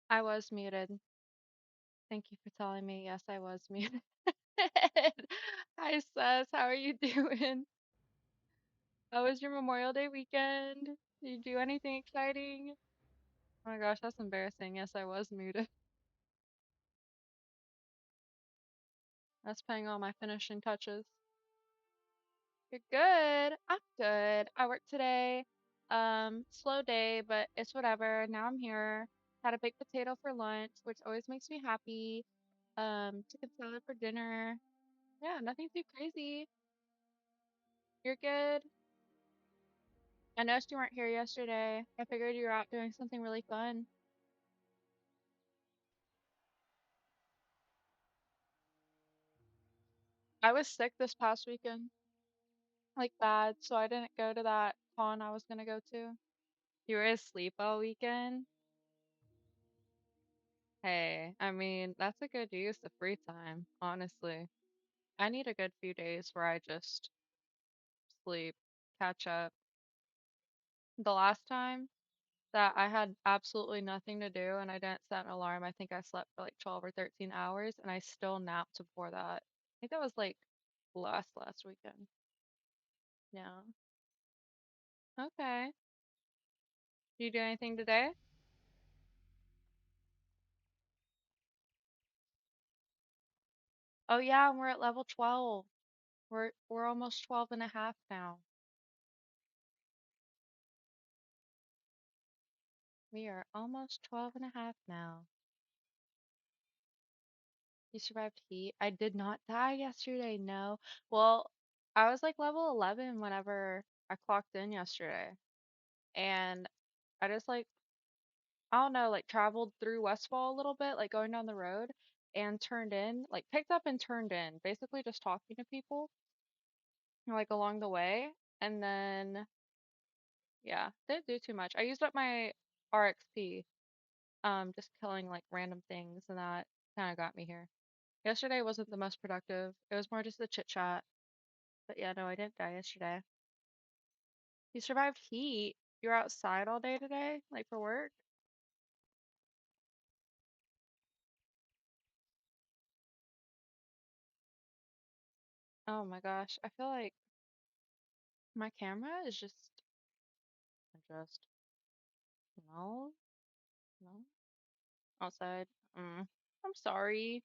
I was muted. Thank you for telling me. Yes, I was muted. Hi, Sus. How are you doing? How was your Memorial Day weekend? Did you do anything exciting? Oh my gosh, that's embarrassing. Yes, I was muted. That's paying all my finishing touches. You're good. I'm good. I worked today. Slow day, but it's whatever. Now I'm here. Had a baked potato for lunch, which always makes me happy. Chicken salad for dinner. Yeah, nothing too crazy. You're good. I noticed you weren't here yesterday. I figured you were out doing something really fun. I was sick this past weekend, like bad, so I didn't go to that con I was gonna go to. You were asleep all weekend? Hey, I mean, that's a good use of free time, honestly. I need a good few days where I just sleep, catch up. The last time that I had absolutely nothing to do and I didn't set an alarm, I think I slept for like 12 or 13 hours and I still napped before that. I think that was like last weekend. Yeah. Okay. Did you do anything today? Oh yeah, and we're at level 12. We're almost 12 and a half now. We are almost 12 and a half now. You survived heat. I did not die yesterday, no. Well, I was like level 11 whenever I clocked in yesterday. And I just like, I don't know, like traveled through Westfall a little bit, like going down the road and turned in, like picked up and turned in, basically just talking to people like along the way. And then yeah, didn't do too much. I used up my RXP, just killing like random things, and that kind of got me here. Yesterday wasn't the most productive. It was more just a chit chat. But yeah, no, I didn't die yesterday. You survived heat. You were outside all day today, like for work? Oh my gosh, I feel like my camera is just no, no, outside. Mm. I'm sorry.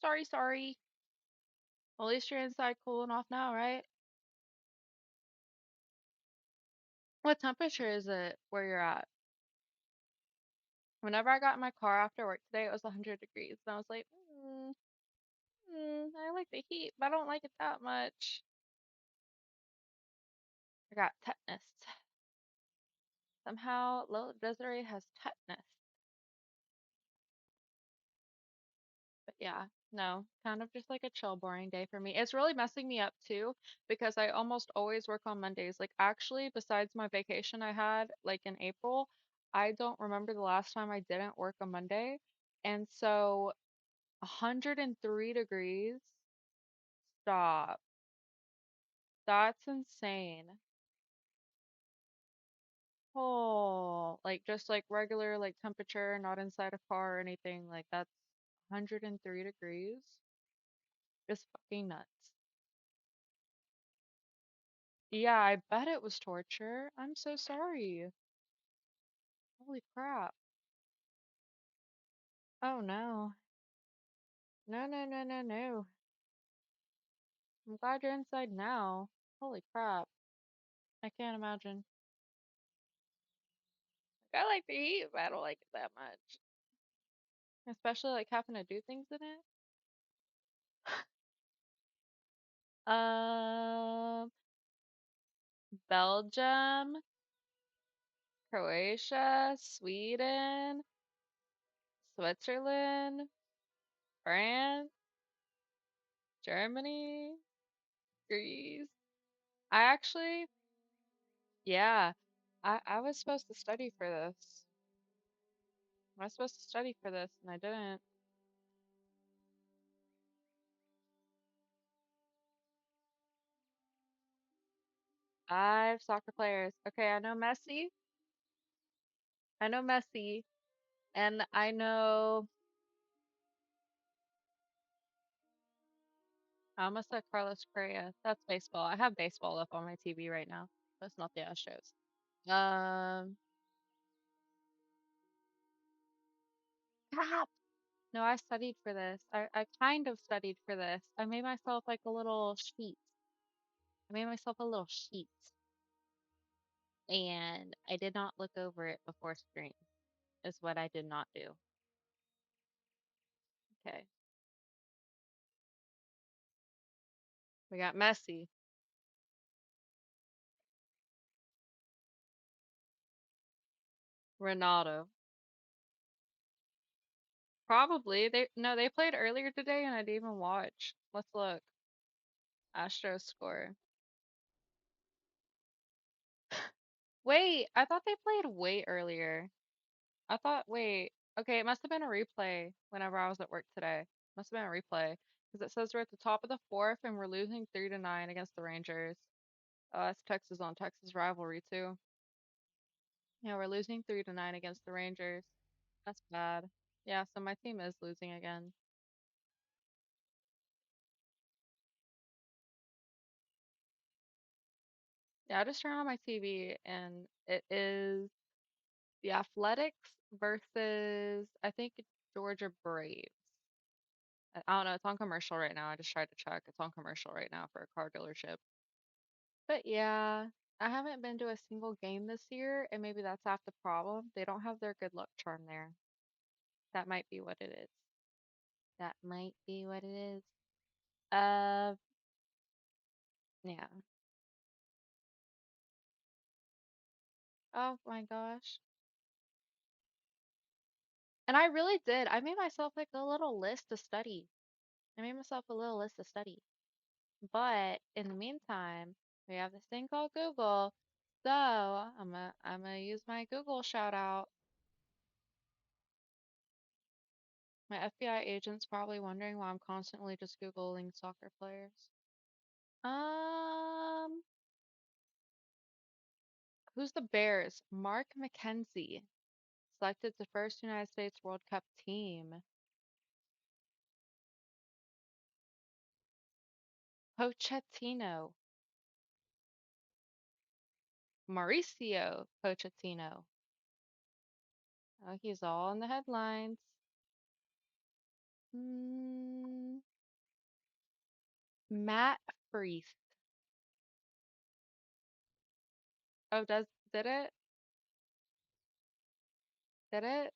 Sorry, sorry. Well, at least you're inside cooling off now, right? What temperature is it where you're at? Whenever I got in my car after work today, it was 100 degrees. And I was like, I like the heat, but I don't like it that much. I got tetanus. Somehow, little Desiree has tetanus. But yeah, no, kind of just like a chill, boring day for me. It's really messing me up too because I almost always work on Mondays. Like, actually, besides my vacation I had like in April, I don't remember the last time I didn't work a Monday. And so, 103 degrees, stop. That's insane. Oh, like just like regular like temperature, not inside a car or anything. Like that's 103 degrees. Just fucking nuts. Yeah, I bet it was torture. I'm so sorry. Holy crap. Oh no. No, no, no, no, no. I'm glad you're inside now. Holy crap. I can't imagine. Like, I like the heat, but I don't like it that much. Especially like having to do things in it. Um, Belgium, Croatia, Sweden, Switzerland, France, Germany, Greece. I actually, yeah, I was supposed to study for this. I was supposed to study for this and I didn't. 5 soccer players. Okay, I know Messi. I know Messi. And I know I almost said Carlos Correa. That's baseball. I have baseball up on my TV right now. That's not the Astros. Um, crap. No, I studied for this. I kind of studied for this. I made myself like a little sheet. I made myself a little sheet, and I did not look over it before screen. Is what I did not do. Okay, we got Messi, Ronaldo. Probably they no, they played earlier today, and I didn't even watch. Let's look. Astros score. Wait, I thought they played way earlier. I thought, wait, okay, it must have been a replay whenever I was at work today. Must have been a replay because it says we're at the top of the fourth and we're losing 3-9 against the Rangers. Oh, that's Texas on Texas rivalry too. Yeah, we're losing 3-9 against the Rangers. That's bad. Yeah, so my team is losing again. Yeah, I just turned on my TV and it is the Athletics versus I think it's Georgia Braves. I don't know. It's on commercial right now. I just tried to check. It's on commercial right now for a car dealership. But yeah, I haven't been to a single game this year, and maybe that's half the problem. They don't have their good luck charm there. That might be what it is. That might be what it is. Uh, yeah. Oh my gosh. And I really did. I made myself like a little list to study. I made myself a little list to study. But in the meantime, we have this thing called Google. So I'm gonna use my Google shout out. My FBI agent's probably wondering why I'm constantly just Googling soccer players. Um, who's the Bears? Mark McKenzie, selected to first United States World Cup team. Pochettino, Mauricio Pochettino. Oh, he's all in the headlines. Hmm, Matt Freeth. Oh, did it? Did it?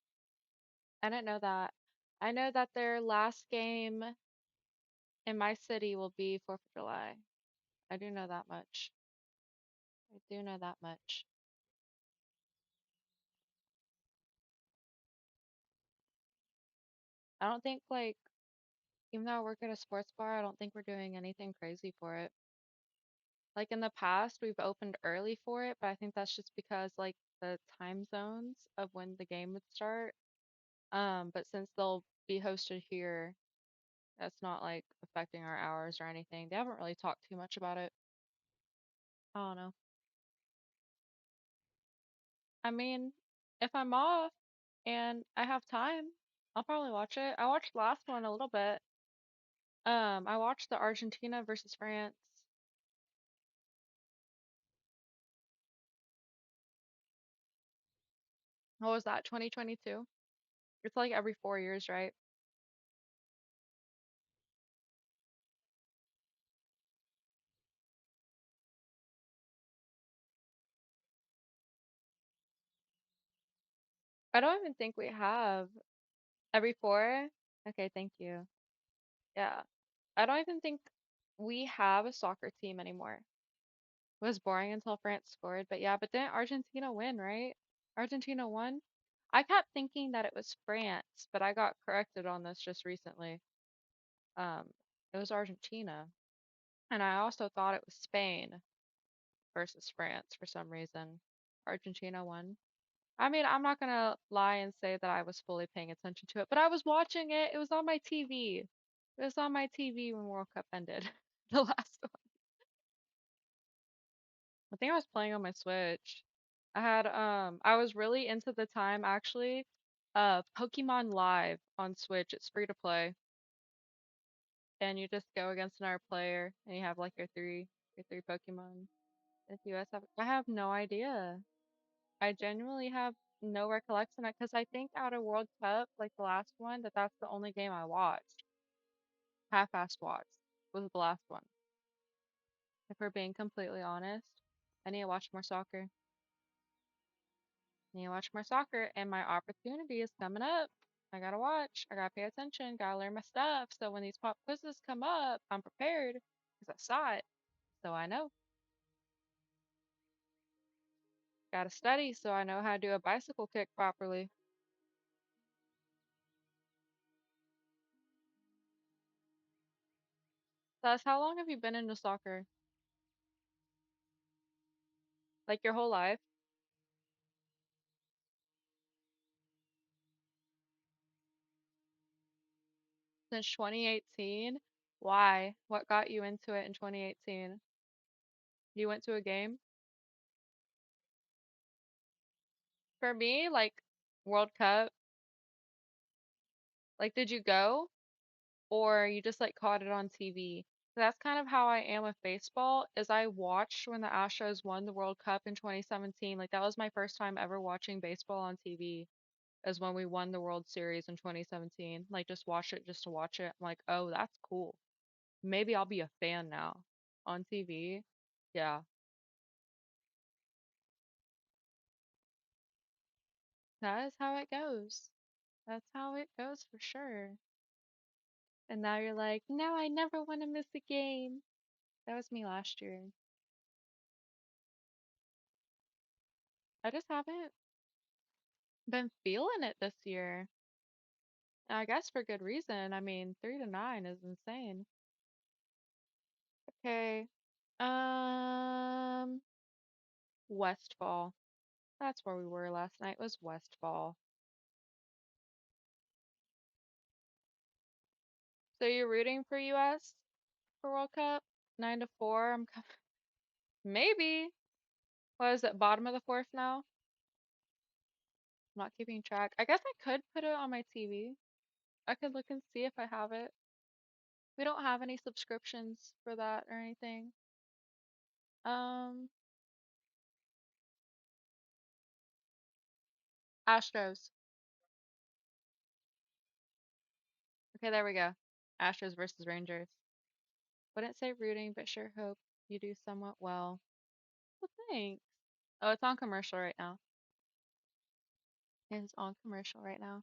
I didn't know that. I know that their last game in my city will be 4th of July. I do know that much. I do know that much. I don't think like even though I work at a sports bar, I don't think we're doing anything crazy for it. Like in the past, we've opened early for it, but I think that's just because like the time zones of when the game would start. But since they'll be hosted here, that's not like affecting our hours or anything. They haven't really talked too much about it. I don't know. I mean, if I'm off and I have time, I'll probably watch it. I watched the last one a little bit. I watched the Argentina versus France. What was that, 2022? It's like every 4 years, right? I don't even think we have every four. Okay, thank you. Yeah. I don't even think we have a soccer team anymore. It was boring until France scored, but yeah, but didn't Argentina win, right? Argentina won? I kept thinking that it was France, but I got corrected on this just recently. Um, it was Argentina. And I also thought it was Spain versus France for some reason. Argentina won. I mean, I'm not gonna lie and say that I was fully paying attention to it, but I was watching it. It was on my TV. It was on my TV when World Cup ended. The last one. I think I was playing on my Switch. I was really into the time actually. Pokemon Live on Switch. It's free to play, and you just go against another player, and you have like your three Pokemon. If you guys have, I have no idea. I genuinely have no recollection because I think out of World Cup, like the last one, that's the only game I watched. Half-assed watched was the last one. If we're being completely honest, I need to watch more soccer. I need to watch more soccer, and my opportunity is coming up. I gotta watch. I gotta pay attention. Gotta learn my stuff. So when these pop quizzes come up, I'm prepared because I saw it. So I know. Gotta study so I know how to do a bicycle kick properly. Thus, how long have you been into soccer? Like your whole life? Since 2018? Why? What got you into it in 2018? You went to a game? For me, like World Cup, like did you go or you just like caught it on TV? That's kind of how I am with baseball, is I watched when the Astros won the World Cup in 2017. Like that was my first time ever watching baseball on TV, is when we won the World Series in 2017. Like just watch it just to watch it. I'm like, "Oh, that's cool. Maybe I'll be a fan now." On TV. Yeah. That is how it goes. That's how it goes for sure. And now you're like, no, I never want to miss a game. That was me last year. I just haven't been feeling it this year. And I guess for good reason. I mean, 3-9 is insane. Okay. Um, Westfall. That's where we were last night, was Westfall. So you're rooting for US for World Cup? 9-4. Maybe. What is it, bottom of the fourth now? I'm not keeping track. I guess I could put it on my TV. I could look and see if I have it. We don't have any subscriptions for that or anything. Um, Astros. Okay, there we go. Astros versus Rangers. Wouldn't say rooting, but sure hope you do somewhat well. Well, thanks. Oh, it's on commercial right now. It's on commercial right now.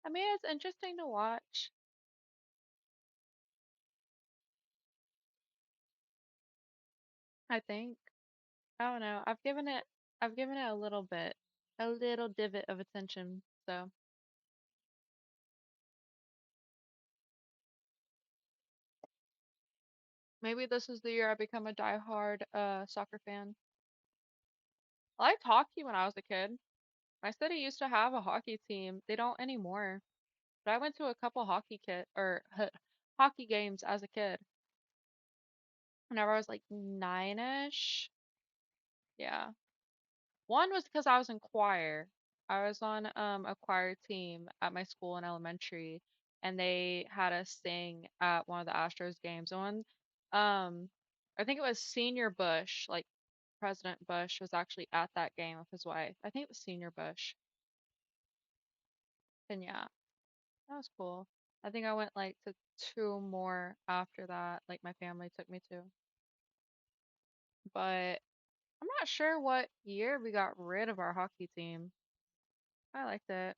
I mean, it's interesting to watch. I think. I don't know. I've given it a little divot of attention. So maybe this is the year I become a diehard soccer fan. I liked hockey when I was a kid. My city used to have a hockey team. They don't anymore. But I went to a couple hockey games as a kid. Whenever I was like 9-ish. Yeah. One was because I was in choir. I was on a choir team at my school in elementary, and they had us sing at one of the Astros games. Um I think it was Senior Bush, like President Bush was actually at that game with his wife. I think it was Senior Bush. And yeah, that was cool. I think I went like to two more after that, like my family took me to. But I'm not sure what year we got rid of our hockey team. I liked it.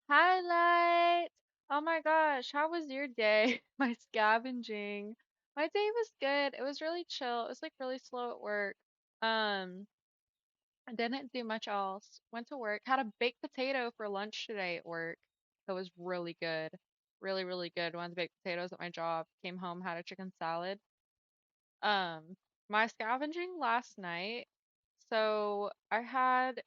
Highlight! Oh my gosh, how was your day? My scavenging. My day was good. It was really chill. It was like really slow at work. Um, I didn't do much else. Went to work, had a baked potato for lunch today at work. It was really good. Really, really good. One of the baked potatoes at my job. Came home, had a chicken salad. Um, my scavenging last night. So I had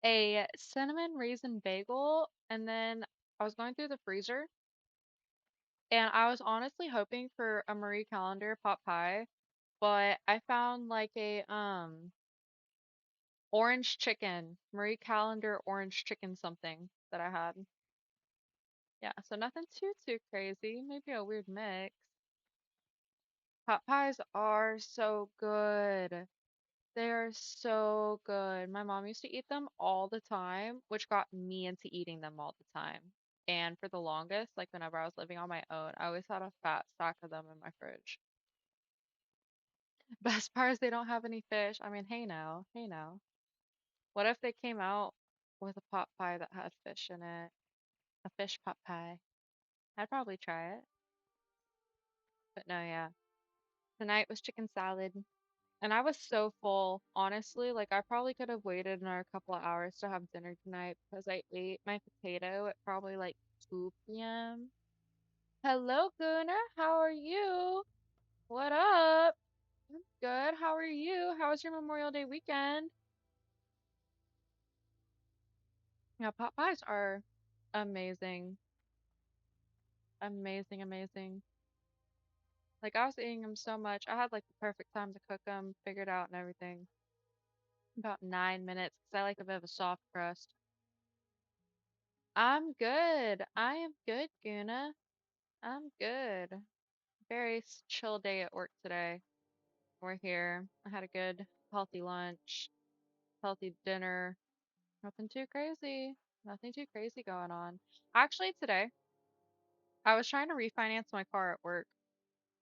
a cinnamon raisin bagel, and then I was going through the freezer, and I was honestly hoping for a Marie Callender pot pie, but I found like Orange chicken. Marie Callender orange chicken something that I had. Yeah, so nothing too crazy. Maybe a weird mix. Pot pies are so good. They are so good. My mom used to eat them all the time, which got me into eating them all the time. And for the longest, like whenever I was living on my own, I always had a fat stack of them in my fridge. Best part is they don't have any fish. I mean, hey now, hey now. What if they came out with a pot pie that had fish in it? A fish pot pie. I'd probably try it. But no, yeah. Tonight was chicken salad. And I was so full, honestly. Like, I probably could have waited another couple of hours to have dinner tonight because I ate my potato at probably like 2 p.m. Hello, Gunnar. How are you? What up? I'm good. How are you? How was your Memorial Day weekend? Yeah, pot pies are amazing. Amazing, amazing. Like, I was eating them so much. I had like the perfect time to cook them, figured out and everything. About 9 minutes because I like a bit of a soft crust. I'm good. I am good, Guna. I'm good. Very chill day at work today. We're here. I had a good, healthy lunch, healthy dinner. Nothing too crazy. Nothing too crazy going on. Actually, today, I was trying to refinance my car at work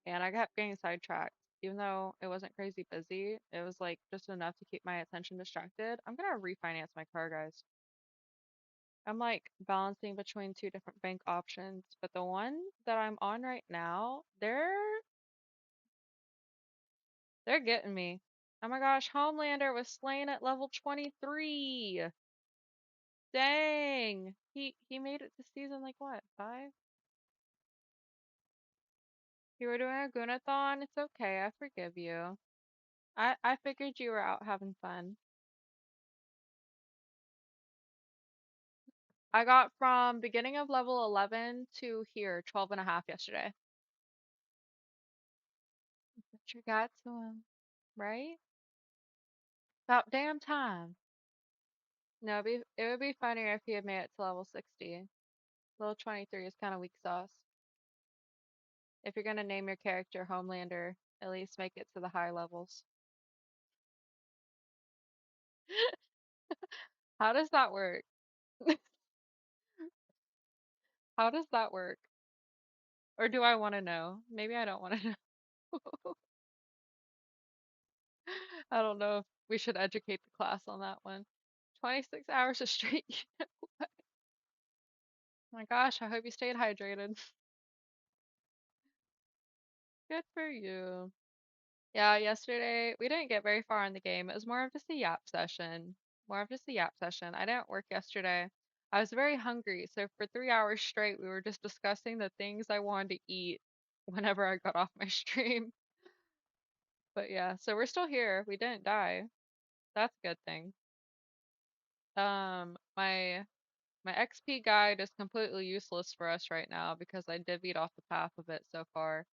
and I kept getting sidetracked. Even though it wasn't crazy busy, it was like just enough to keep my attention distracted. I'm gonna refinance my car, guys. I'm like balancing between two different bank options, but the one that I'm on right now, they're getting me. Oh my gosh, Homelander was slain at level 23. Dang. He made it to season like what, 5? You were doing a Gunathon? It's okay, I forgive you. I figured you were out having fun. I got from beginning of level 11 to here, 12 and a half yesterday. But you got to him, right? About damn time. No, it would be funnier if he had made it to level 60. Level 23 is kind of weak sauce. If you're gonna name your character Homelander, at least make it to the high levels. How does that work? How does that work? Or do I want to know? Maybe I don't want to know. I don't know if we should educate the class on that one. 26 hours of straight. Oh my gosh, I hope you stayed hydrated. Good for you. Yeah, yesterday we didn't get very far in the game. It was more of just a yap session. More of just a yap session. I didn't work yesterday. I was very hungry, so for 3 hours straight, we were just discussing the things I wanted to eat whenever I got off my stream. But yeah, so we're still here. We didn't die. That's a good thing. My XP guide is completely useless for us right now because I divvied off the path of it so far.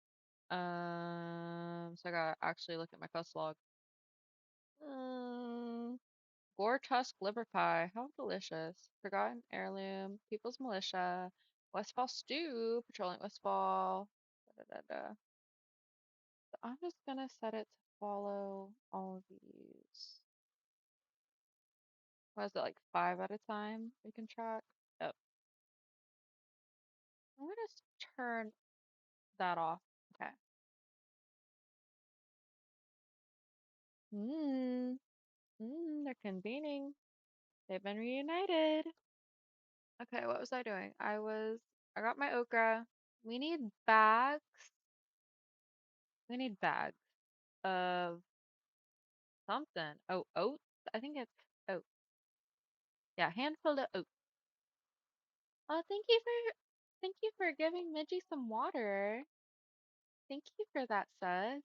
So I gotta actually look at my quest log. Um, Gore Tusk Liver Pie. How delicious. Forgotten Heirloom. People's Militia. Westfall Stew. Patrolling Westfall. Da, da, da, da. So I'm just gonna set it to follow all of these. What is it, like 5 at a time we can track? Oh, I'm gonna turn that off. Okay. They're convening. They've been reunited. Okay, what was I doing? I got my okra. We need bags. We need bags of something. Oh, oats? I think it's oat. Yeah, handful of oat. Oh, thank you for giving Midgie some water. Thank you for that, sus.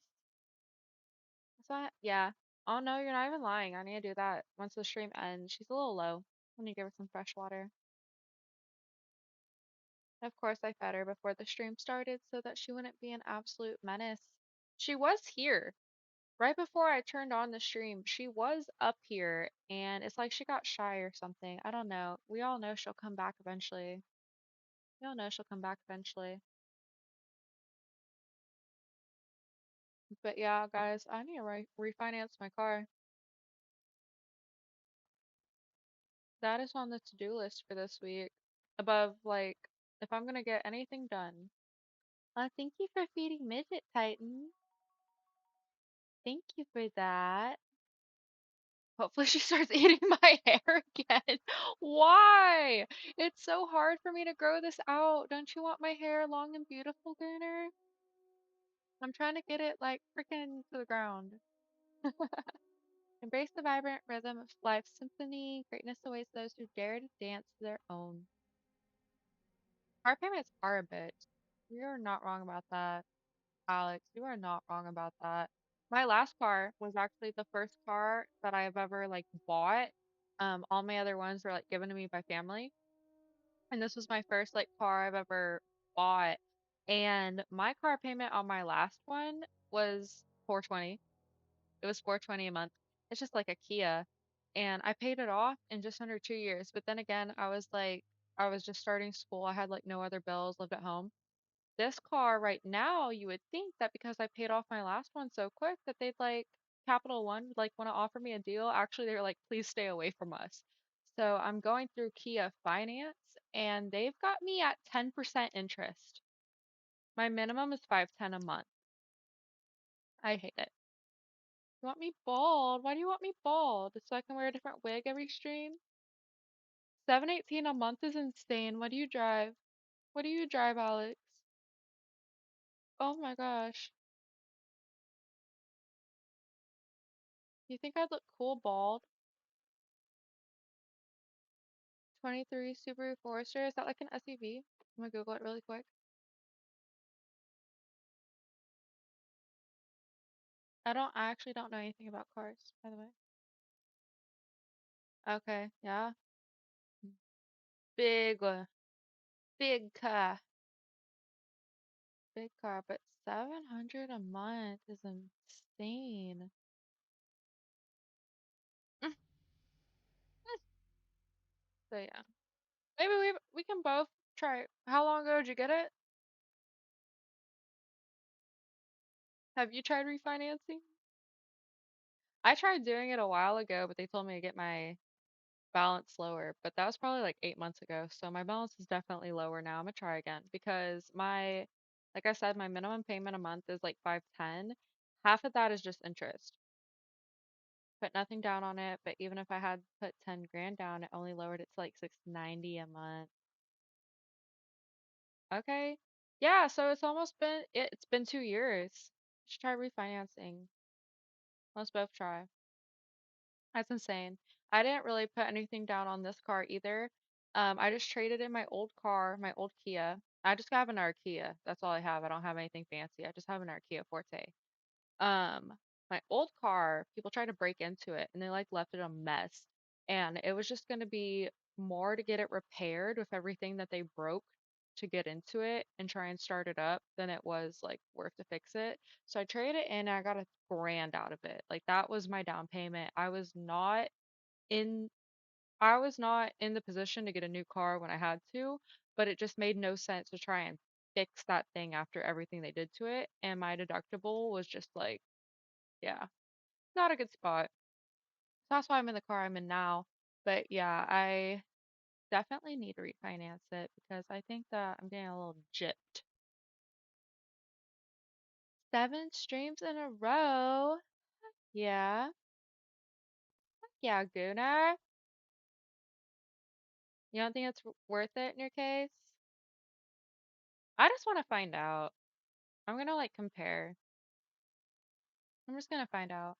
Yeah. Oh no, you're not even lying. I need to do that once the stream ends. She's a little low. Let me give her some fresh water. Of course, I fed her before the stream started so that she wouldn't be an absolute menace. She was here. Right before I turned on the stream, she was up here and it's like she got shy or something. I don't know. We all know she'll come back eventually. We all know she'll come back eventually. But yeah, guys, I need to refinance my car. That is on the to-do list for this week. Above, like, if I'm gonna get anything done. Thank you for feeding Midget Titan. Thank you for that. Hopefully she starts eating my hair again. Why? It's so hard for me to grow this out. Don't you want my hair long and beautiful, Gunner? I'm trying to get it like freaking to the ground. Embrace the vibrant rhythm of life's symphony. Greatness awaits those who dare to dance to their own. Car payments are a bitch. You're not wrong about that, Alex. You are not wrong about that. My last car was actually the first car that I have ever like bought. All my other ones were like given to me by family. And this was my first like car I've ever bought. And my car payment on my last one was 420. It was 420 a month. It's just like a Kia. And I paid it off in just under 2 years. But then again, I was just starting school. I had like no other bills, lived at home. This car right now, you would think that because I paid off my last one so quick that they'd like Capital One would like want to offer me a deal. Actually, they're like, please stay away from us. So I'm going through Kia Finance and they've got me at 10% interest. My minimum is 510 a month. I hate it. You want me bald? Why do you want me bald? So I can wear a different wig every stream? 718 a month is insane. What do you drive? What do you drive, Alex? Oh my gosh. You think I'd look cool bald? 23 Subaru Forester. Is that like an SUV? I'm gonna Google it really quick. I actually don't know anything about cars, by the way. Okay, yeah. Big, big car. Big car, but 700 a month is insane. So yeah. Maybe we can both try it. How long ago did you get it? Have you tried refinancing? I tried doing it a while ago, but they told me to get my balance lower, but that was probably like 8 months ago. So my balance is definitely lower now. I'm gonna try again because like I said, my minimum payment a month is like 510. Half of that is just interest. Put nothing down on it, but even if I had put 10 grand down, it only lowered it to like 690 a month. Okay. Yeah, so it's been 2 years. Should try refinancing. Let's both try. That's insane. I didn't really put anything down on this car either. I just traded in my old car, my old Kia. I just have an Kia. That's all I have. I don't have anything fancy. I just have an Kia Forte. Um, my old car, people tried to break into it and they like left it a mess. And it was just gonna be more to get it repaired with everything that they broke to get into it and try and start it up than it was like worth to fix it. So I traded it in and I got a grand out of it. Like that was my down payment. In I was not in the position to get a new car when I had to, but it just made no sense to try and fix that thing after everything they did to it. And my deductible was just like, yeah, not a good spot. So that's why I'm in the car I'm in now. But yeah, I definitely need to refinance it because I think that I'm getting a little gypped. 7 streams in a row. Yeah. Yeah, Gunnar. You don't think it's worth it in your case? I just want to find out. I'm gonna like compare. I'm just gonna find out.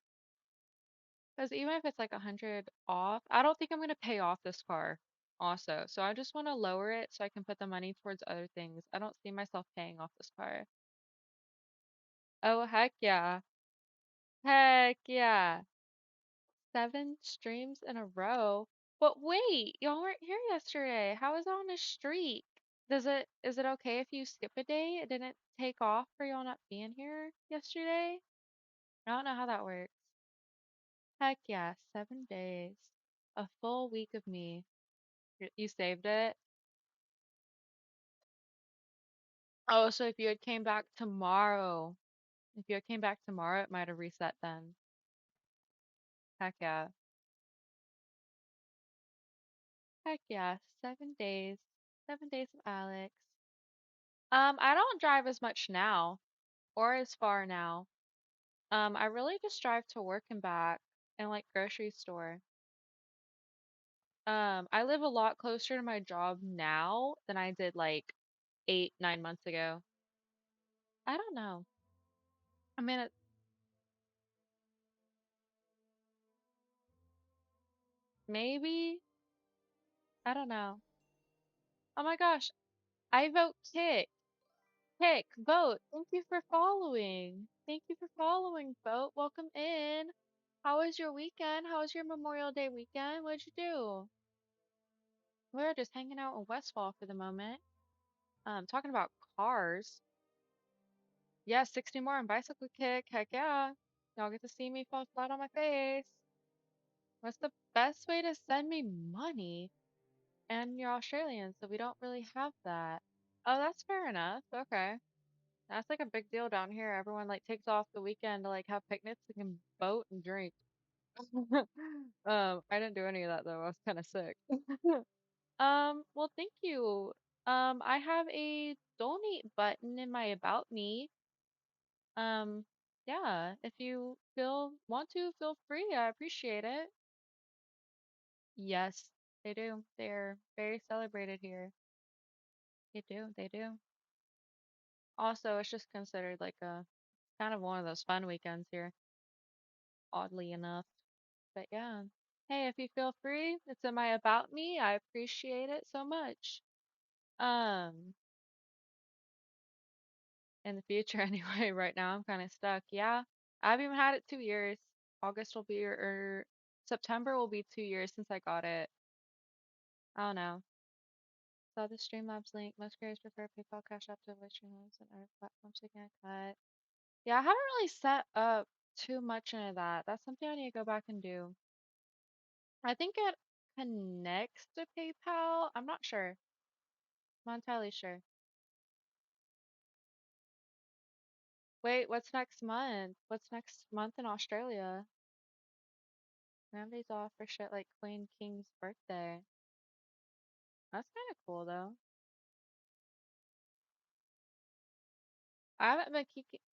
Because even if it's like 100 off, I don't think I'm gonna pay off this car also. So I just want to lower it so I can put the money towards other things. I don't see myself paying off this car. Oh, heck yeah. Heck yeah. 7 streams in a row. But wait, y'all weren't here yesterday. How is it on a streak? Is it okay if you skip a day? It didn't take off for y'all not being here yesterday? I don't know how that works. Heck yeah, 7 days. A full week of me. You saved it? Oh, so if you had came back tomorrow, if you had came back tomorrow, it might have reset then. Heck yeah. Heck yeah, 7 days. 7 days of Alex. I don't drive as much now or as far now. I really just drive to work and back and like grocery store. I live a lot closer to my job now than I did like 8, 9 months ago. I don't know. I mean, maybe. I don't know. Oh my gosh. I vote kick. Kick. Vote. Thank you for following. Thank you for following, vote. Welcome in. How was your weekend? How was your Memorial Day weekend? What'd you do? We're just hanging out in Westfall for the moment. Talking about cars. Yeah, 60 more on bicycle kick. Heck yeah. Y'all get to see me fall flat on my face. What's the best way to send me money? And you're Australian, so we don't really have that. Oh, that's fair enough. Okay. That's like a big deal down here. Everyone like takes off the weekend to like have picnics and can boat and drink. I didn't do any of that though. I was kind of sick. Well, thank you. I have a donate button in my about me. Um, yeah, if you want to, feel free. I appreciate it. Yes, they do. They're very celebrated here. They do. They do. Also, it's just considered like a kind of one of those fun weekends here, oddly enough. But yeah. Hey, if you feel free, it's in my about me. I appreciate it so much. Um, in the future anyway, right now I'm kind of stuck. Yeah. I've even had it 2 years. August will be or September will be 2 years since I got it. I don't know. Saw the Streamlabs link. Most creators prefer PayPal, Cash App to avoid Streamlabs and other platforms taking a cut. Yeah, I haven't really set up too much into that. That's something I need to go back and do. I think it connects to PayPal. I'm not sure. I'm not entirely sure. Wait, what's next month? What's next month in Australia? Ramsay's off for shit like Queen King's birthday. That's kind of cool though. I haven't been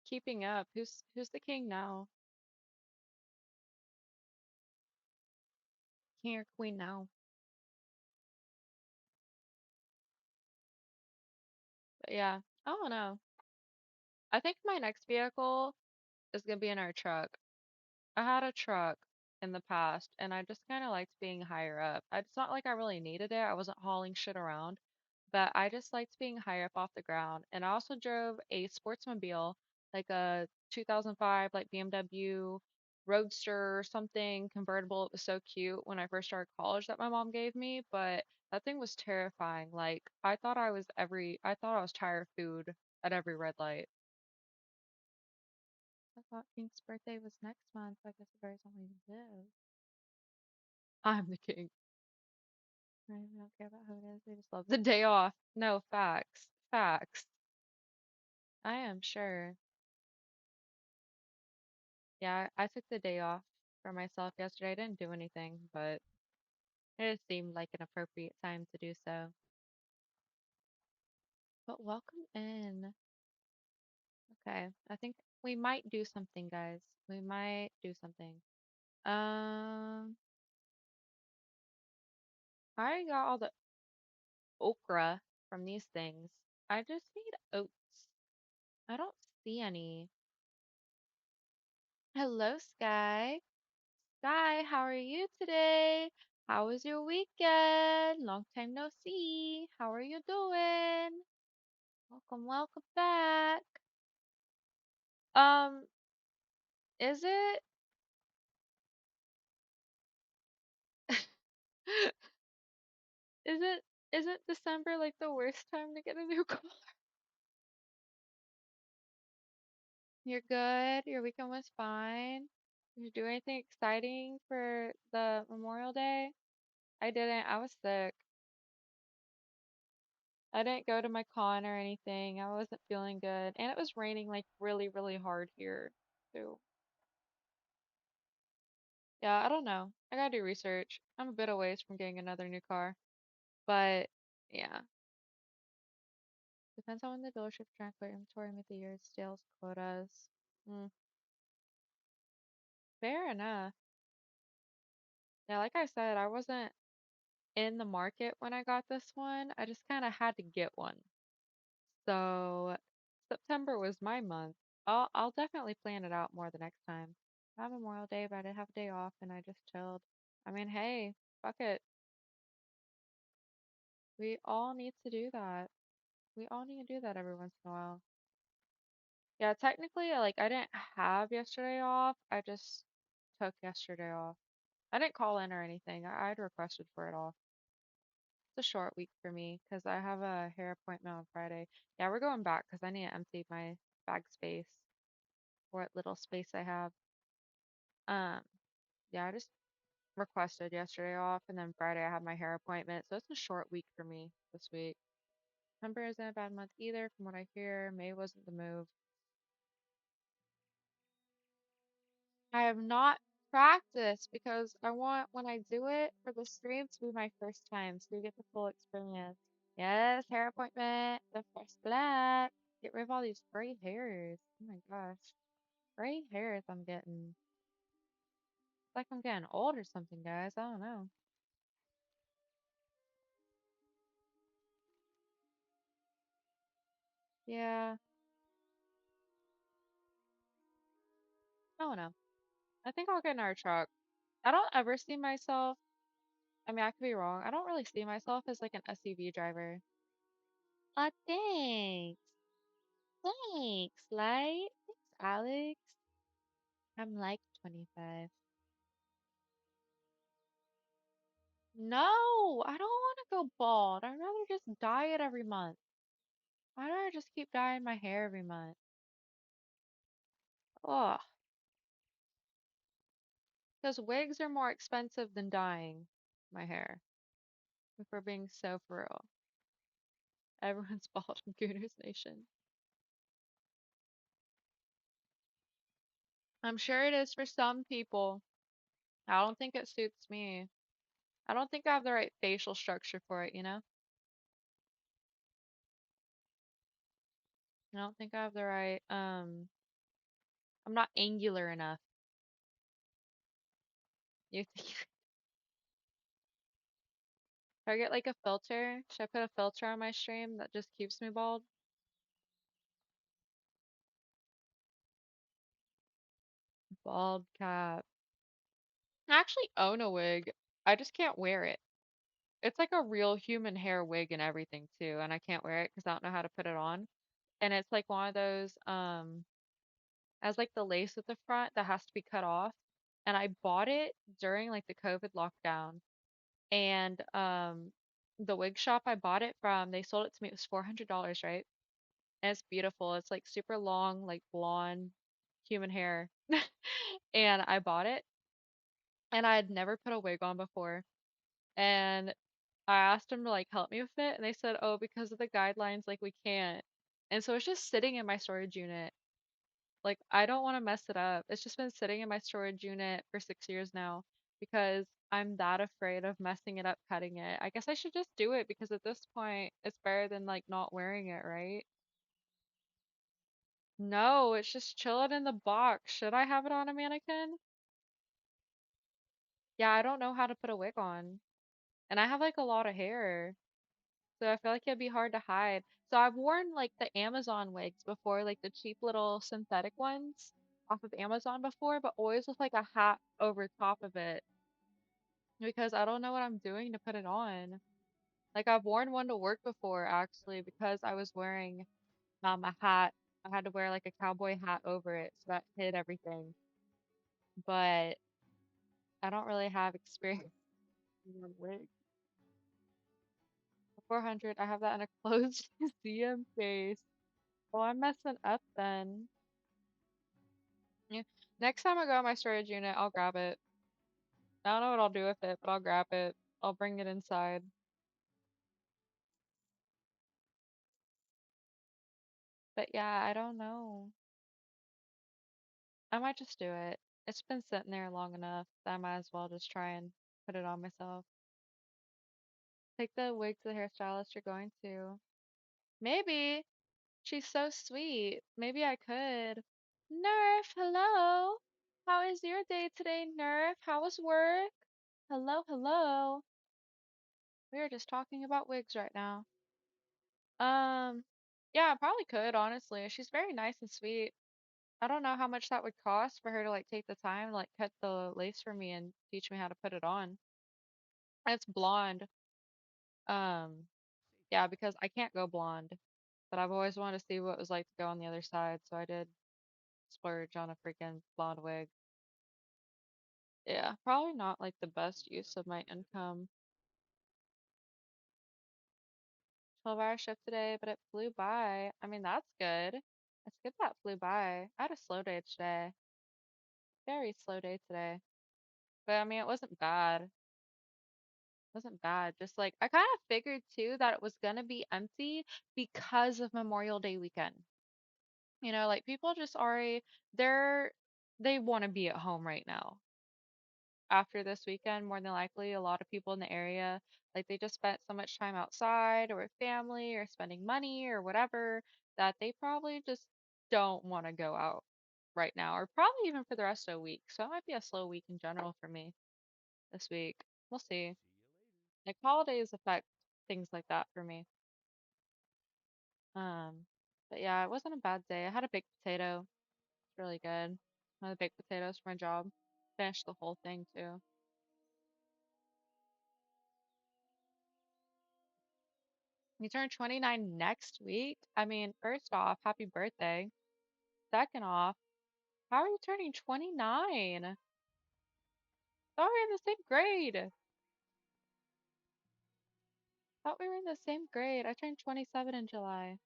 keeping up. Who's the king now? King or queen now? But yeah, I don't know. I think my next vehicle is gonna be in our truck. I had a truck in the past and I just kind of liked being higher up. It's not like I really needed it. I wasn't hauling shit around, but I just liked being higher up off the ground. And I also drove a sportsmobile, like a 2005 like BMW Roadster or something convertible. It was so cute when I first started college that my mom gave me, but that thing was terrifying. Like I thought I was tire food at every red light. I thought Pink's birthday was next month. I guess it varies on where you live. I'm the king. Right? We don't care about who it is. We just love the day off. No, facts. Facts. I am sure. Yeah, I took the day off for myself yesterday. I didn't do anything, but it just seemed like an appropriate time to do so. But welcome in. Okay, I think we might do something, guys. We might do something. Um, I already got all the okra from these things. I just need oats. I don't see any. Hello, Sky. Sky, how are you today? How was your weekend? Long time no see. How are you doing? Welcome, welcome back. Um, is it is it isn't December like the worst time to get a new car? You're good. Your weekend was fine. Did you do anything exciting for the Memorial Day? I didn't. I was sick. I didn't go to my con or anything. I wasn't feeling good. And it was raining like really, really hard here too. Yeah, I don't know. I gotta do research. I'm a bit a ways from getting another new car. But yeah, depends on when the dealership trying to clear inventory meet the year's sales quotas. Mm, fair enough. Yeah, like I said, I wasn't in the market when I got this one. I just kind of had to get one. So September was my month. I'll definitely plan it out more the next time. I have Memorial Day, but I did have a day off and I just chilled. I mean, hey, fuck it. We all need to do that. We all need to do that every once in a while. Yeah, technically, like I didn't have yesterday off. I just took yesterday off. I didn't call in or anything. I'd requested for it off. It's a short week for me because I have a hair appointment on Friday. Yeah, we're going back because I need to empty my bag space, what little space I have. Um, yeah, I just requested yesterday off, and then Friday I have my hair appointment, so it's a short week for me this week. December isn't a bad month either, from what I hear. May wasn't the move. I have not practiced because I want when I do it for the stream to be my first time, so you get the full experience. Yes, hair appointment, the first black. Get rid of all these gray hairs. Oh my gosh. Gray hairs I'm getting. It's like I'm getting old or something, guys. I don't know. Yeah, I don't know. I think I'll get in our truck. I don't ever see myself, I mean, I could be wrong. I don't really see myself as like an SUV driver. Thanks. Thanks, Light. Thanks, Alex. I'm like 25. No, I don't want to go bald. I'd rather just dye it every month. Why do I just keep dyeing my hair every month? Ugh. Because wigs are more expensive than dyeing my hair. If we're being so for real. Everyone's bald in Gooners Nation. I'm sure it is for some people. I don't think it suits me. I don't think I have the right facial structure for it, you know? I don't think I have the right, I'm not angular enough. You think should I get like a filter? Should I put a filter on my stream that just keeps me bald? Bald cap. I actually own a wig. I just can't wear it. It's like a real human hair wig and everything too, and I can't wear it because I don't know how to put it on. And it's like one of those has like the lace at the front that has to be cut off. And I bought it during like the COVID lockdown. And the wig shop I bought it from, they sold it to me. It was $400, right? And it's beautiful. It's like super long, like blonde human hair. And I bought it and I had never put a wig on before. And I asked them to like help me with it, and they said, "Oh, because of the guidelines, like we can't." And so it's just sitting in my storage unit. Like I don't want to mess it up. It's just been sitting in my storage unit for 6 years now because I'm that afraid of messing it up cutting it. I guess I should just do it because at this point it's better than like not wearing it, right? No, it's just chilling in the box. Should I have it on a mannequin? Yeah, I don't know how to put a wig on. And I have like a lot of hair. So I feel like it'd be hard to hide. So I've worn like the Amazon wigs before, like the cheap little synthetic ones off of Amazon before, but always with like a hat over top of it because I don't know what I'm doing to put it on. Like I've worn one to work before actually because I was wearing a hat. I had to wear like a cowboy hat over it so that hid everything. But I don't really have experience with wigs. 400, I have that in a closed museum face. Oh, I'm messing up then. Next time I go to my storage unit, I'll grab it. I don't know what I'll do with it, but I'll grab it. I'll bring it inside. But yeah, I don't know. I might just do it. It's been sitting there long enough that I might as well just try and put it on myself. Take the wig to the hairstylist you're going to. Maybe. She's so sweet. Maybe I could. Nerf, hello. How is your day today, Nerf? How was work? Hello, hello. We are just talking about wigs right now. Um, yeah, I probably could, honestly. She's very nice and sweet. I don't know how much that would cost for her to like take the time, like cut the lace for me and teach me how to put it on. It's blonde. Um, yeah, because I can't go blonde, but I've always wanted to see what it was like to go on the other side, so I did splurge on a freaking blonde wig. Yeah, probably not like the best use of my income. 12-hour shift today, but it flew by. I mean, that's good. It's good that flew by. I had a slow day today. Very slow day today. But I mean, it wasn't bad. It wasn't bad. Just like I kind of figured too that it was gonna be empty because of Memorial Day weekend. Like people just already they're they want to be at home right now. After this weekend, more than likely, a lot of people in the area, like they just spent so much time outside or with family or spending money or whatever that they probably just don't want to go out right now, or probably even for the rest of the week. So it might be a slow week in general for me this week. We'll see. Like holidays affect things like that for me. Um, but yeah, it wasn't a bad day. I had a baked potato. It's really good. One of the baked potatoes for my job. Finished the whole thing too. You turn 29 next week? I mean, first off, happy birthday. Second off, how are you turning 29? Thought we were in the same grade. Thought we were in the same grade. I turned 27 in July.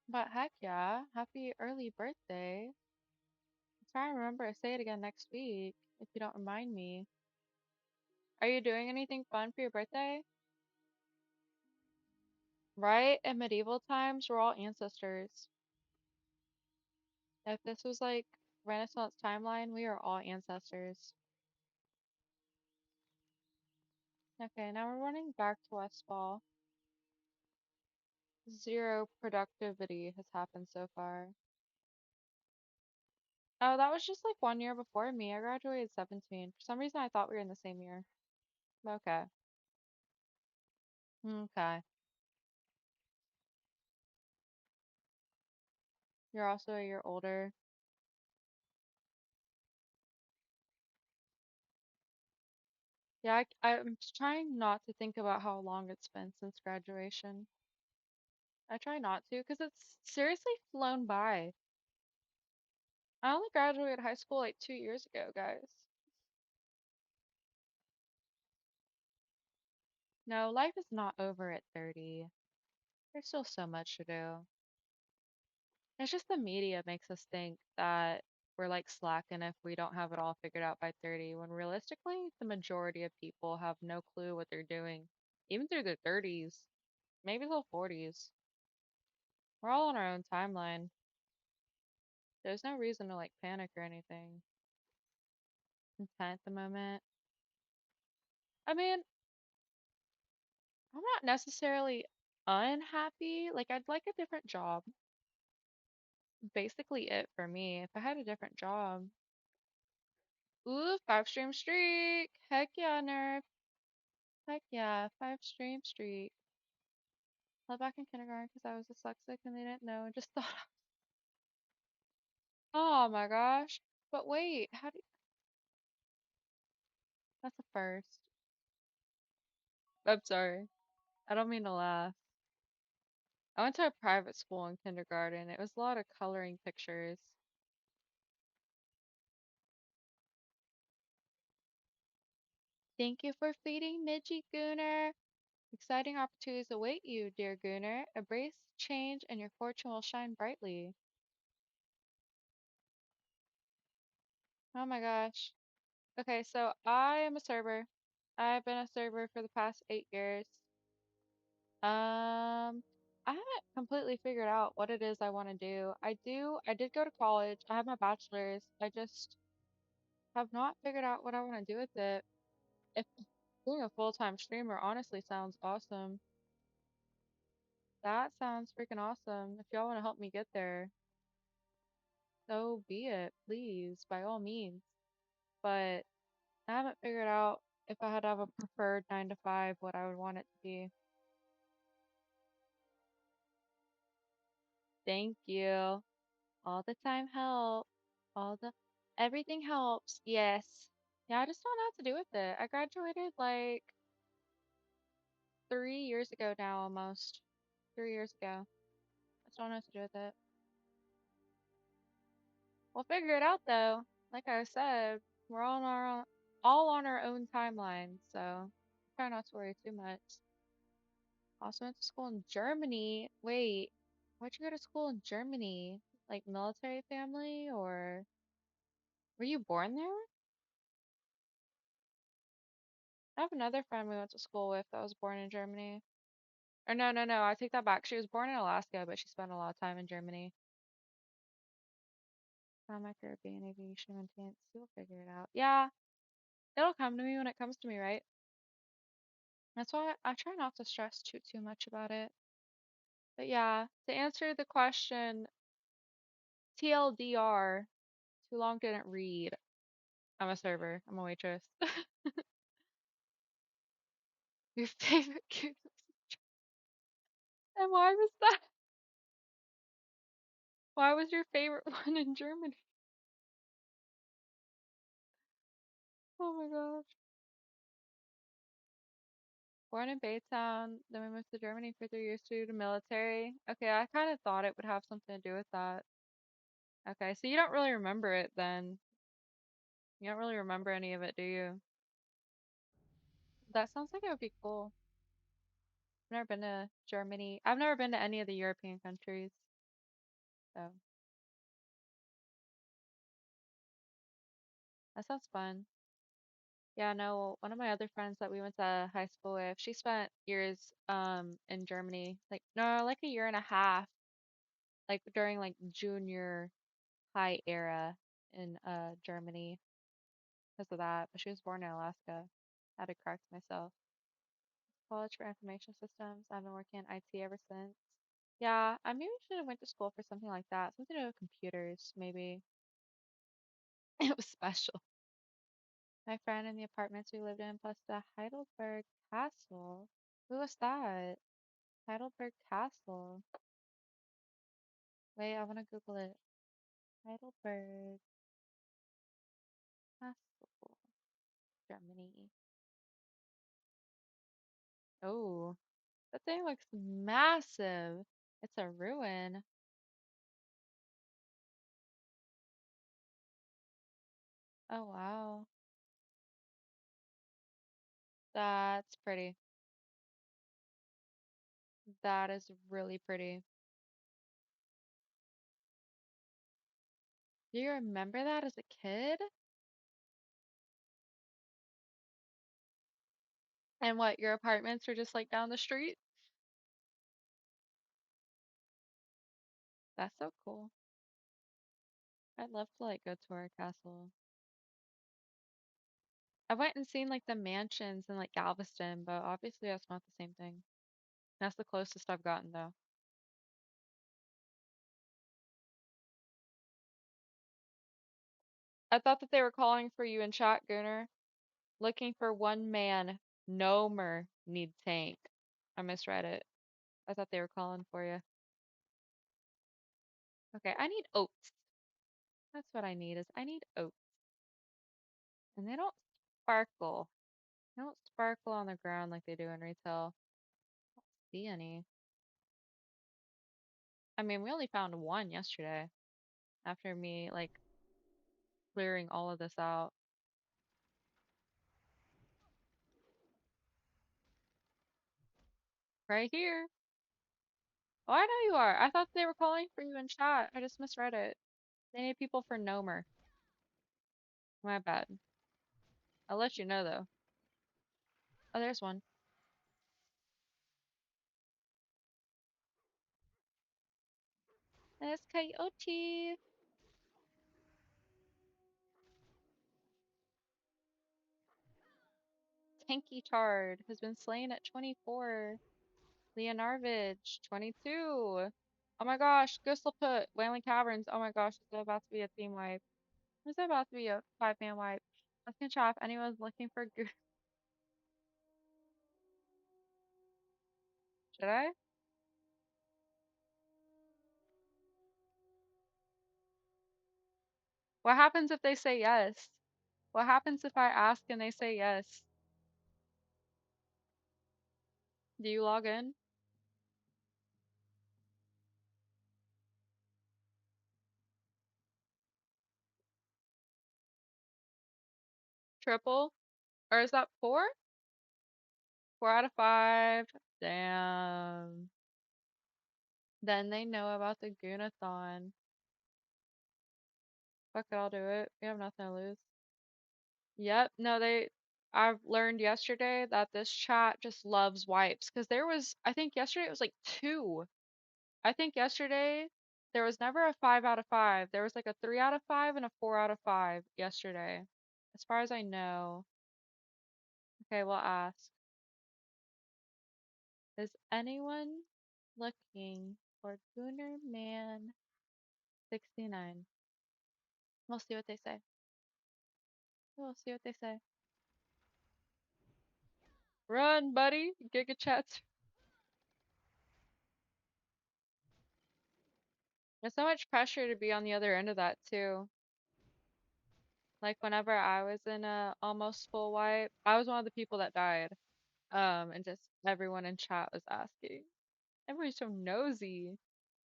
But heck yeah, happy early birthday. I'm trying to remember to say it again next week, if you don't remind me. Are you doing anything fun for your birthday? Right? In medieval times, we're all ancestors. If this was like Renaissance timeline, we are all ancestors. Okay, now we're running back to Westfall. Zero productivity has happened so far. Oh, that was just like 1 year before me. I graduated 17. For some reason, I thought we were in the same year. Okay. Okay. You're also a year older. Yeah, I'm trying not to think about how long it's been since graduation. I try not to because it's seriously flown by. I only graduated high school like 2 years ago, guys. No, life is not over at 30. There's still so much to do. It's just the media makes us think that we're like slacking if we don't have it all figured out by 30, when realistically, the majority of people have no clue what they're doing, even through their 30s, maybe till 40s. We're all on our own timeline. There's no reason to like panic or anything. Content at the moment. I mean, I'm not necessarily unhappy. Like, I'd like a different job. Basically, it for me. If I had a different job. Ooh, 5 stream streak. Heck yeah, Nerf. Heck yeah, 5 stream streak. Fell back in kindergarten because I was dyslexic and they didn't know and just thought, oh my gosh. But wait, that's a first. I'm sorry. I don't mean to laugh. I went to a private school in kindergarten. It was a lot of coloring pictures. Thank you for feeding Midgie Gooner. Exciting opportunities await you, dear Gooner. Embrace change and your fortune will shine brightly. Oh my gosh. Okay, so I am a server. I've been a server for the past 8 years. I haven't completely figured out what it is I want to do. I did go to college. I have my bachelor's. I just have not figured out what I want to do with it. If being a full-time streamer honestly sounds awesome. That sounds freaking awesome. If y'all want to help me get there, so be it, please, by all means. But I haven't figured out if I had to have a preferred 9 to 5, what I would want it to be. Thank you. All the time help. All the everything helps. Yes. Yeah, I just don't know what to do with it. I graduated like 3 years ago now, almost. 3 years ago. I just don't know what to do with it. We'll figure it out though. Like I said, we're all on our own timeline, so try not to worry too much. Also went to school in Germany. Wait, where'd you go to school in Germany? Like military family or were you born there? I have another friend we went to school with that was born in Germany. Or no, no, no, I take that back. She was born in Alaska, but she spent a lot of time in Germany. Found my Caribbean aviation maintenance. You'll figure it out. Yeah, it'll come to me when it comes to me, right? That's why I try not to stress too much about it. But yeah, to answer the question, TLDR, too long didn't read. I'm a server. I'm a waitress. Your favorite game? And why was that? Why was your favorite one in Germany? Oh my gosh. Born in Baytown, then we moved to Germany for 3 years to do the military. Okay, I kind of thought it would have something to do with that. Okay, so you don't really remember it then. You don't really remember any of it, do you? That sounds like it would be cool. I've never been to Germany. I've never been to any of the European countries, so that sounds fun. Yeah, no, one of my other friends that we went to high school with, she spent years in Germany. Like no, like a year and a half, like during like junior high era in Germany because of that. But she was born in Alaska. I had to correct myself. College for Information Systems. I've been working in IT ever since. Yeah, I maybe should have went to school for something like that. Something to do with computers, maybe. It was special. My friend in the apartments we lived in, plus the Heidelberg Castle. Who was that? Heidelberg Castle. Wait, I want to Google it. Heidelberg Castle, Germany. Oh, that thing looks massive. It's a ruin. Oh, wow. That's pretty. That is really pretty. Do you remember that as a kid? And what, your apartments are just like down the street? That's so cool. I'd love to like go tour a castle. I went and seen like the mansions in like Galveston, but obviously that's not the same thing. That's the closest I've gotten though. I thought that they were calling for you in chat, Gunner. Looking for one man. No mer need tank. I misread it. I thought they were calling for you. Okay, I need oats. That's what I need is I need oats. And they don't sparkle. They don't sparkle on the ground like they do in retail. I don't see any. I mean, we only found one yesterday after me like clearing all of this out. Right here. Oh, I know you are. I thought they were calling for you in chat. I just misread it. They need people for Nomer. My bad. I'll let you know though. Oh, there's one. There's Coyote. Tanky Tard has been slain at 24. Leonarvich, 22. Oh my gosh, Gusselput, Wailing Caverns. Oh my gosh, this is about to be a team wipe. This is about to be a 5-man wipe. Let's get shot if anyone's looking for Goose. Should I? What happens if they say yes? What happens if I ask and they say yes? Do you log in? Triple? Or is that 4? 4 out of 5. Damn. Then they know about the Goonathon. Fuck it, I'll do it. We have nothing to lose. Yep. No, I've learned yesterday that this chat just loves wipes. Because I think yesterday it was like 2. I think yesterday there was never a 5 out of 5. There was like a 3 out of 5 and a 4 out of 5 yesterday. As far as I know. Okay, we'll ask. Is anyone looking for Gunner Man 69? We'll see what they say. We'll see what they say. Run, buddy! Giga chats. There's so much pressure to be on the other end of that too. Like whenever I was in a almost full wipe, I was one of the people that died. And just everyone in chat was asking. Everybody's so nosy.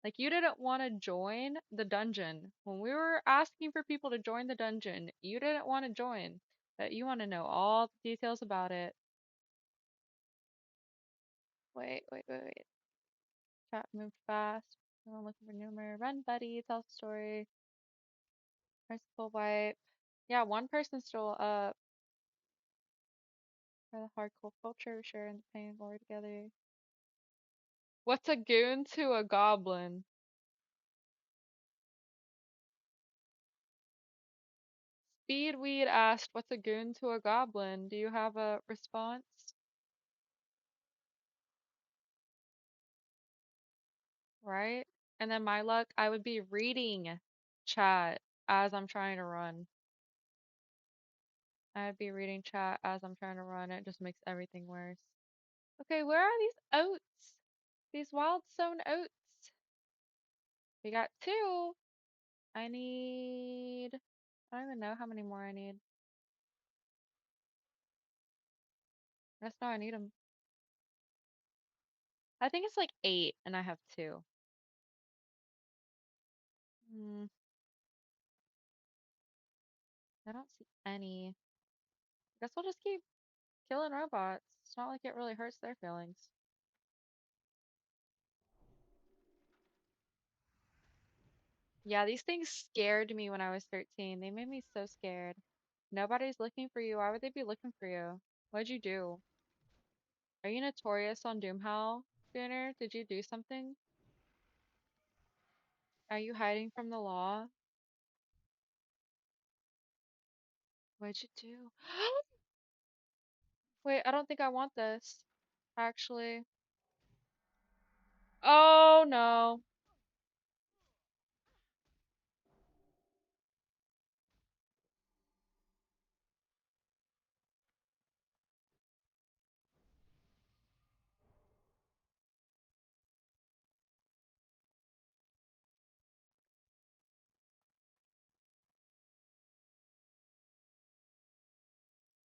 Like you didn't want to join the dungeon. When we were asking for people to join the dungeon, you didn't want to join. But you want to know all the details about it. Wait. Chat moved fast. I'm looking for Numer. Run, buddy. Tell the story. Merciful wipe. Yeah, one person's still up. For the hardcore culture, sharing the pain and glory together. What's a goon to a goblin? Speedweed asked, what's a goon to a goblin? Do you have a response? Right? And then my luck, I would be reading chat as I'm trying to run. I'd be reading chat as I'm trying to run. It just makes everything worse. Okay, where are these oats? These wild sown oats. We got 2. I need... I don't even know how many more I need. I just know I need them. I think it's like 8 and I have 2. Hmm, I don't see any. I guess we'll just keep killing robots. It's not like it really hurts their feelings. Yeah, these things scared me when I was 13. They made me so scared. Nobody's looking for you. Why would they be looking for you? What'd you do? Are you notorious on Doomhowl, Gunner? Did you do something? Are you hiding from the law? What'd you do? Wait, I don't think I want this. Actually. Oh no.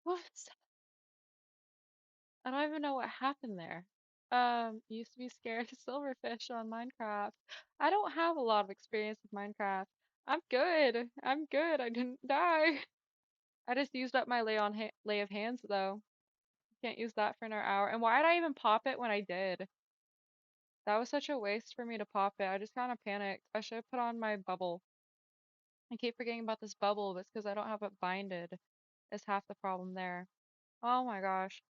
Whoops. I don't even know what happened there. Used to be scared of silverfish on Minecraft. I don't have a lot of experience with Minecraft. I'm good. I'm good. I didn't die. I just used up my lay of hands though. Can't use that for another hour. And why did I even pop it when I did? That was such a waste for me to pop it. I just kind of panicked. I should have put on my bubble. I keep forgetting about this bubble, but it's because I don't have it binded. Is half the problem there. Oh my gosh.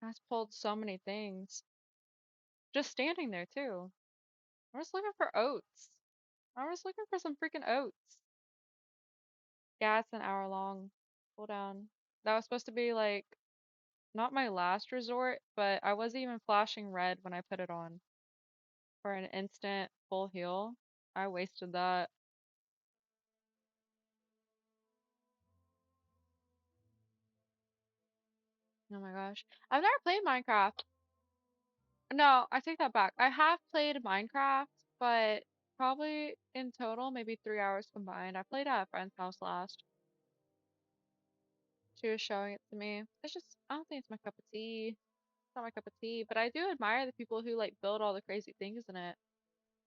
I just pulled so many things. Just standing there too. I was looking for oats. I was looking for some freaking oats. Yeah, it's an hour long. Hold on. That was supposed to be like not my last resort, but I wasn't even flashing red when I put it on for an instant full heal. I wasted that. Oh my gosh. I've never played Minecraft. No, I take that back. I have played Minecraft, but probably in total, maybe 3 hours combined. I played at a friend's house last. She was showing it to me. It's just, I don't think it's my cup of tea. It's not my cup of tea, but I do admire the people who like build all the crazy things in it.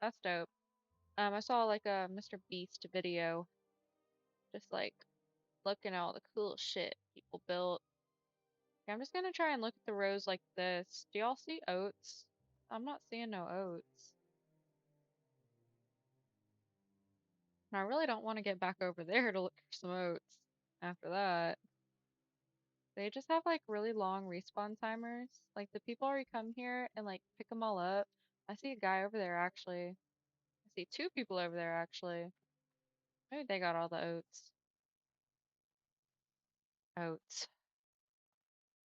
That's dope. I saw like a Mr. Beast video, just like looking at all the cool shit people built. Okay, I'm just gonna try and look at the rows like this. Do y'all see oats? I'm not seeing no oats. And I really don't want to get back over there to look for some oats after that. They just have like really long respawn timers. Like the people already come here and like pick them all up. I see a guy over there actually. I see two people over there actually. Maybe they got all the oats. Oats.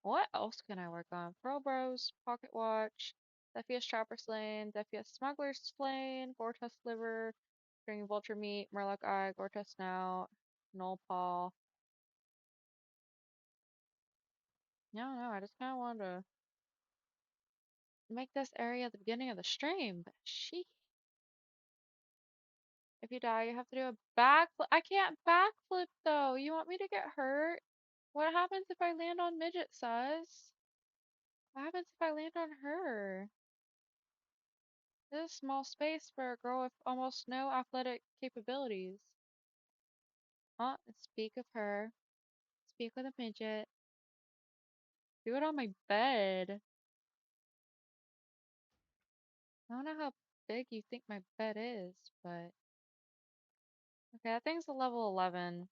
What else can I work on? Pearl Bros, Pocket Watch, Cepheus Trapper Slain, Cepheus Smuggler Slain, Gortus Liver, String Vulture Meat, Murloc Eye, Gortus Snout, Null Paw. No, no, I just kind of wanted to make this area the beginning of the stream, but she. If you die, you have to do a backflip. I can't backflip though. You want me to get hurt? What happens if I land on Midget, sus? What happens if I land on her? This is a small space for a girl with almost no athletic capabilities. Speak of her. Speak with a midget. Do it on my bed. I don't know how big you think my bed is, but okay, that thing's a level 11.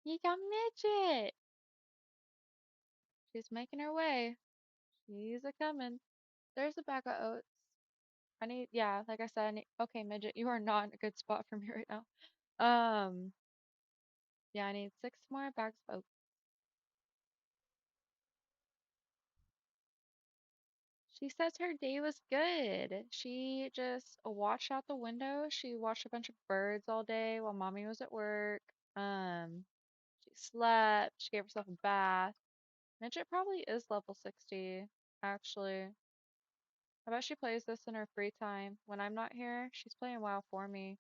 You got midget. She's making her way. She's a coming. There's a bag of oats. I need, yeah, like I said, okay, midget, you are not in a good spot for me right now. Um, yeah, I need 6 more bags of oats. She says her day was good. She just watched out the window. She watched a bunch of birds all day while mommy was at work. Um, she slept. She gave herself a bath. Midget probably is level 60, actually. I bet she plays this in her free time. When I'm not here, she's playing WoW for me.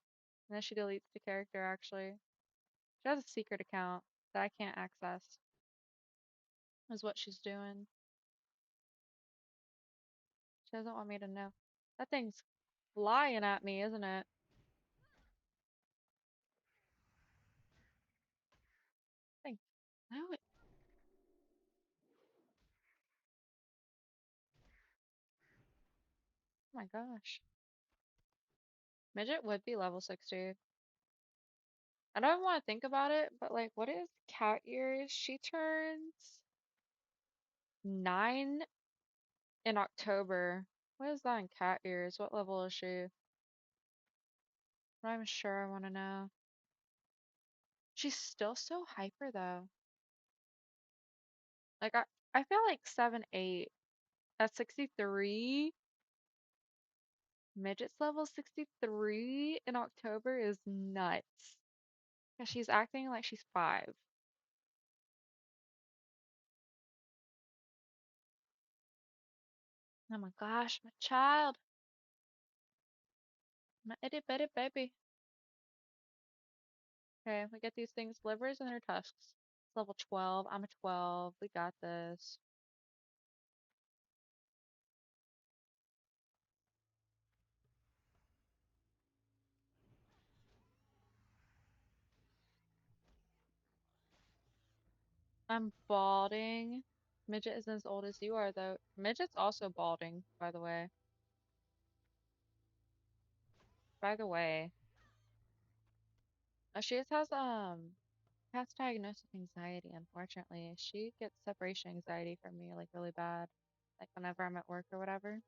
And then she deletes the character, actually. She has a secret account that I can't access, is what she's doing. She doesn't want me to know. That thing's flying at me, isn't it? Thing. No, it, oh my gosh. Midget would be level 60. I don't want to think about it, but like, what is cat ears? She turns 9 in October. What is that in cat ears? What level is she? I'm not even sure I want to know. She's still so hyper though. Like I feel like 7, 8 at 63. Midget's level 63 in October is nuts. Yeah, she's acting like she's 5. Oh my gosh, my child. My itty bitty baby. Okay, we get these things livers and their tusks. It's level 12. I'm a 12. We got this. I'm balding. Midget isn't as old as you are, though. Midget's also balding, by the way. by the way, she just has diagnosed with anxiety, unfortunately. She gets separation anxiety from me like really bad. Like whenever I'm at work or whatever.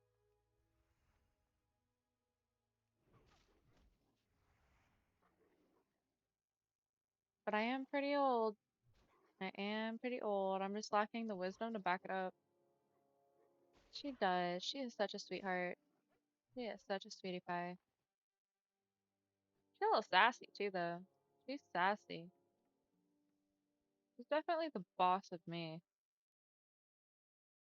But I am pretty old. I am pretty old. I'm just lacking the wisdom to back it up. She does. She is such a sweetheart. She is such a sweetie pie. She's a little sassy too, though. She's sassy. She's definitely the boss of me.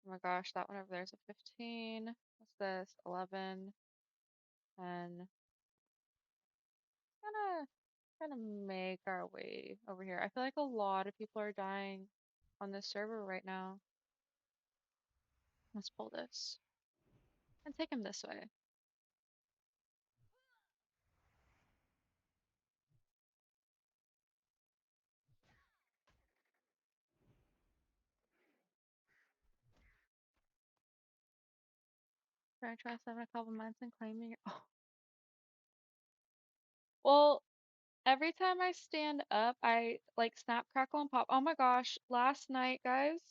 Oh my gosh, that one over there's a 15. What's this? 11. And gonna kind of make our way over here. I feel like a lot of people are dying on this server right now. Let's pull this and take him this way. Try try 7 a couple months and claiming it. Oh. Well, every time I stand up, I like snap, crackle, and pop. Oh my gosh, last night, guys,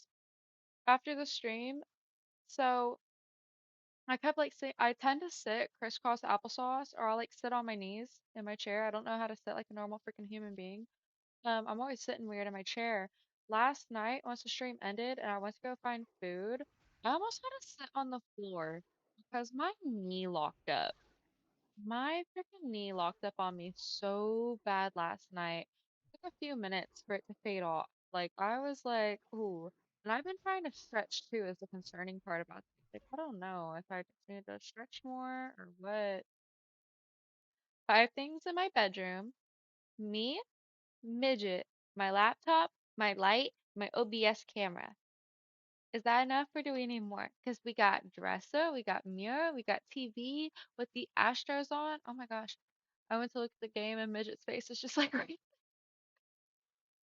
after the stream, so I kept like I tend to sit crisscross applesauce, or I'll like sit on my knees in my chair. I don't know how to sit like a normal freaking human being. I'm always sitting weird in my chair. Last night, once the stream ended and I went to go find food, I almost had to sit on the floor because my knee locked up. My freaking knee locked up on me so bad last night. It took a few minutes for it to fade off. Like I was like, ooh. And I've been trying to stretch too is the concerning part about this. Like I don't know if I just need to stretch more or what. 5 things in my bedroom. Me, midget, my laptop, my light, my OBS camera. Is that enough or do we need more? Because we got dresser, we got mirror, we got TV with the Astros on. Oh my gosh. I went to look at the game and Midget's face is just like right.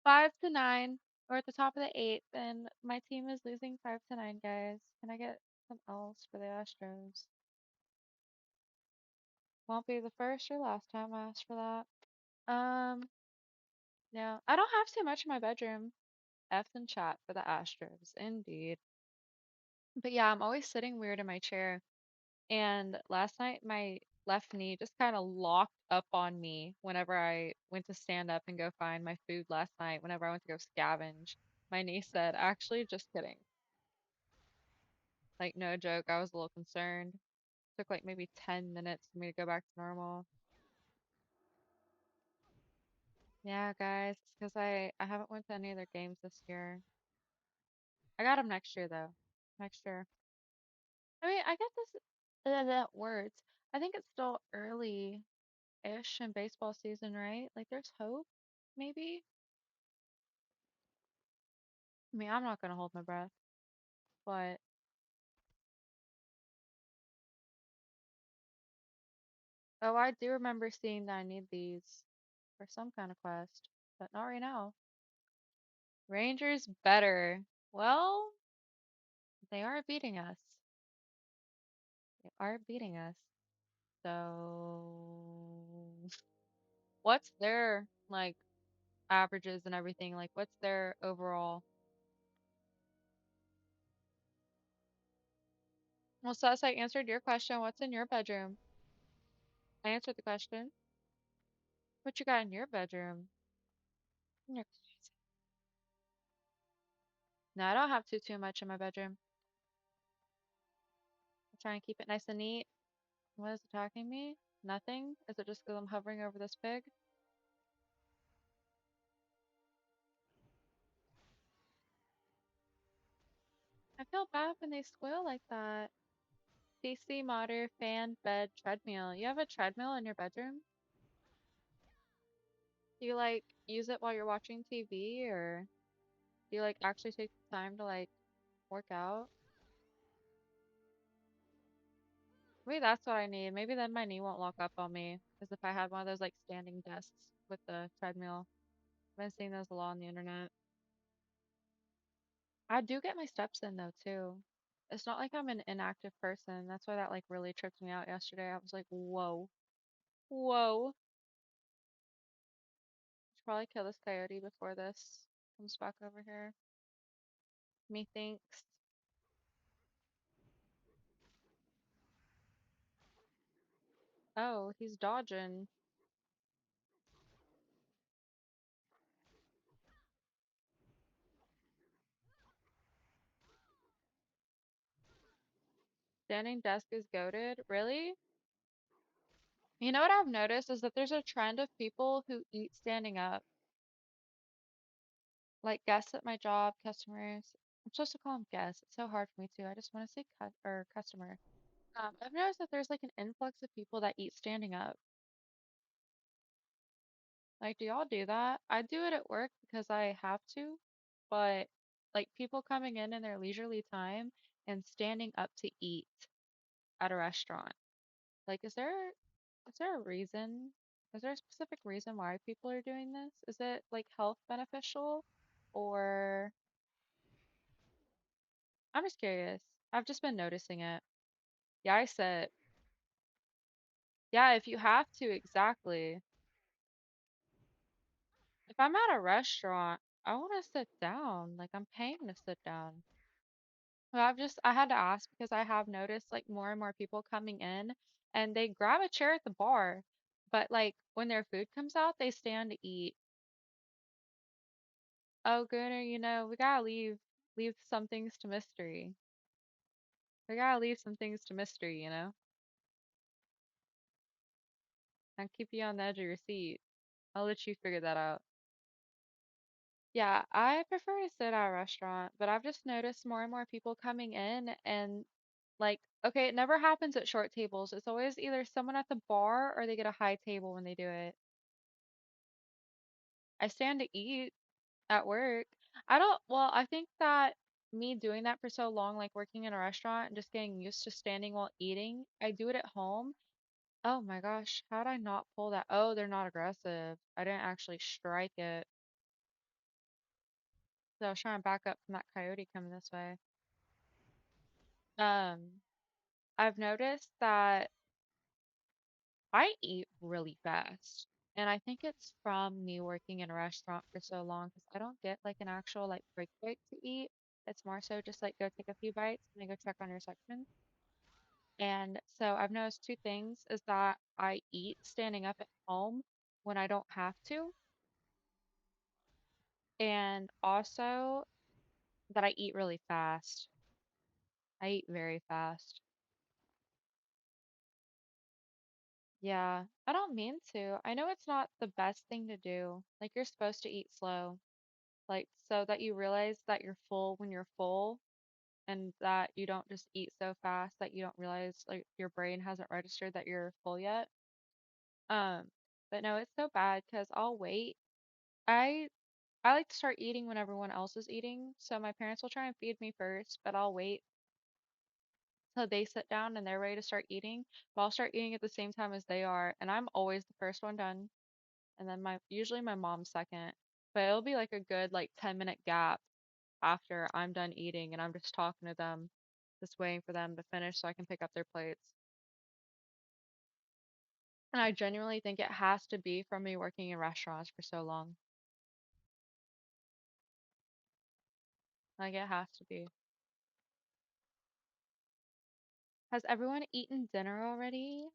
5-9. We're at the top of the eighth, and my team is losing 5-9, guys. Can I get some else for the Astros? Won't be the first or last time I asked for that. No, I don't have too much in my bedroom. F and chat for the Astros, indeed. But yeah, I'm always sitting weird in my chair. And last night, my left knee just kind of locked up on me whenever I went to stand up and go find my food last night. Whenever I went to go scavenge, my knee said, actually, just kidding. Like, no joke, I was a little concerned. Took like maybe 10 minutes for me to go back to normal. Yeah, guys, it's because I haven't went to any of their games this year. I got them next year, though. Next year. I mean, I get this, that words. I think it's still early ish in baseball season, right? Like there's hope, maybe. I mean, I'm not gonna hold my breath, but oh, I do remember seeing that I need these for some kind of quest, but not right now. Rangers better. Well, they are beating us. They are beating us. So, what's their like averages and everything? Like, what's their overall? Well, Sus, I answered your question. What's in your bedroom? I answered the question. What you got in your bedroom? You're crazy. No, I don't have too much in my bedroom. I try and keep it nice and neat. What is attacking me? Nothing? Is it just because I'm hovering over this pig? I feel bad when they squeal like that. PC, modder, fan, bed, treadmill. You have a treadmill in your bedroom? Do you like use it while you're watching TV or do you like actually take the time to like work out? Maybe that's what I need. Maybe then my knee won't lock up on me. As if I had one of those like standing desks with the treadmill. I've been seeing those a lot on the internet. I do get my steps in though too. It's not like I'm an inactive person. That's why that like really tripped me out yesterday. I was like, whoa. Whoa. Should probably kill this coyote before this comes back over here. Methinks. Oh, he's dodging. Standing desk is goated. Really? You know what I've noticed is that there's a trend of people who eat standing up. Like guests at my job, customers. I'm supposed to call them guests. It's so hard for me to. I just want to say or customer. I've noticed that there's like an influx of people that eat standing up. Like, do y'all do that? I do it at work because I have to, but like people coming in their leisurely time and standing up to eat at a restaurant. Like, is there a reason? Is there a specific reason why people are doing this? Is it like health beneficial or I'm just curious. I've just been noticing it. Yeah, I said, yeah, if you have to, exactly. If I'm at a restaurant, I want to sit down. Like, I'm paying to sit down. Well, I had to ask because I have noticed like more and more people coming in and they grab a chair at the bar, but like when their food comes out, they stand to eat. Oh, Gunnar, we gotta leave some things to mystery. We gotta leave some things to mystery. And keep you on the edge of your seat. I'll let you figure that out. Yeah, I prefer to sit at a restaurant, but I've just noticed more and more people coming in and like, okay, it never happens at short tables. It's always either someone at the bar or they get a high table when they do it. I stand to eat at work. I don't, well, I think that me doing that for so long, like working in a restaurant and just getting used to standing while eating, I do it at home. Oh my gosh, how did I not pull that? Oh, they're not aggressive. I didn't actually strike it. So I was trying to back up from that coyote coming this way. Um, I've noticed that I eat really fast. And I think it's from me working in a restaurant for so long because I don't get like an actual like break to eat. It's more so just like go take a few bites and then go check on your section. And so I've noticed two things is that I eat standing up at home when I don't have to, and also that I eat really fast. I eat very fast. Yeah, I don't mean to. I know it's not the best thing to do. Like you're supposed to eat slow, like so that you realize that you're full when you're full and that you don't just eat so fast that you don't realize like your brain hasn't registered that you're full yet. Um, but no, it's so bad because I'll wait. I I like to start eating when everyone else is eating, so my parents will try and feed me first, but I'll wait till they sit down and they're ready to start eating. But I'll start eating at the same time as they are, and I'm always the first one done, and then my usually my mom's second. But it'll be like a good like 10-minute gap after I'm done eating and I'm just talking to them, just waiting for them to finish so I can pick up their plates. And I genuinely think it has to be from me working in restaurants for so long. Like it has to be. Has everyone eaten dinner already?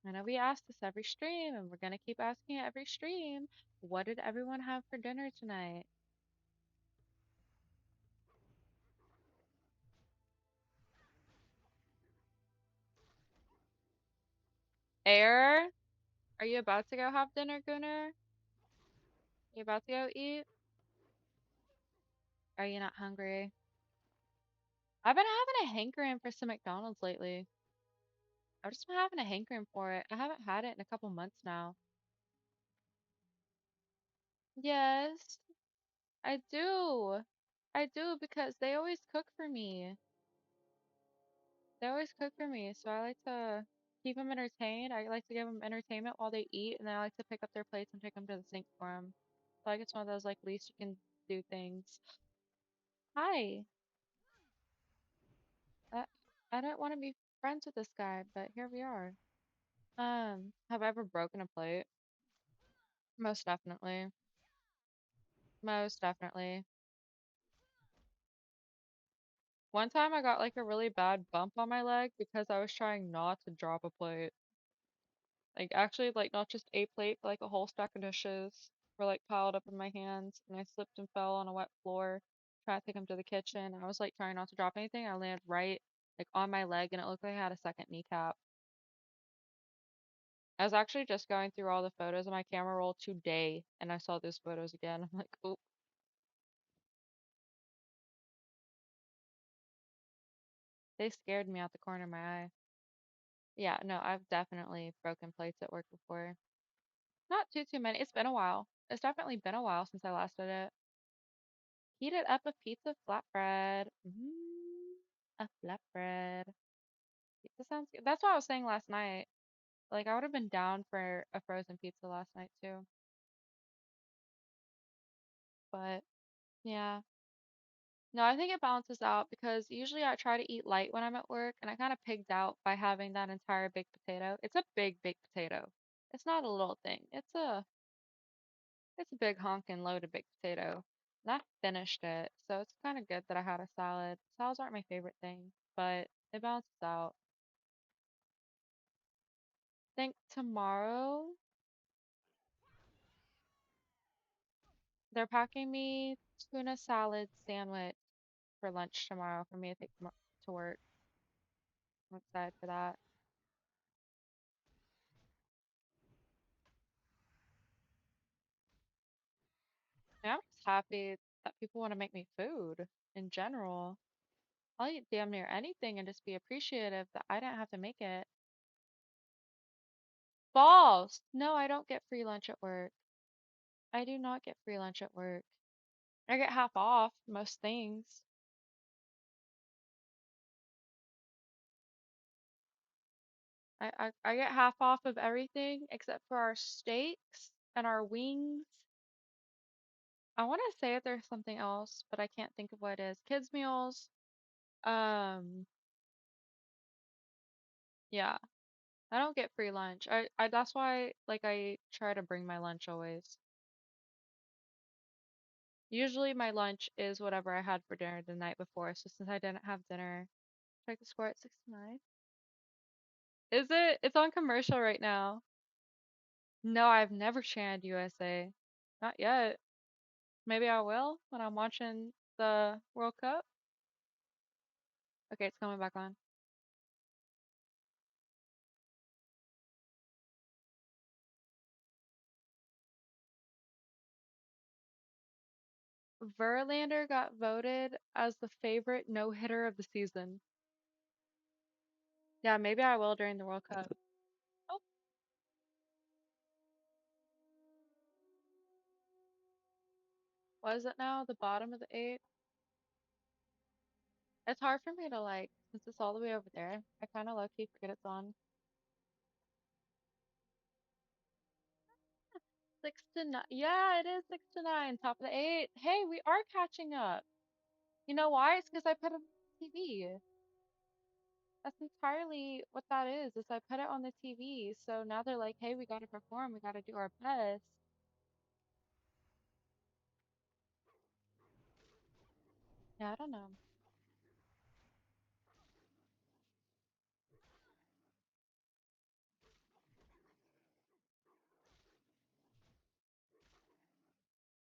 I know we ask this every stream and we're gonna keep asking it every stream. What did everyone have for dinner tonight? Air? Are you about to go have dinner, Gunnar? You about to go eat? Are you not hungry? I've been having a hankering for some McDonald's lately. I've just been having a hankering for it. I haven't had it in a couple months now. Yes, I do. I do because they always cook for me. They always cook for me, so I like to keep them entertained. I like to give them entertainment while they eat, and then I like to pick up their plates and take them to the sink for them. So like it's one of those like least you can do things. Hi. I, I don't want to be friends with this guy, but here we are. Have I ever broken a plate? Most definitely. Most definitely. One time I got like a really bad bump on my leg because I was trying not to drop a plate. Like actually like not just a plate, but like a whole stack of dishes were like piled up in my hands and I slipped and fell on a wet floor trying to take them to the kitchen. I was like trying not to drop anything. I landed right like on my leg and it looked like I had a second kneecap. I was actually just going through all the photos on my camera roll today and I saw those photos again. I'm like, oh, they scared me out the corner of my eye. Yeah, no, I've definitely broken plates at work before. Not too many. It's been a while. It's definitely been a while since I last did it. Heated up a pizza flatbread. A flatbread. Pizza sounds good. That's what I was saying last night. Like I would have been down for a frozen pizza last night too. But yeah. No, I think it balances out because usually I try to eat light when I'm at work and I kind of pigged out by having that entire baked potato. It's a big baked potato. It's not a little thing. It's a big honkin' loaded baked potato. And I finished it, so it's kind of good that I had a salad. Salads aren't my favorite thing, but it balances out. Think tomorrow they're packing me tuna salad sandwich for lunch tomorrow for me to take to work. I'm excited for that. And I'm just happy that people want to make me food in general. I'll eat damn near anything and just be appreciative that I didn't have to make it. Balls! No, I don't get free lunch at work. I do not get free lunch at work. I get half off most things. I get half off of everything except for our steaks and our wings. I want to say that there's something else, but I can't think of what it is. Kids meals. Um, yeah. I don't get free lunch. I that's why like I try to bring my lunch always. Usually my lunch is whatever I had for dinner the night before. So since I didn't have dinner, check the score at 69. Is it? It's on commercial right now. No, I've never channed USA. Not yet. Maybe I will when I'm watching the World Cup. Okay, it's coming back on. Verlander got voted as the favorite no-hitter of the season. Yeah, maybe I will during the World Cup. Oh, what is it now? The bottom of the eight? It's hard for me to like, since it's all the way over there. I kind of low-key forget it's on. 6 to 9. Yeah, it is 6 to 9. Top of the eight. Hey, we are catching up. You know why? It's because I put it on TV. That's entirely what that is I put it on the TV. So now they're like, hey, we gotta perform, we gotta do our best. Yeah, I don't know.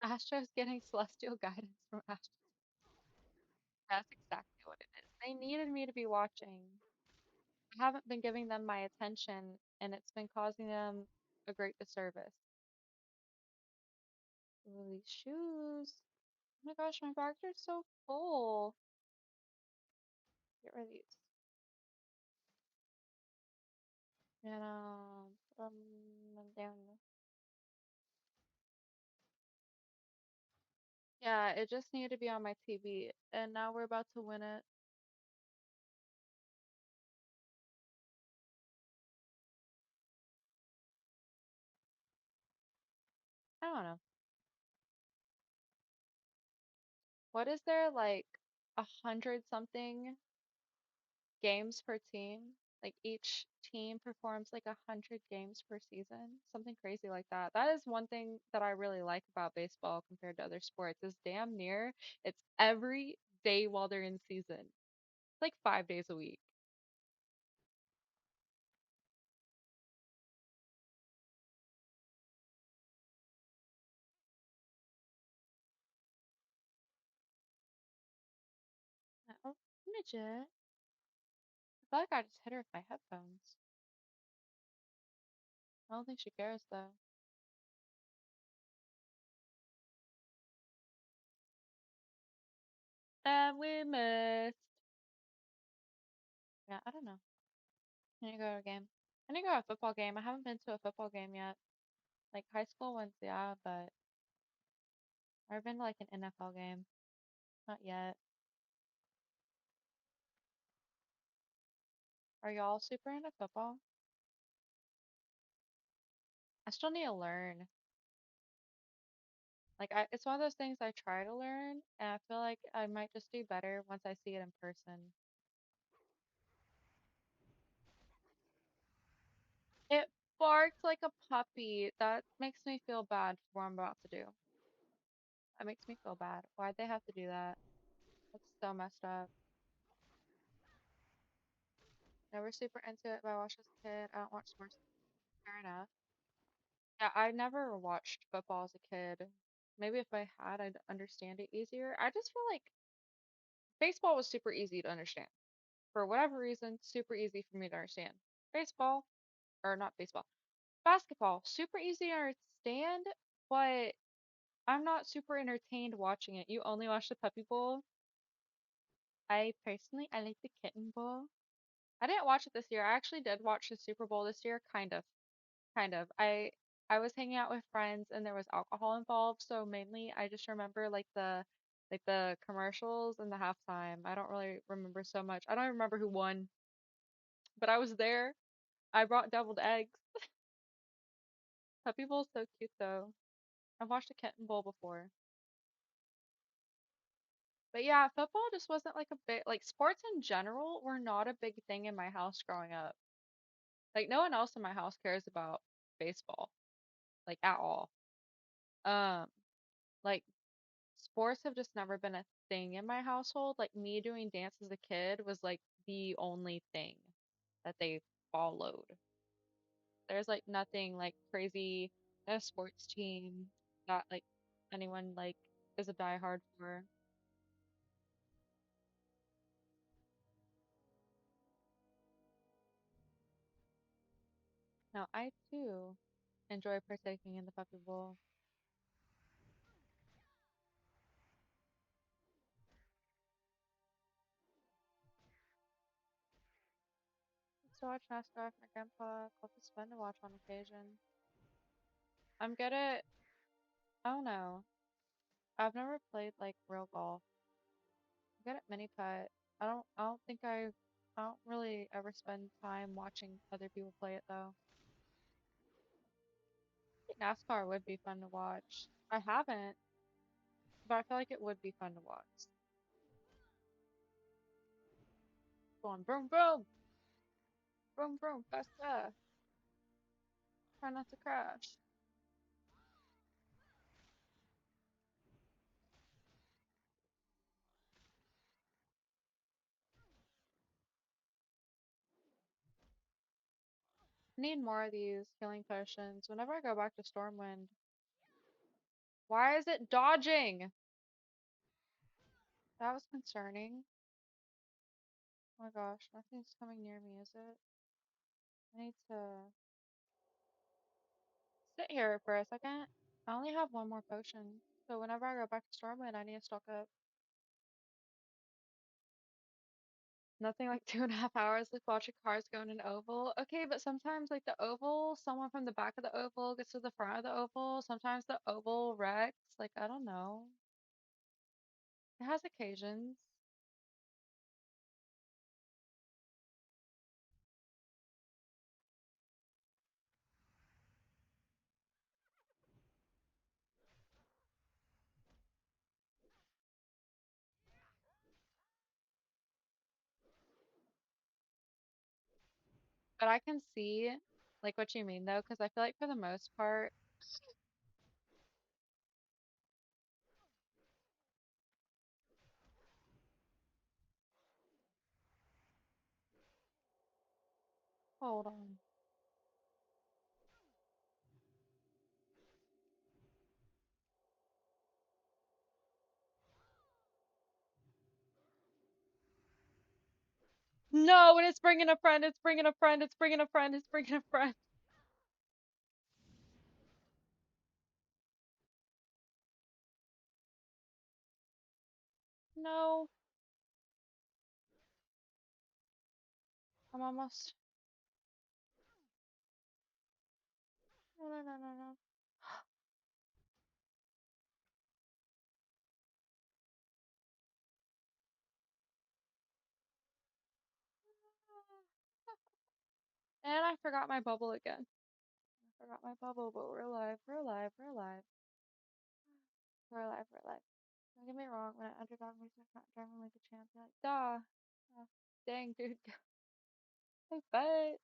Astro's getting celestial guidance from Astro. That's exactly what it is. They needed me to be watching. I haven't been giving them my attention, and it's been causing them a great disservice. Ooh, these shoes. Oh my gosh, my bags are so full. Get rid of these. And down. Yeah, it just needed to be on my TV, and now we're about to win it. I don't know. What is there like 100 something games per team? Like each team performs like 100 games per season, something crazy like that. That is one thing that I really like about baseball compared to other sports is damn near it's every day while they're in season. Like 5 days a week. Oh, midget. I feel like I just hit her with my headphones. I don't think she cares though. And we missed. Yeah, I don't know. I need to go to a game. I need to go to a football game. I haven't been to a football game yet. Like high school ones, yeah, but I've been to like an NFL game. Not yet. Are y'all super into football? I still need to learn. Like it's one of those things I try to learn, and I feel like I might just do better once I see it in person. It barks like a puppy. That makes me feel bad for what I'm about to do. That makes me feel bad. Why'd they have to do that? That's so messed up. Never super into it, but I watched as a kid. I don't watch sports. Fair enough. Yeah, I never watched football as a kid. Maybe if I had, I'd understand it easier. I just feel like baseball was super easy to understand. For whatever reason, super easy for me to understand. Baseball, or not baseball, basketball, super easy to understand, but I'm not super entertained watching it. You only watch the Puppy Bowl. I like the Kitten Bowl. I didn't watch it this year. I actually did watch the Super Bowl this year, kind of. Kind of. I was hanging out with friends and there was alcohol involved, so mainly I just remember like the commercials and the halftime. I don't really remember so much. I don't remember who won, but I was there. I brought deviled eggs. Puppy Bowl's so cute though. I've watched a Kitten Bowl before. But yeah, football just wasn't like a big like sports in general were not a big thing in my house growing up. Like no one else in my house cares about baseball, like at all. Um, like sports have just never been a thing in my household. Like me doing dance as a kid was like the only thing that they followed. There's like nothing like crazy, no sports team that like anyone like is a diehard for. Now I too enjoy partaking in the Puppy Bowl. Used to watch NASCAR with my grandpa. Golf is fun to watch on occasion. I'm good at, I don't know. I've never played like real golf. I'm good at mini putt. I don't really ever spend time watching other people play it though. I think NASCAR would be fun to watch. I haven't, but I feel like it would be fun to watch. Going boom boom, boom boom, faster. Try not to crash. I need more of these healing potions. Whenever I go back to Stormwind, why is it dodging? That was concerning. Oh my gosh, nothing's coming near me, is it? I need to sit here for a second. I only have one more potion, so whenever I go back to Stormwind, I need to stock up. Nothing like 2.5 hours like watching cars go in an oval. Okay, but sometimes like the oval, someone from the back of the oval gets to the front of the oval. Sometimes the oval wrecks. Like, I don't know. It has occasions. But I can see like what you mean though, because I feel like for the most part, hold on. No, and it's bringing a friend, it's bringing a friend, it's bringing a friend, it's bringing a friend. No, I'm almost. No, no, no, no, no. And I forgot my bubble again. I forgot my bubble, but we're alive, we're alive, we're alive. We're alive, we're alive. Don't get me wrong, when I underdog makes me not driving like a champion. Like, duh. Oh, dang, dude. I bet.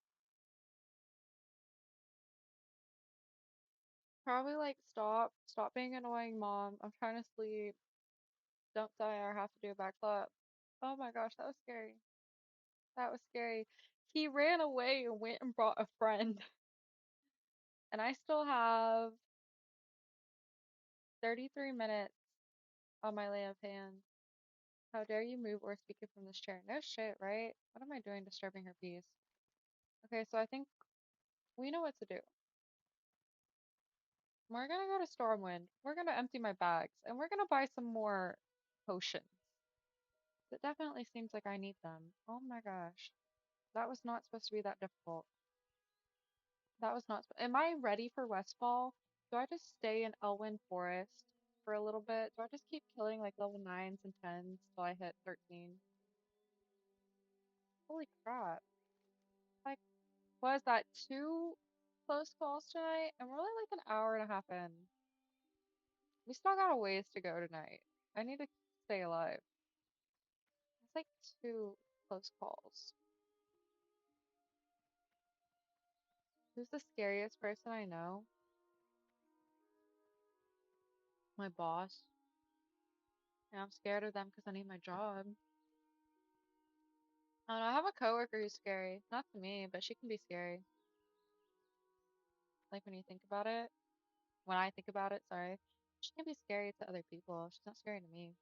Probably like stop being annoying, mom. I'm trying to sleep. Don't die or have to do a backflip. Oh my gosh, that was scary. That was scary. He ran away and went and brought a friend. And I still have 33 minutes on my lay of hands. How dare you move or speak it from this chair? No shit, right? What am I doing disturbing her peace? Okay, so I think we know what to do. We're gonna go to Stormwind. We're gonna empty my bags. And we're gonna buy some more potions. It definitely seems like I need them. Oh my gosh. That was not supposed to be that difficult. That was not. Am I ready for Westfall? Do I just stay in Elwyn Forest for a little bit? Do I just keep killing like level 9s and 10s till I hit 13? Holy crap. Like, was that two close calls tonight? And we're only like an hour and a half in. We still got a ways to go tonight. I need to stay alive. It's like two close calls. Who's the scariest person I know? My boss. And I'm scared of them because I need my job. I don't know. I have a coworker who's scary. Not to me, but she can be scary. Like when you think about it. When I think about it, sorry. She can be scary to other people. She's not scary to me.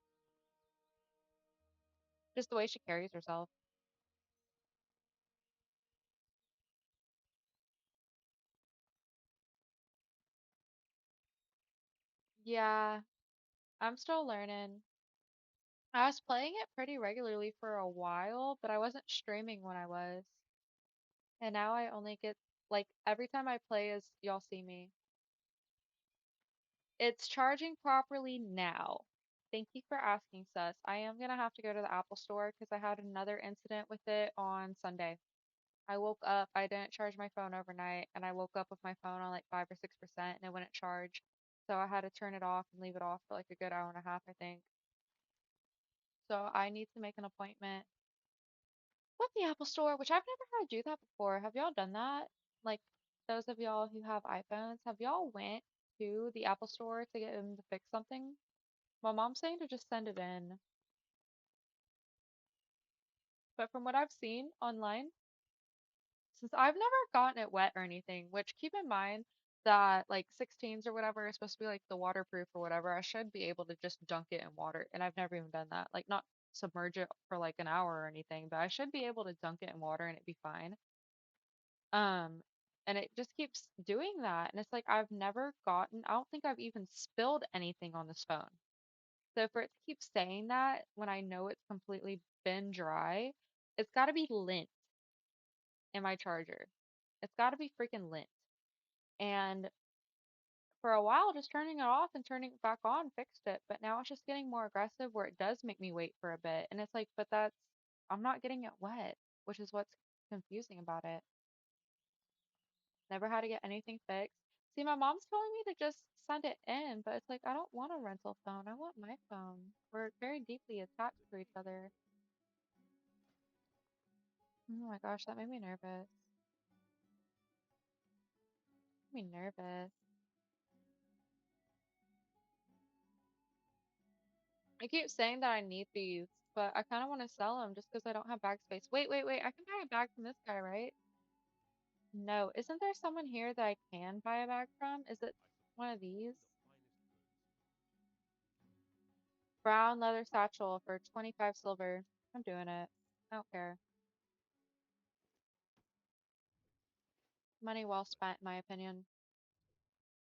Just the way she carries herself. Yeah, I'm still learning. I was playing it pretty regularly for a while, but I wasn't streaming when I was. And now I only get, like, every time I play is y'all see me. It's charging properly now. Thank you for asking, Sus. I am gonna have to go to the Apple Store because I had another incident with it on Sunday. I woke up, I didn't charge my phone overnight, and I woke up with my phone on like 5 or 6% and it wouldn't charge. So I had to turn it off and leave it off for like a good hour and a half, I think. So I need to make an appointment with the Apple Store, which I've never had to do that before. Have y'all done that? Like those of y'all who have iPhones, have y'all went to the Apple Store to get them to fix something? My mom's saying to just send it in. But from what I've seen online, since I've never gotten it wet or anything, which keep in mind that like 16s or whatever is supposed to be like the waterproof or whatever, I should be able to just dunk it in water. And I've never even done that. Like not submerge it for like an hour or anything, but I should be able to dunk it in water and it'd be fine. Um, and it just keeps doing that. And it's like I've never gotten, I don't think I've even spilled anything on this phone. So for it to keep saying that when I know it's completely been dry, it's got to be lint in my charger. It's got to be freaking lint. And for a while, just turning it off and turning it back on fixed it. But now it's just getting more aggressive where it does make me wait for a bit. And it's like, but that's, I'm not getting it wet, which is what's confusing about it. Never had to get anything fixed. See, my mom's telling me to just send it in, but it's like, I don't want a rental phone. I want my phone. We're very deeply attached to each other. Oh my gosh, that made me nervous. me nervous. I keep saying that I need these, but I kind of want to sell them just because I don't have bag space. Wait, wait, wait. I can buy a bag from this guy, right? No. Isn't there someone here that I can buy a bag from? Is it one of these? Brown leather satchel for 25 silver. I'm doing it. I don't care. Money well spent, in my opinion.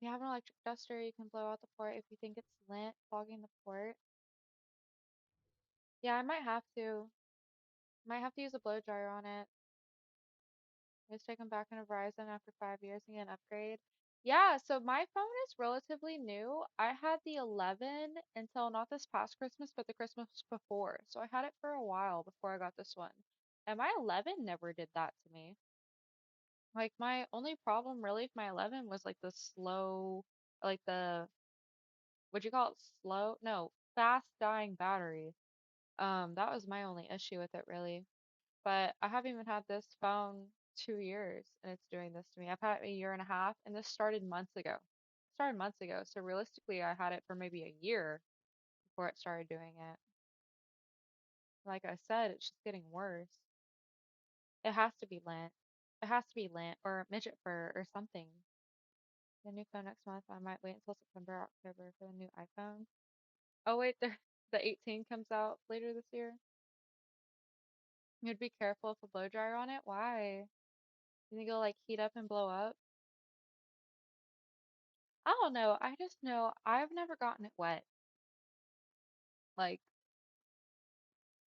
You have an electric duster, you can blow out the port if you think it's lint clogging the port. Yeah, I might have to. Might have to use a blow dryer on it. Just take them back into Verizon after 5 years and get an upgrade. Yeah, so my phone is relatively new. I had the 11 until not this past Christmas, but the Christmas before. So I had it for a while before I got this one. And my 11 never did that to me. Like my only problem really with my 11 was like the slow, like the, what'd you call it? Slow? No, fast dying battery. That was my only issue with it really. But I haven't even had this phone 2 years and it's doing this to me. I've had it a year and a half and this started months ago. Started months ago. So realistically, I had it for maybe a year before it started doing it. Like I said, it's just getting worse. It has to be lint. It has to be lint or midget fur or something. The new phone next month. I might wait until September, October for the new iPhone. Oh wait, the 18 comes out later this year. You'd be careful with a blow dryer on it. Why? You think it'll like heat up and blow up? I don't know. I just know I've never gotten it wet. Like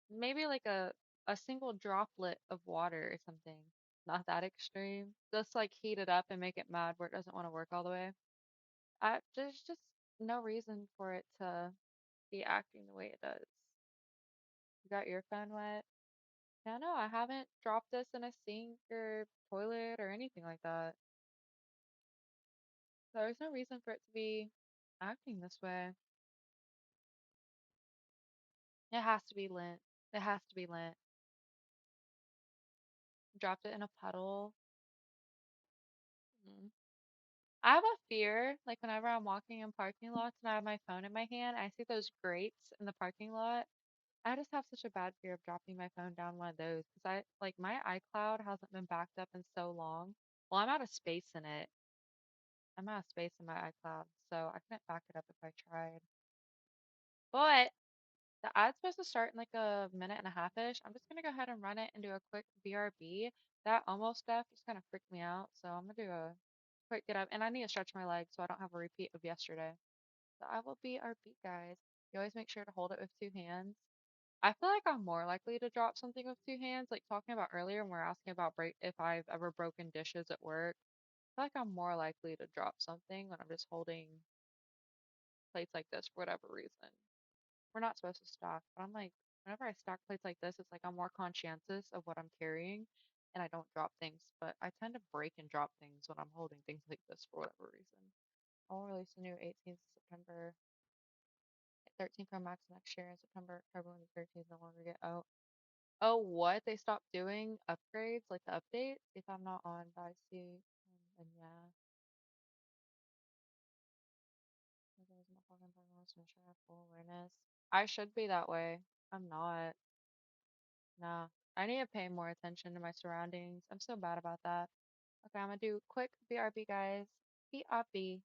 maybe like a single droplet of water or something. Not that extreme. Just like heat it up and make it mad where it doesn't want to work all the way. There's just no reason for it to be acting the way it does. You got your phone wet? Yeah, no, I haven't dropped this in a sink or toilet or anything like that. So there's no reason for it to be acting this way. It has to be lint. It has to be lint. Dropped it in a puddle. Mm. I have a fear, like whenever I'm walking in parking lots and I have my phone in my hand, I see those grates in the parking lot. I just have such a bad fear of dropping my phone down one of those because like my iCloud hasn't been backed up in so long. Well, I'm out of space in it. I'm out of space in my iCloud, so I couldn't back it up if I tried. But the ad's supposed to start in like a minute and a half-ish. I'm just gonna go ahead and run it and do a quick BRB. That almost stuff just kind of freaked me out, so I'm gonna do a quick get up. And I need to stretch my legs so I don't have a repeat of yesterday. So I will BRB, guys. You always make sure to hold it with 2 hands. I feel like I'm more likely to drop something with 2 hands, like talking about earlier when we are asking about break if I've ever broken dishes at work. I feel like I'm more likely to drop something when I'm just holding plates like this for whatever reason. We're not supposed to stock, but I'm like, whenever I stock plates like this, it's like I'm more conscientious of what I'm carrying and I don't drop things, but I tend to break and drop things when I'm holding things like this for whatever reason. I'll release the new 18th of September, 13 Pro Max next year in September, October when the 13th no longer get out. Oh, what? They stopped doing upgrades, like the update? If I'm not on, but I see, and yeah. Maybe it's my fucking personal, so make sure I have full awareness. I should be that way. I'm not. Nah. I need to pay more attention to my surroundings. I'm so bad about that. Okay, I'm gonna do quick BRB, guys. BRB.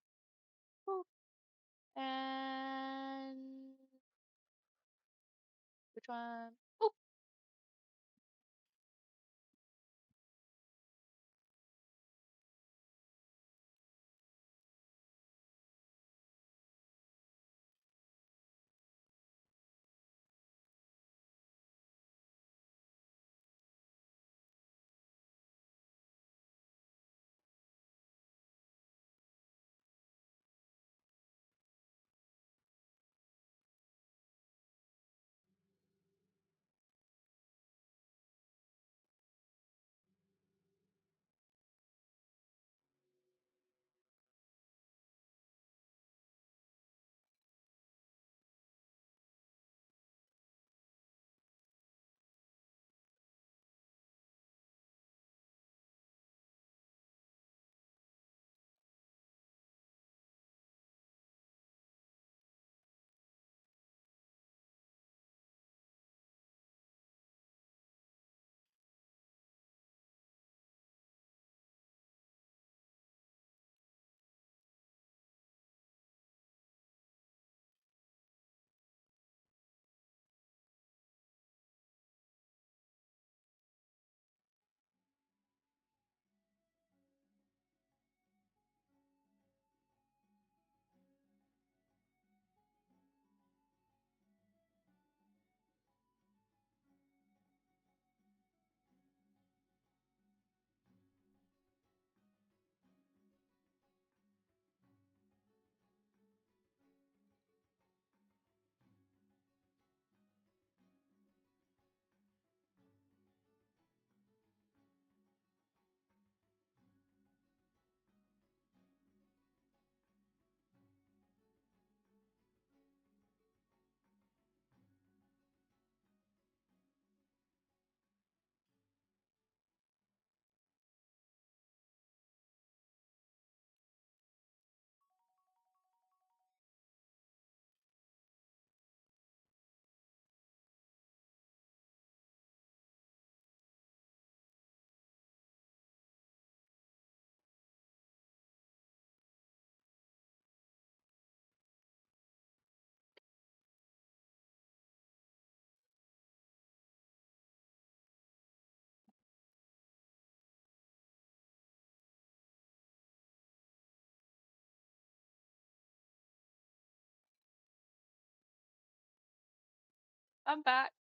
Woo. And which one? Oh, I'm back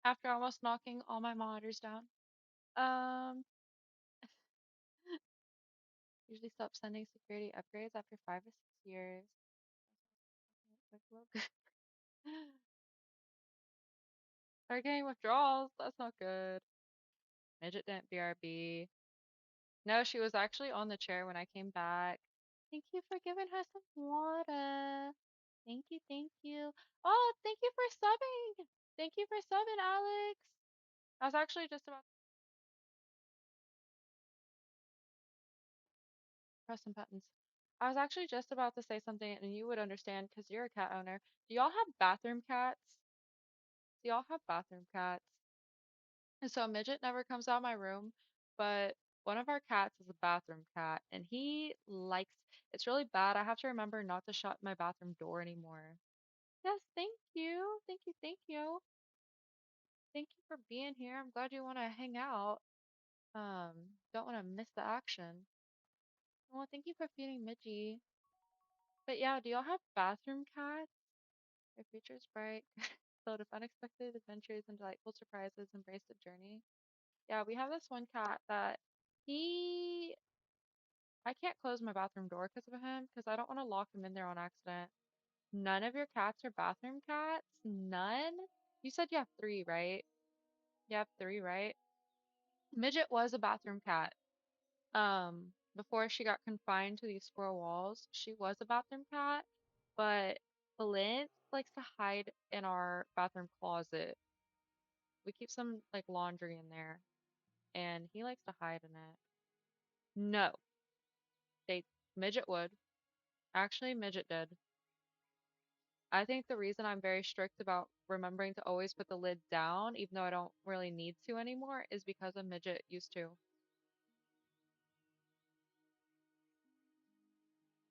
after almost knocking all my monitors down. Um, usually stop sending security upgrades after 5 or 6 years. Quick look. Start getting withdrawals. That's not good. Midget didn't BRB. No, she was actually on the chair when I came back. Thank you for giving her some water. Thank you, thank you. Oh, thank you for subbing. Thank you for subbing, Alex. I was actually just about to press some buttons. I was actually just about to say something and you would understand because you're a cat owner. Do y'all have bathroom cats? Do y'all have bathroom cats? And so Midget never comes out of my room, but one of our cats is a bathroom cat and he likes it's really bad. I have to remember not to shut my bathroom door anymore. Yes, thank you. Thank you, thank you. Thank you for being here. I'm glad you want to hang out. Don't want to miss the action. Well, thank you for feeding Midgie. But yeah, do y'all have bathroom cats? Their future's bright, filled with unexpected adventures and delightful surprises. Embrace the journey. Yeah, we have this one cat that he. I can't close my bathroom door because of him because I don't want to lock him in there on accident. None of your cats are bathroom cats? None? You said you have three, right? You have three, right? Midget was a bathroom cat. Before she got confined to these four walls, she was a bathroom cat, but Flint likes to hide in our bathroom closet. We keep some like laundry in there, and he likes to hide in it. No, they Midget would. Actually, Midget did. I think the reason I'm very strict about remembering to always put the lid down, even though I don't really need to anymore, is because a Midget used to.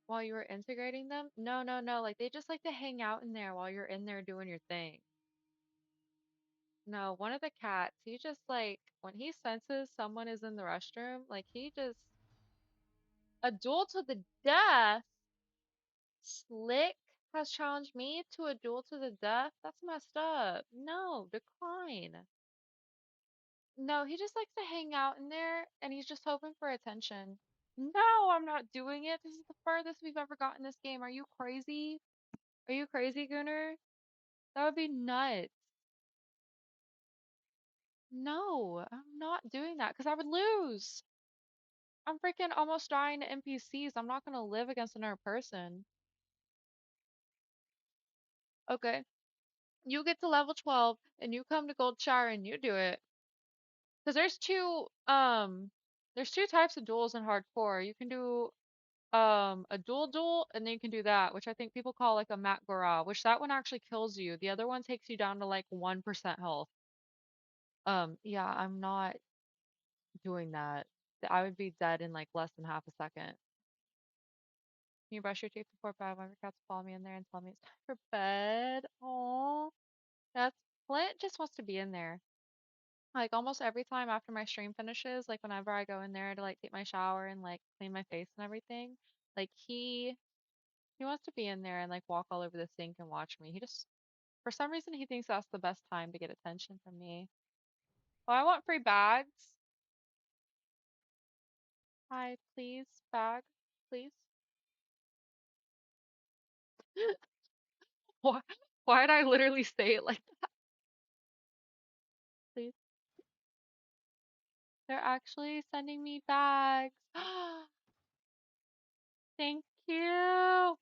While you were integrating them? No, no, no. Like they just like to hang out in there while you're in there doing your thing. No, one of the cats, he just like when he senses someone is in the restroom, like he just a duel to the death. Slick has challenged me to a duel to the death. That's messed up. No, decline. No, he just likes to hang out in there and he's just hoping for attention. No, I'm not doing it. This is the furthest we've ever gotten this game. Are you crazy? Are you crazy, Gunner? That would be nuts. No, I'm not doing that because I would lose. I'm freaking almost dying to NPCs. I'm not gonna live against another person. Okay. You get to level 12 and you come to Gold Shower and you do it. Because there's two types of duels in hardcore. You can do a duel and then you can do that, which I think people call like a Mat Gora, which that one actually kills you. The other one takes you down to like 1% health. Yeah, I'm not doing that. I would be dead in like less than half a second. Can you brush your teeth before bed? One of your cats follow me in there and tell me it's time for bed. Oh, that's Flint just wants to be in there. Like almost every time after my stream finishes, like whenever I go in there to like take my shower and like clean my face and everything, like he wants to be in there and like walk all over the sink and watch me. He just for some reason he thinks that's the best time to get attention from me. Oh, I want free bags. Hi, please, bag, please. Why? Why'd I literally say it like that, please? They're actually sending me bags. Thank you.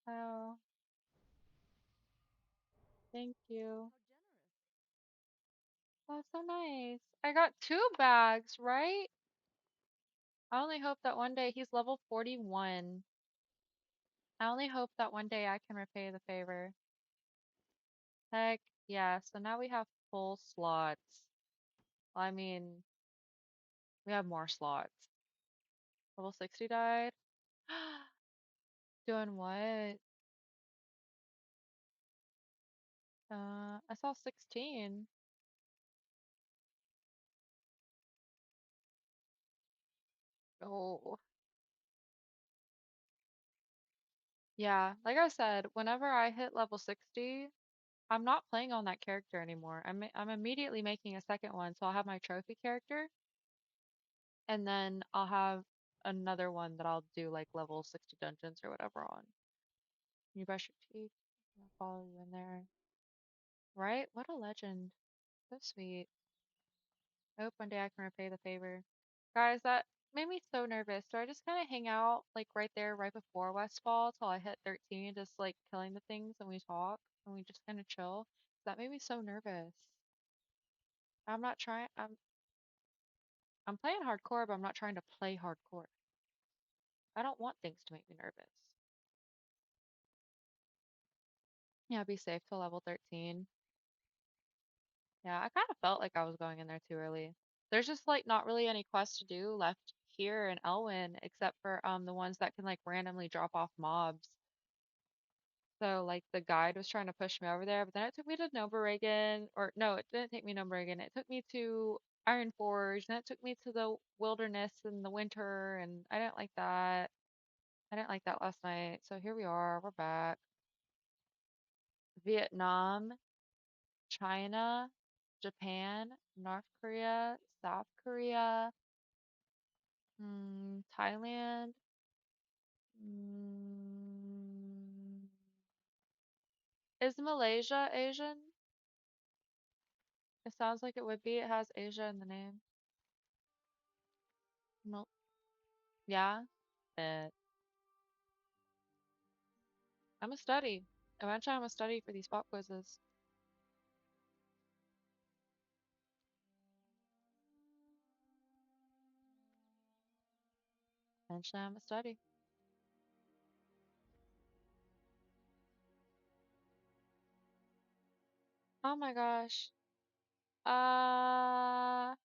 Oh, thank you. That's so nice. I got two bags, right? I only hope that one day he's level 41. I only hope that one day I can repay the favor. Heck yeah. So now we have full slots. I mean, we have more slots. Level 60 died. Doing what? I saw 16. Oh, Yeah, like I said, whenever I hit level 60, I'm not playing on that character anymore. I'm immediately making a second one, so I'll have my trophy character, and then I'll have another one that I'll do like level 60 dungeons or whatever on. You brush your teeth, I'll follow you in there. Right? What a legend. So sweet. I hope one day I can repay the favor. Guys, that made me so nervous. So I just kind of hang out like right there, right before Westfall till I hit 13, just like killing the things and we talk and we just kind of chill. That made me so nervous. I'm not trying, I'm playing hardcore, but I'm not trying to play hardcore. I don't want things to make me nervous. Yeah, be safe till level 13. Yeah, I kind of felt like I was going in there too early. There's just like not really any quests to do left here in Elwyn except for the ones that can like randomly drop off mobs. So like the guide was trying to push me over there, but then it took me to Noberegen, or no, it didn't take me to Noberegen. It took me to Iron Forge, then it took me to the wilderness in the winter, and I didn't like that. I didn't like that last night. So here we are, we're back. Vietnam, China, Japan, North Korea, South Korea, Thailand. Mm, is Malaysia Asian? It sounds like it would be. It has Asia in the name. Mal yeah, but I'm a study. Eventually, I'm a study for these pop quizzes. Eventually, I'm a study. Oh my gosh. Uh,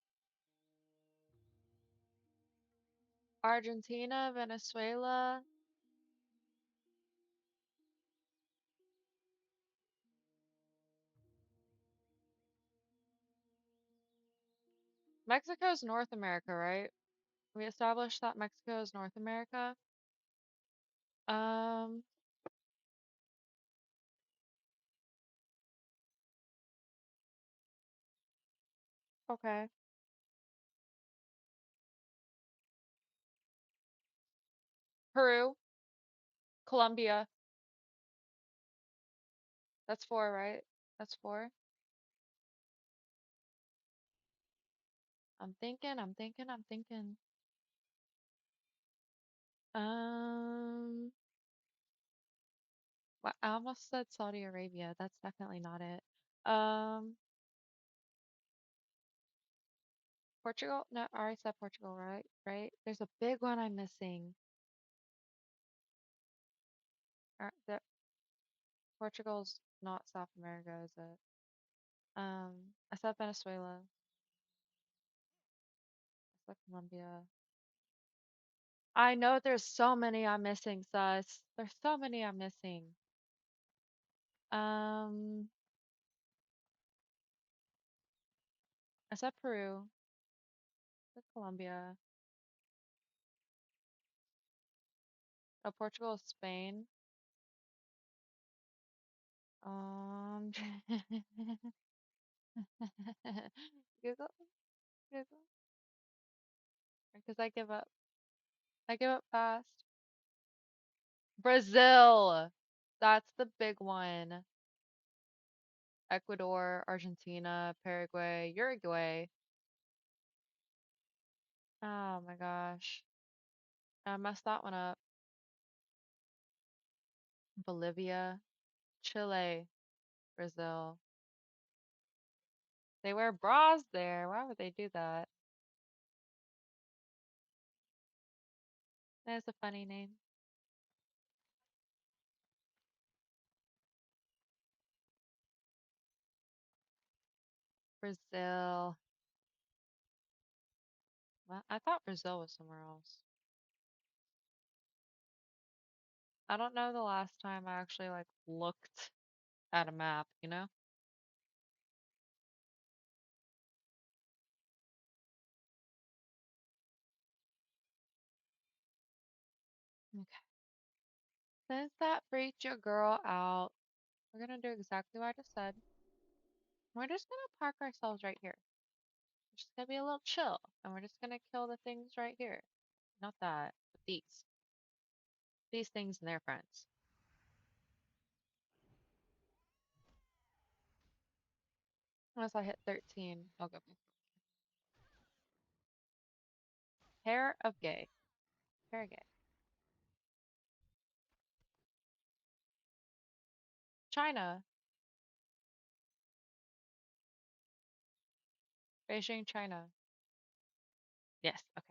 Argentina, Venezuela. Mexico's North America, right? We established that Mexico is North America. Um, okay. Peru, Colombia. That's four, right? That's four. I'm thinking. Um, I almost said Saudi Arabia. That's definitely not it. Um, Portugal? No, I already said Portugal, right? Right? There's a big one I'm missing. Portugal's not South America, is it? I said Venezuela. I said Colombia. I know there's so many I'm missing, sus. There's so many I'm missing. Um, I said Peru. I said Colombia. Oh, Portugal is Spain. Um, Google, Google, because I give up. I give up fast. Brazil. That's the big one. Ecuador, Argentina, Paraguay, Uruguay. Oh my gosh. I messed that one up. Bolivia, Chile, Brazil. They wear bras there. Why would they do that? That's a funny name. Brazil. What? I thought Brazil was somewhere else. I don't know the last time I actually like looked at a map, you know? Okay. Since that freaked your girl out, we're gonna do exactly what I just said. We're just gonna park ourselves right here. We're just gonna be a little chill, and we're just gonna kill the things right here. Not that, but these. These things and their friends. Once I hit 13, I'll go. Pair of gay. Pair of gay. China. Beijing, China. Yes, okay.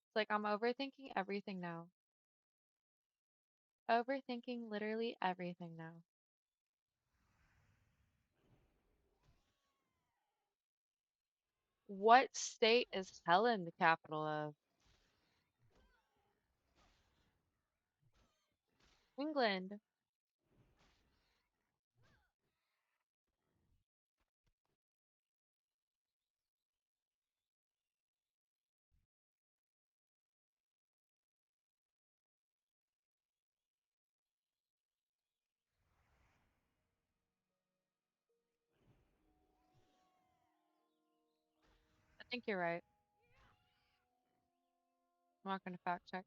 It's like I'm overthinking everything now. Overthinking literally everything now. What state is Helen the capital of? England. I think you're right. I'm not gonna fact check.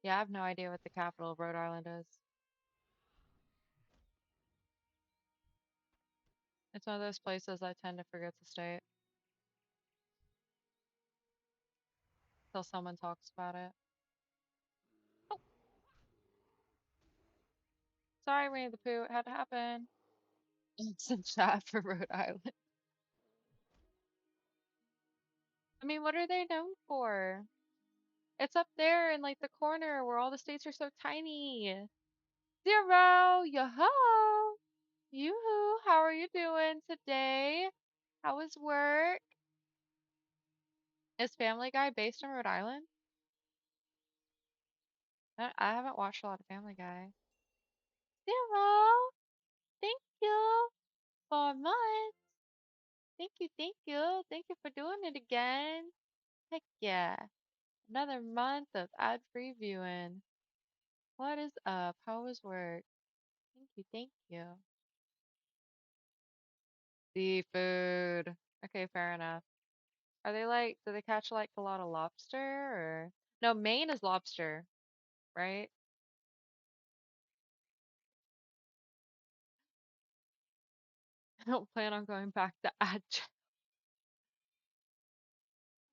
Yeah, I have no idea what the capital of Rhode Island is. It's one of those places I tend to forget the state until someone talks about it. Oh, sorry, Winnie the Pooh. It had to happen. It's in chat for Rhode Island. I mean, what are they known for? It's up there in like the corner where all the states are so tiny. Zero, yo-ho! Yoo-hoo, how are you doing today? How was work? Is Family Guy based in Rhode Island? I haven't watched a lot of Family Guy. Zero, thank you for a month. Thank you, thank you. Thank you for doing it again. Heck yeah. Another month of ad-free viewing. What is up? How was work? Thank you, thank you. Seafood. Okay, fair enough. Are they like, do they catch like a lot of lobster or? No, Maine is lobster, right? I don't plan on going back to ad.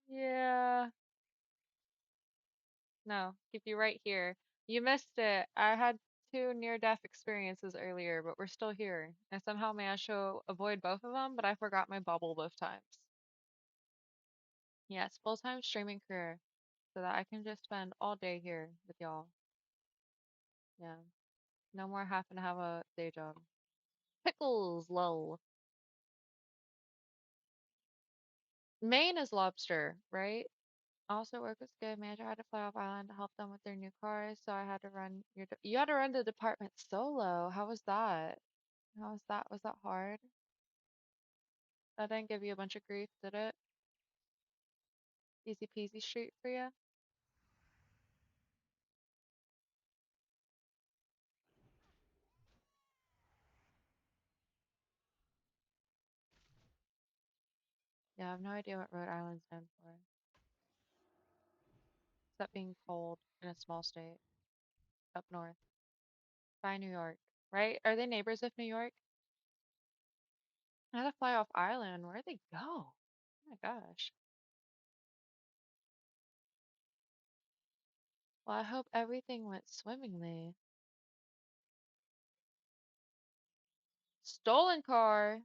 Yeah. No, keep you right here. You missed it. I had two near-death experiences earlier, but we're still here. I somehow managed to avoid both of them, but I forgot my bubble both times. Yes, full-time streaming career, so that I can just spend all day here with y'all. Yeah. No more having to have a day job. Pickles, lol. Maine is lobster, right? Also, work was good. Manager had to fly off island to help them with their new cars, so I had to run you had to run the department solo. How was that? How was that? Was that hard? That didn't give you a bunch of grief, did it? Easy peasy street for you? Yeah, I have no idea what Rhode Island's known for, except being cold in a small state up north by New York, right? Are they neighbors of New York? I had to fly off island. Where'd they go? Oh my gosh. Well, I hope everything went swimmingly. Stolen car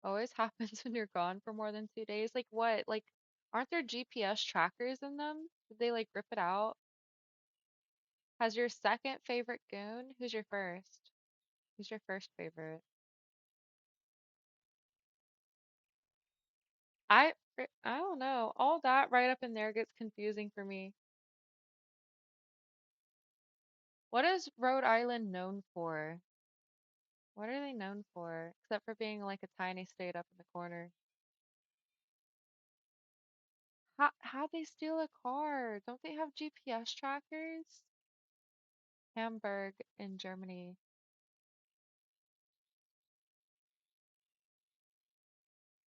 always happens when you're gone for more than 2 days. Like what? Like, aren't there GPS trackers in them? Did they like rip it out? Has your second favorite goon? Who's your first? Who's your first favorite? I don't know. All that right up in there gets confusing for me. What is Rhode Island known for? What are they known for? Except for being like a tiny state up in the corner. How'd they steal a car? Don't they have GPS trackers? Hamburg in Germany.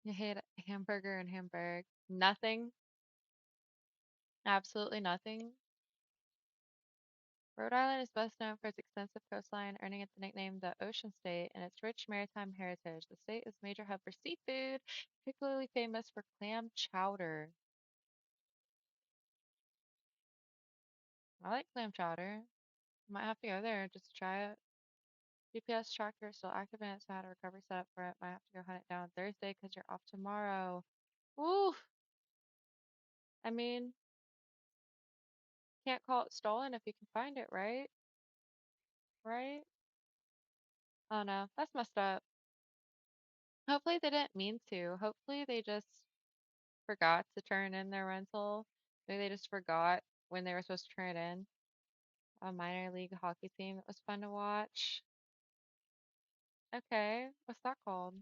You hate hamburger in Hamburg. Nothing. Absolutely nothing. Rhode Island is best known for its extensive coastline, earning it the nickname the Ocean State, and its rich maritime heritage. The state is a major hub for seafood, particularly famous for clam chowder. I like clam chowder. Might have to go there just to try it. GPS tracker is still active and it's had a recovery set up for it. Might have to go hunt it down on Thursday because you're off tomorrow. Woo! I mean, can't call it stolen if you can find it, right? Right? Oh no, that's messed up. Hopefully they didn't mean to. Hopefully they just forgot to turn in their rental. Maybe they just forgot when they were supposed to turn it in. A minor league hockey team that was fun to watch. Okay, what's that called?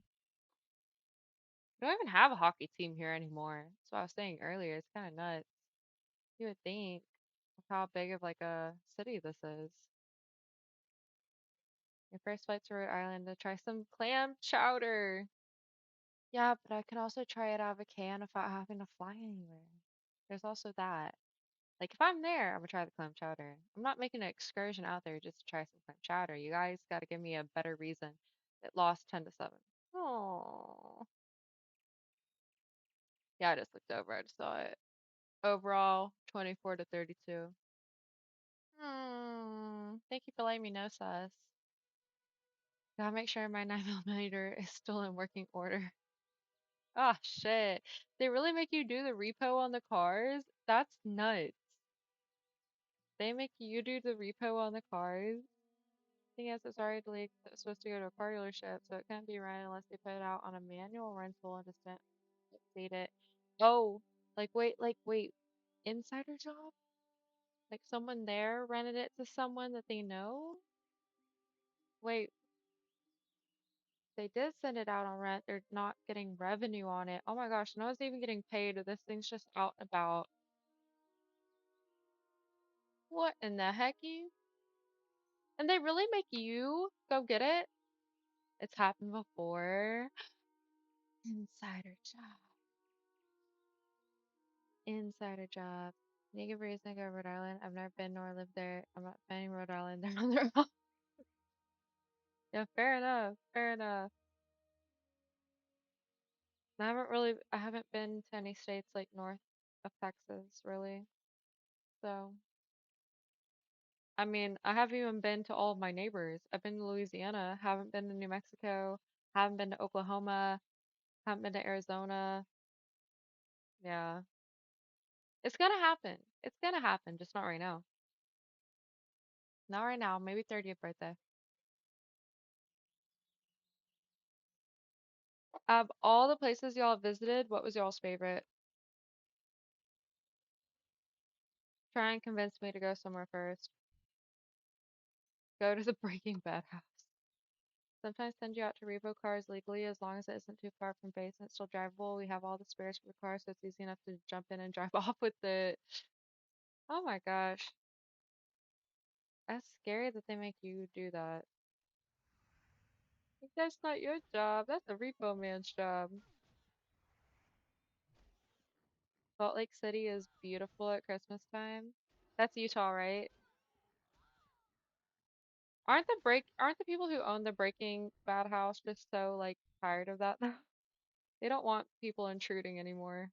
We don't even have a hockey team here anymore. That's what I was saying earlier. It's kind of nuts. You would think of how big of like a city this is. Your first flight to Rhode Island to try some clam chowder. Yeah, but I can also try it out of a can without having to fly anywhere. There's also that. Like if I'm there, I'm gonna try the clam chowder. I'm not making an excursion out there just to try some clam chowder. You guys got to give me a better reason. It lost 10-7. Oh, yeah, I just looked over. I just saw it. Overall, 24-32. Thank you for letting me know, Sus. Gotta make sure my 9mm is still in working order. Ah, shit. They really make you do the repo on the cars? That's nuts. They make you do the repo on the cars? Thing is, it's already delayed 'cause it was supposed to go to a car dealership, so it can't be run unless they put it out on a manual rental and just don't update it. Oh, like wait, insider job? Like someone there rented it to someone that they know? Wait, they did send it out on rent. They're not getting revenue on it. Oh my gosh, no one's even getting paid. This thing's just out and about. What in the hecky? And they really make you go get it? It's happened before. Insider job. Insider job. Naked reason to go to Rhode Island. I've never been nor lived there. I'm not defending Rhode Island. They're on their own. Yeah, fair enough. Fair enough. I haven't been to any states like north of Texas, really. So, I mean, I haven't even been to all of my neighbors. I've been to Louisiana, haven't been to New Mexico, haven't been to Oklahoma, haven't been to Arizona. Yeah. It's gonna happen. It's gonna happen, just not right now. Not right now, maybe 30th birthday. Of all the places y'all visited, what was y'all's favorite? Try and convince me to go somewhere first. Go to the Breaking Bad house. Sometimes send you out to repo cars legally as long as it isn't too far from base and it's still drivable. We have all the spares for the car, so it's easy enough to jump in and drive off with it. Oh my gosh. That's scary that they make you do that. Like, that's not your job. That's a repo man's job. Salt Lake City is beautiful at Christmas time. That's Utah, right? Aren't the people who own the Breaking Bad house just so like tired of that now? They don't want people intruding anymore.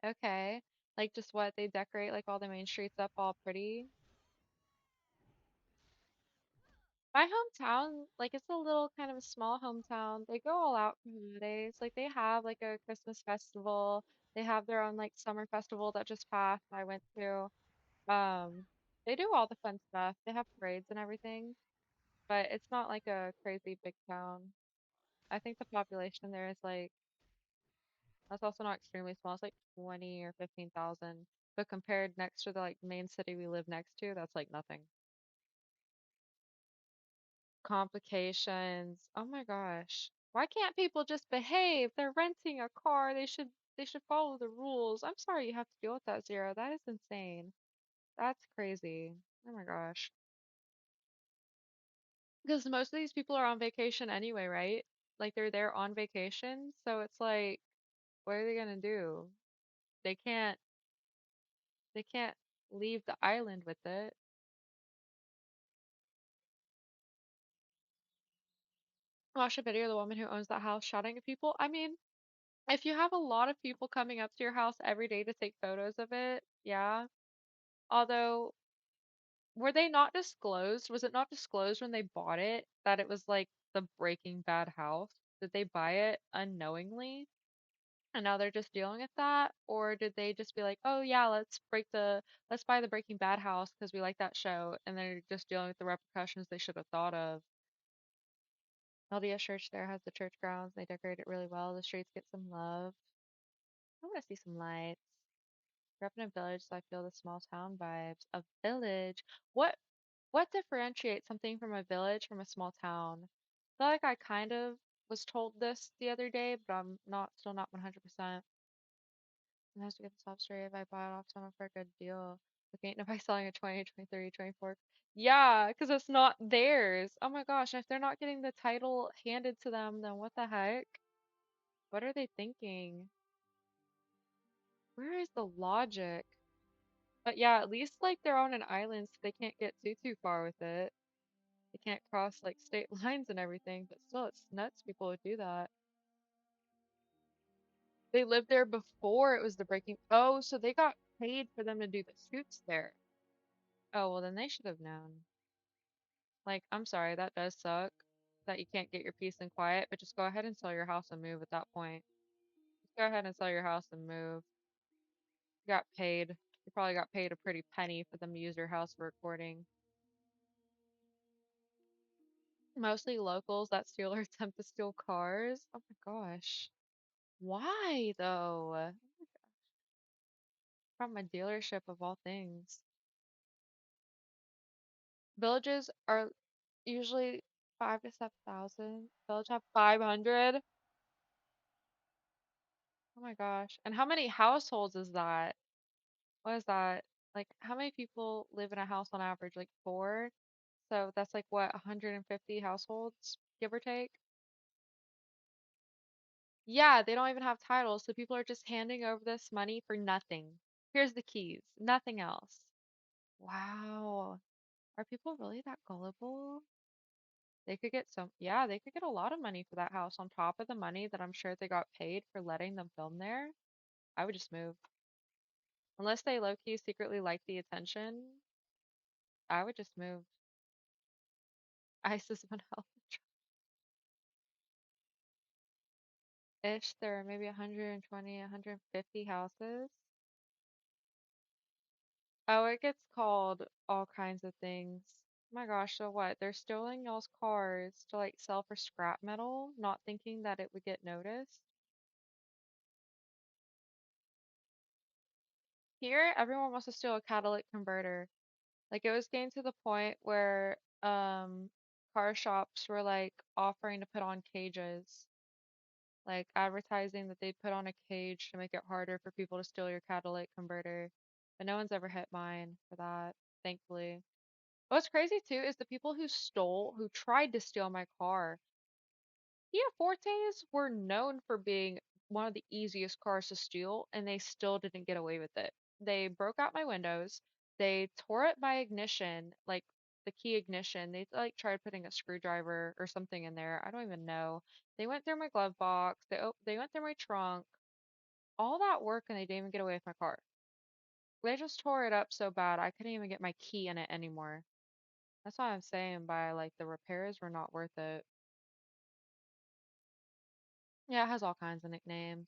Okay. Like just what they decorate like all the main streets up all pretty. My hometown, like it's a little kind of a small hometown. They go all out for holidays. Like they have like a Christmas festival. They have their own like summer festival that just passed I went to. Um, they do all the fun stuff. They have parades and everything, but it's not like a crazy big town. I think the population there is like that's also not extremely small. It's like 20 or 15,000. But compared next to the like main city we live next to, that's like nothing. Complications. Oh my gosh. Why can't people just behave? They're renting a car. They should They should follow the rules. I'm sorry you have to deal with that, Zero. That is insane. That's crazy. Oh my gosh. Because most of these people are on vacation anyway, right? Like they're there on vacation, so it's like, what are they gonna do? They can't they can't leave the island with it. Watch a video of the woman who owns that house shouting at people. I mean, if you have a lot of people coming up to your house every day to take photos of it, yeah. Although, were they not disclosed? Was it not disclosed when they bought it that it was like the Breaking Bad house? Did they buy it unknowingly? And now they're just dealing with that? Or did they just be like, oh yeah, let's buy the Breaking Bad house because we like that show, and they're just dealing with the repercussions they should have thought of. LDS Church there has the church grounds. They decorate it really well. The streets get some love. I want to see some lights. Grew up in a village, so I feel the small town vibes. A village? What differentiates something from a village from a small town? I feel like I kind of was told this the other day, but I'm not still not 100%. Sometimes to get the top straight if I buy it off someone for a good deal. Okay, if I selling a 20, 23, 24. Yeah, because it's not theirs. Oh my gosh, and if they're not getting the title handed to them, then what the heck? What are they thinking? Where is the logic? But yeah, at least like they're on an island, so they can't get too far with it. They can't cross like state lines and everything, but still, it's nuts people would do that. They lived there before it was the breaking. Oh, so they got paid for them to do the shoots there. Oh, well, then they should have known. Like, I'm sorry, that does suck that you can't get your peace and quiet, but just go ahead and sell your house and move at that point. Just go ahead and sell your house and move. You got paid. You probably got paid a pretty penny for them to use your house for recording. Mostly locals that steal or attempt to steal cars. Oh my gosh. Why though? From a dealership of all things. Villages are usually 5 to 7,000. Village have 500. Oh my gosh. And how many households is that? What is that? Like, how many people live in a house on average? Like four? So that's like what, 150 households, give or take? Yeah, they don't even have titles, so people are just handing over this money for nothing. Here's the keys, nothing else. Wow. Are people really that gullible? They could get yeah, they could get a lot of money for that house on top of the money that I'm sure they got paid for letting them film there. I would just move. Unless they low-key secretly like the attention, I would just move. ISIS would help. Ish, there are maybe 120, 150 houses. Oh, it gets called all kinds of things. Oh my gosh, so what? They're stealing y'all's cars to like sell for scrap metal, not thinking that it would get noticed. Here, everyone wants to steal a catalytic converter. Like it was getting to the point where car shops were like offering to put on cages, like advertising that they'd put on a cage to make it harder for people to steal your catalytic converter. But no one's ever hit mine for that, thankfully. What's crazy too is the people who tried to steal my car. Kia Fortes were known for being one of the easiest cars to steal, and they still didn't get away with it. They broke out my windows, they tore up my ignition, like the key ignition. They like tried putting a screwdriver or something in there. I don't even know. They went through my glove box, they went through my trunk, all that work, and they didn't even get away with my car. They just tore it up so bad I couldn't even get my key in it anymore. That's what I'm saying by like the repairs were not worth it. Yeah, it has all kinds of nicknames.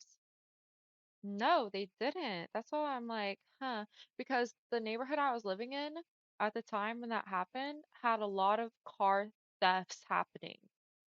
No, they didn't. That's why I'm like, huh. Because the neighborhood I was living in at the time when that happened had a lot of car thefts happening.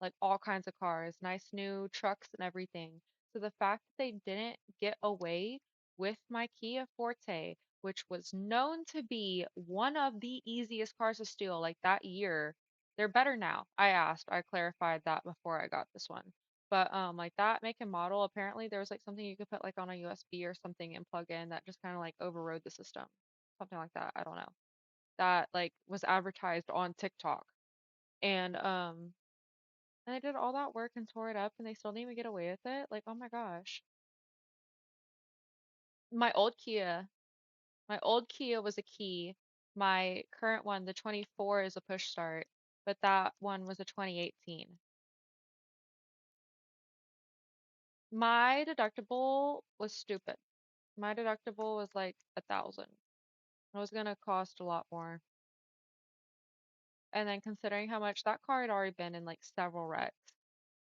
Like all kinds of cars, nice new trucks and everything. So the fact that they didn't get away with my Kia Forte, which was known to be one of the easiest cars to steal, like that year, they're better now. I asked, I clarified that before I got this one. But like that make and model, apparently there was like something you could put like on a USB or something and plug in that just kind of like overrode the system. Something like that. I don't know. That like was advertised on TikTok. And and they did all that work and tore it up and they still didn't even get away with it. Like, oh my gosh. My old Kia, my old Kia was a key. My current one, the 24, is a push start, but that one was a 2018. My deductible was stupid. My deductible was like 1,000. It was gonna cost a lot more. And then considering how much that car had already been in like several wrecks,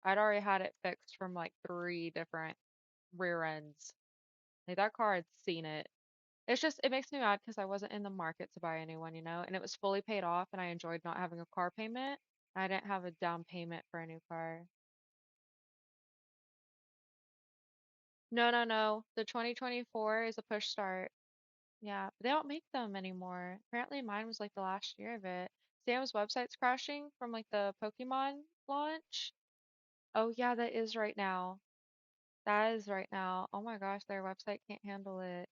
I'd already had it fixed from like three different rear ends. Like that car had seen it. It's just it makes me mad because I wasn't in the market to buy a new one, and it was fully paid off and I enjoyed not having a car payment. I didn't have a down payment for a new car. No, no, no. The 2024 is a push start. Yeah, but they don't make them anymore. Apparently mine was like the last year of it. Sam's website's crashing from like the Pokemon launch. Oh yeah, that is right now. That is right now. Oh my gosh, their website can't handle it.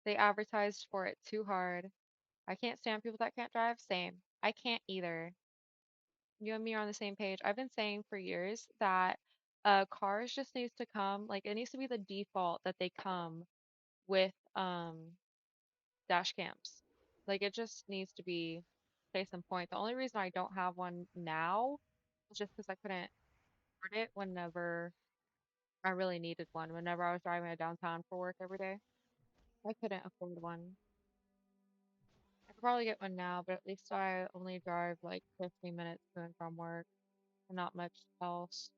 They advertised for it too hard. I can't stand people that can't drive. Same. I can't either. You and me are on the same page. I've been saying for years that cars just needs to come, like it needs to be the default that they come with dash cams. Like it just needs to be case in point. The only reason I don't have one now is just because I couldn't afford it whenever I really needed one. Whenever I was driving to downtown for work every day, I couldn't afford one. I could probably get one now, but at least I only drive like 15 minutes to and from work and not much else.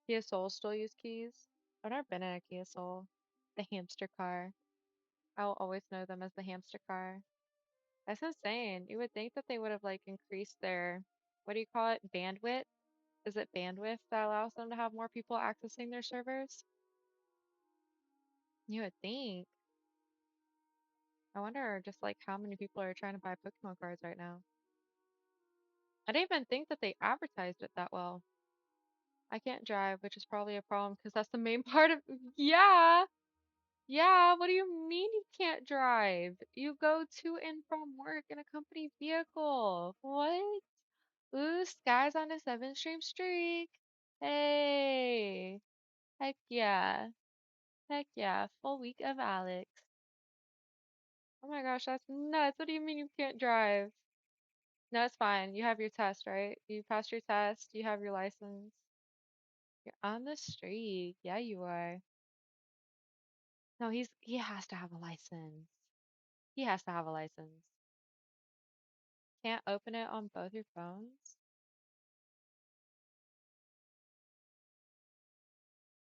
Kia Soul still use keys? I've never been in a Kia Soul. The hamster car. I will always know them as the hamster car. That's insane. You would think that they would have like increased their, what do you call it? Bandwidth? Is it bandwidth that allows them to have more people accessing their servers? You would think. I wonder just like how many people are trying to buy Pokemon cards right now. I didn't even think that they advertised it that well. I can't drive, which is probably a problem because that's the main part of. Yeah, yeah. What do you mean you can't drive? You go to and from work in a company vehicle. What? Ooh, Sky's on a seven-stream streak. Hey, heck yeah, heck yeah. Full week of Alex. Oh my gosh, that's nuts. What do you mean you can't drive? No, it's fine. You have your test, right? You passed your test. You have your license. You're on the street. Yeah, you are. No, he has to have a license. He has to have a license. Can't open it on both your phones?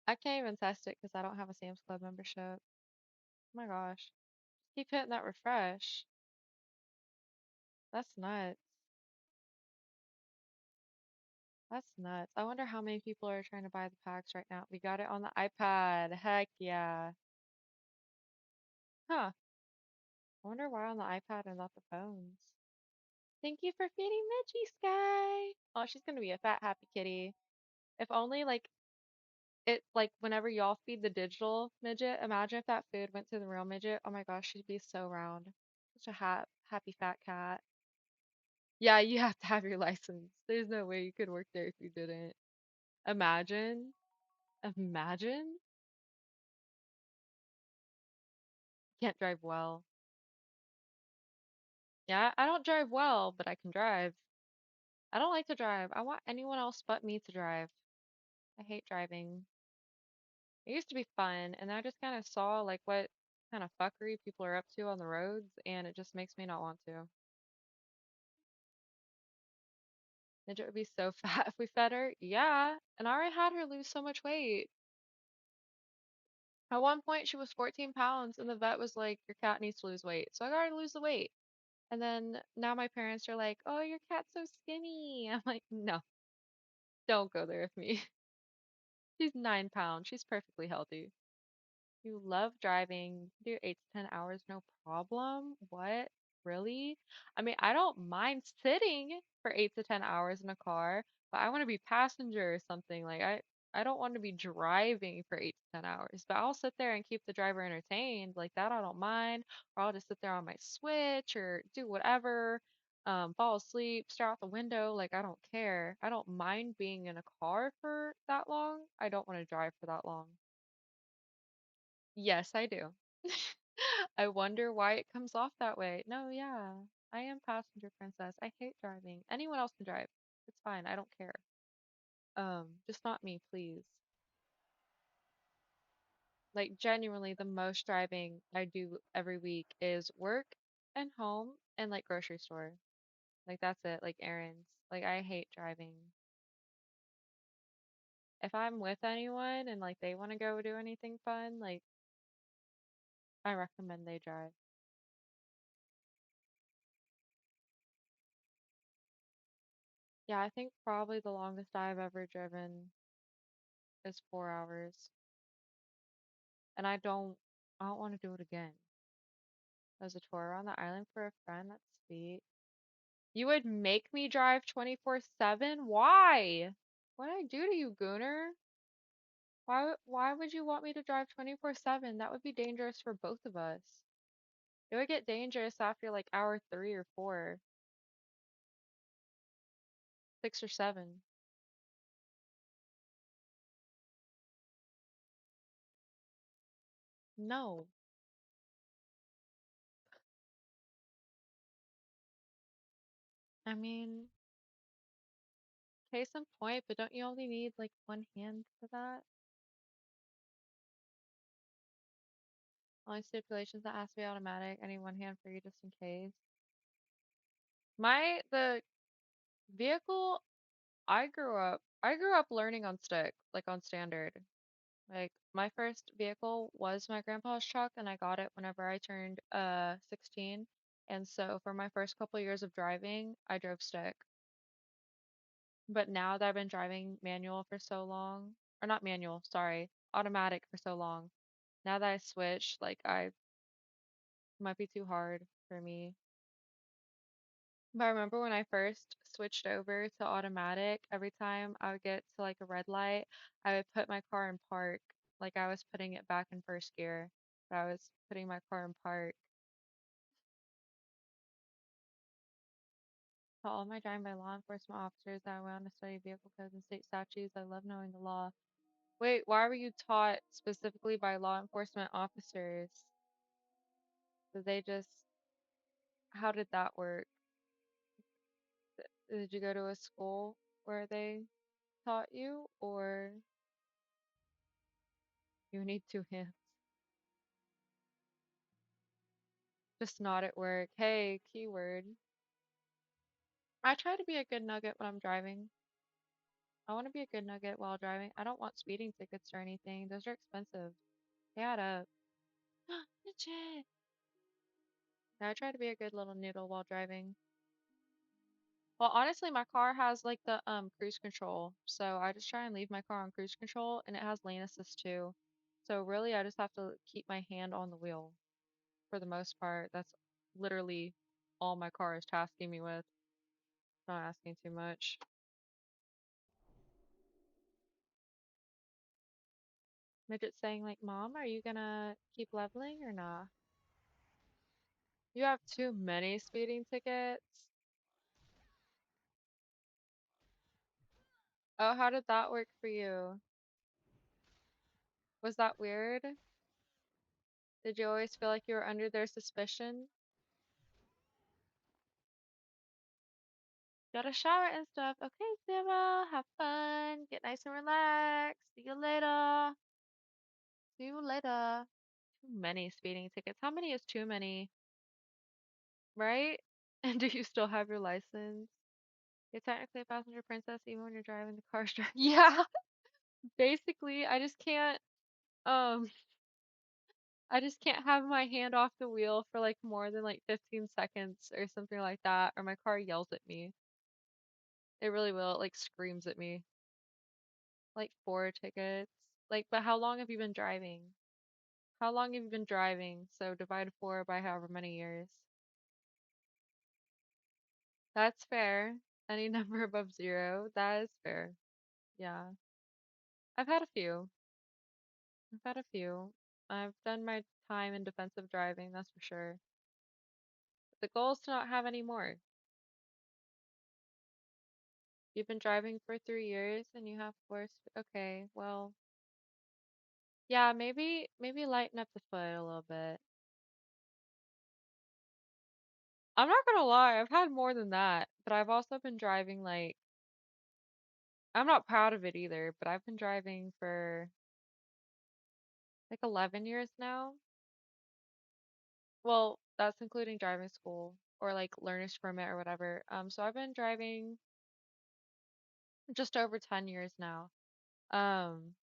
I can't even test it because I don't have a Sam's Club membership. Oh my gosh. Keep hitting that refresh. That's nuts. That's nuts. I wonder how many people are trying to buy the packs right now. We got it on the iPad. Heck yeah. Huh. I wonder why on the iPad and not the phones. Thank you for feeding Mitchie Sky. Oh, she's gonna be a fat happy kitty. If only like it like whenever y'all feed the digital midget, imagine if that food went to the real midget. Oh my gosh, she'd be so round. Such a happy fat cat. Yeah, you have to have your license. There's no way you could work there if you didn't. Imagine. Imagine. Can't drive well. Yeah, I don't drive well, but I can drive. I don't like to drive. I want anyone else but me to drive. I hate driving. It used to be fun, and I just kind of saw like what kind of fuckery people are up to on the roads, and it just makes me not want to. Midget would be so fat if we fed her. Yeah, and I already had her lose so much weight. At one point, she was 14 pounds, and the vet was like, "Your cat needs to lose weight." So I got her to lose the weight. And then now my parents are like, "Oh, your cat's so skinny." I'm like, "No, don't go there with me." She's 9 pounds. She's perfectly healthy. You love driving. Do 8 to 10 hours, no problem. What? really? I mean, I don't mind sitting for 8 to 10 hours in a car, but I want to be passenger or something. Like I don't want to be driving for 8 to 10 hours, but I'll sit there and keep the driver entertained. Like that I don't mind. Or I'll just sit there on my Switch or do whatever. Fall asleep, stare out the window. Like I don't care. I don't mind being in a car for that long. I don't want to drive for that long. Yes, I do. I wonder why it comes off that way. No, yeah. I am passenger princess. I hate driving. Anyone else can drive. It's fine. I don't care. Just not me, please. Like genuinely the most driving I do every week is work and home and like grocery store. Like that's it, like errands. Like I hate driving. If I'm with anyone and like they want to go do anything fun, like I recommend they drive. Yeah, I think probably the longest I've ever driven is 4 hours. And I don't want to do it again. As a tour around the island for a friend, that's sweet. You would make me drive 24/7? Why? What did I do to you, Gooner? Why would you want me to drive 24/7? That would be dangerous for both of us. It would get dangerous after like hour 3 or 4, 6 or 7. No. I mean, case in point, but don't you only need like one hand for that? Only stipulations that has to be automatic. I need one hand for you just in case. The vehicle I grew up learning on stick, like on standard. Like my first vehicle was my grandpa's truck and I got it whenever I turned 16. And so for my first couple years of driving, I drove stick. But now that I've been driving manual for so long, or not manual, sorry, automatic for so long, now that I switched, like I might be too hard for me. But I remember when I first switched over to automatic, every time I would get to like a red light, I would put my car in park, like I was putting it back in first gear. But I was putting my car in park. To all my driving by law enforcement officers that went on to study vehicle codes and state statutes, I love knowing the law. Wait, why were you taught specifically by law enforcement officers? Did they just, how did that work? Did you go to a school where they taught you, or you need two hands? Just not at work. Hey, keyword. I try to be a good nugget when I'm driving. I want to be a good nugget while driving. I don't want speeding tickets or anything. Those are expensive. They add up. Legit. Yeah, I try to be a good little noodle while driving. Well, honestly, my car has like the cruise control. So I just try and leave my car on cruise control and it has lane assist too. So really I just have to keep my hand on the wheel for the most part. That's literally all my car is tasking me with. Not asking too much. Midget saying like, "Mom, are you gonna keep leveling or not?" You have too many speeding tickets. Oh, how did that work for you? Was that weird? Did you always feel like you were under their suspicion? Got a shower and stuff. Okay, Sarah, have fun. Get nice and relaxed. See you later. See you later. Too many speeding tickets. How many is too many, right? And do you still have your license? You're technically a passenger princess even when you're driving the car. Yeah, basically, um I just can't have my hand off the wheel for like more than like 15 seconds or something like that, or my car yells at me. It really will. It like screams at me. Like 4 tickets. Like, but how long have you been driving? How long have you been driving? So divide 4 by however many years. That's fair. Any number above zero, that is fair. Yeah. I've had a few. I've had a few. I've done my time in defensive driving, that's for sure. The goal is to not have any more. You've been driving for 3 years and you have forced. Okay, well, yeah, maybe lighten up the foot a little bit. I'm not gonna lie, I've had more than that, but I've also been driving like I'm not proud of it either, but I've been driving for like 11 years now. Well, that's including driving school or like learner's permit or whatever. So I've been driving just over 10 years now. Um,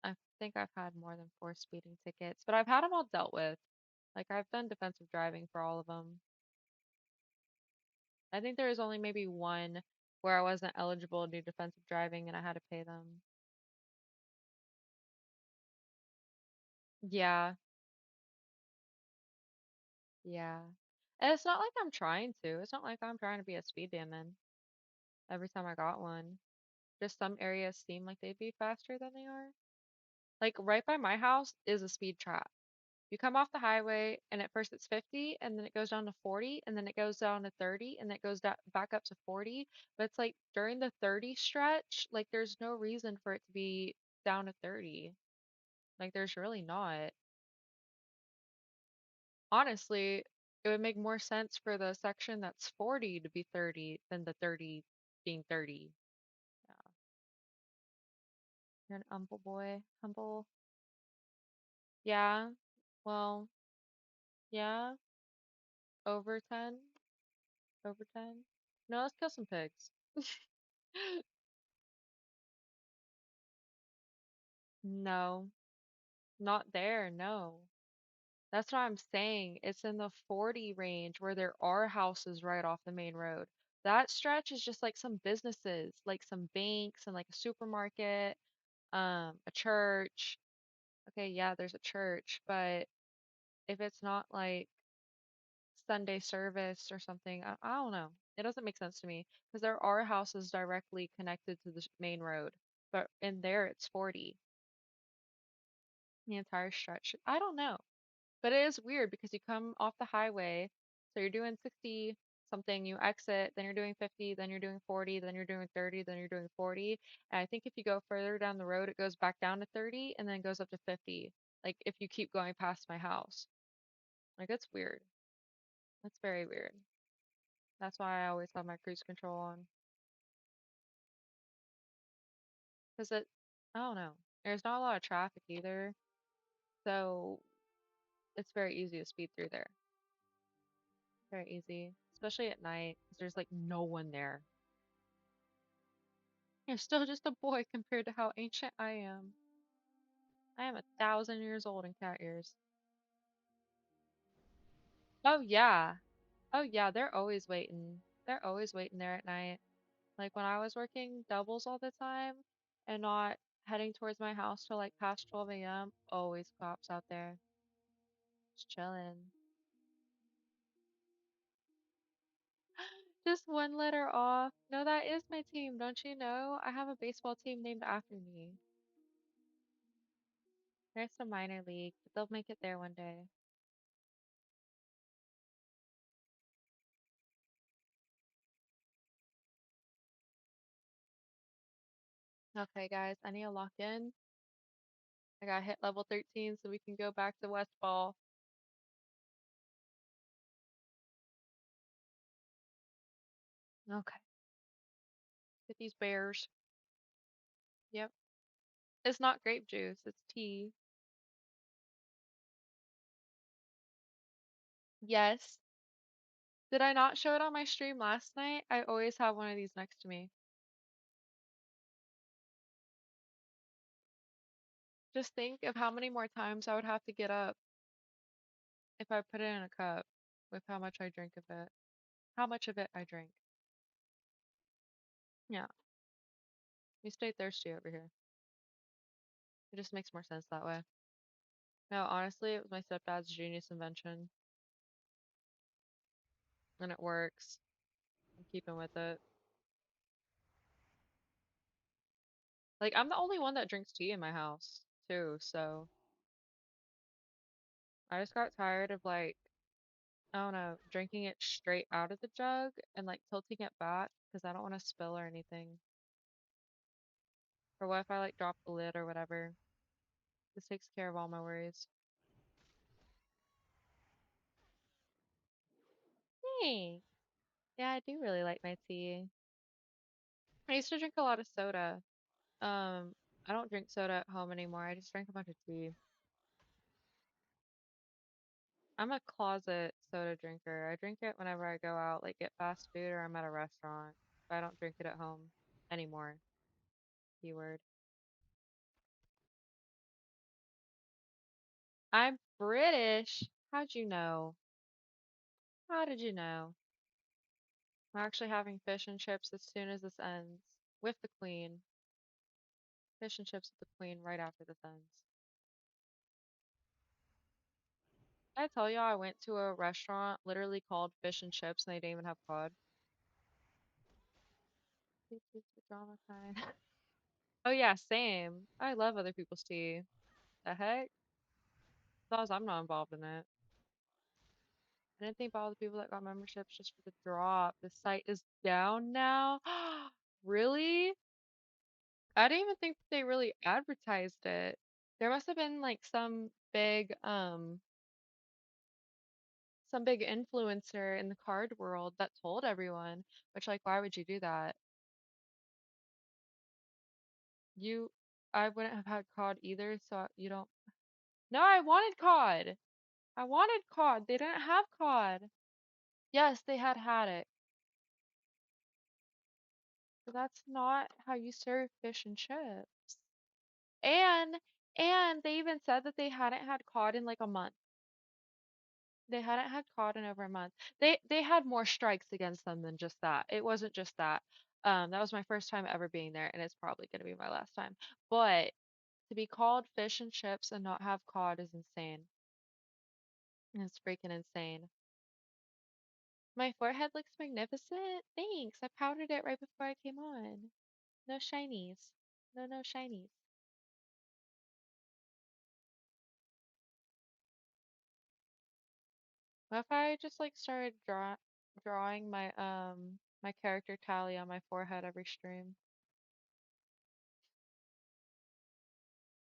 I think I've had more than four speeding tickets, but I've had them all dealt with. Like I've done defensive driving for all of them. I think there was only maybe one where I wasn't eligible to do defensive driving and I had to pay them. Yeah, yeah. And it's not like I'm trying to. It's not like I'm trying to be a speed demon every time I got one. Just some areas seem like they'd be faster than they are. Like right by my house is a speed trap. You come off the highway and at first it's 50 and then it goes down to 40 and then it goes down to 30 and then it goes back up to 40. But it's like during the 30 stretch, like there's no reason for it to be down to 30. Like there's really not. Honestly, it would make more sense for the section that's 40 to be 30 than the 30 being 30. Yeah. You're an humble boy. Humble. Yeah. Well, yeah. Over 10. Over 10. No, let's kill some pigs. No, not there. No. That's what I'm saying. It's in the 40 range where there are houses right off the main road. That stretch is just like some businesses, like some banks and like a supermarket, a church. Okay, yeah, there's a church, but if it's not like Sunday service or something, I don't know. It doesn't make sense to me because there are houses directly connected to the main road, but in there it's 40, the entire stretch. I don't know. But it is weird because you come off the highway, so you're doing 60 something, you exit, then you're doing 50, then you're doing 40, then you're doing 30, then you're doing 40. And I think if you go further down the road, it goes back down to 30 and then goes up to 50. Like if you keep going past my house. Like it's weird. That's very weird. That's why I always have my cruise control on. Because I don't know. There's not a lot of traffic either. So it's very easy to speed through there. Very easy. Especially at night, 'cause there's like no one there. You're still just a boy compared to how ancient I am. I am 1,000 years old in cat years. Oh yeah. Oh yeah, they're always waiting. They're always waiting there at night. Like when I was working doubles all the time and not heading towards my house till like past 12 a.m., always cops out there. Just chilling. Just one letter off. No, that is my team. Don't you know? I have a baseball team named after me. There's a minor league, but they'll make it there one day. Okay, guys, I need to lock in. I gotta hit level 13 so we can go back to westfall. Okay. Get these bears. Yep. It's not grape juice, it's tea. Yes. Did I not show it on my stream last night? I always have one of these next to me. Just think of how many more times I would have to get up if I put it in a cup with how much I drink of it. How much of it I drink. Yeah. We stay thirsty over here. It just makes more sense that way. No, honestly, it was my stepdad's genius invention. And it works. keeping with it. Like I'm the only one that drinks tea in my house too, so I just got tired of like I don't know, drinking it straight out of the jug and like tilting it back because I don't want to spill or anything. Or what if I like drop the lid or whatever? This takes care of all my worries. Hey, yeah, I do really like my tea. I used to drink a lot of soda. I don't drink soda at home anymore. I just drink a bunch of tea. I'm a closet soda drinker. I drink it whenever I go out, like get fast food or I'm at a restaurant. But I don't drink it at home anymore. Keyword. I'm British. How'd you know? How did you know? I'm actually having fish and chips as soon as this ends. With the queen. Fish and chips with the queen right after this ends. Did I tell you I went to a restaurant literally called Fish and Chips and they didn't even have cod? Seafood drama kind. Oh yeah, same. I love other people's tea. The heck? As long as I'm not involved in it. I didn't think about all the people that got memberships just for the drop. The site is down now. Really? I didn't even think they really advertised it. There must have been like some big influencer in the card world that told everyone, which like why would you do that? You I wouldn't have had cod either, so you don't. No, I wanted cod. I wanted cod. They didn't have cod. Yes, they had haddock. But that's not how you serve fish and chips. And and they even said that they hadn't had cod in like a month. They hadn't had cod in over a month. They had more strikes against them than just that. It wasn't just that. That was my first time ever being there, and it's probably gonna be my last time. But to be called fish and chips and not have cod is insane. It's freaking insane. My forehead looks magnificent. Thanks. I powdered it right before I came on. No shinies. No, no shinies. What if I just like started drawing my character tally on my forehead every stream?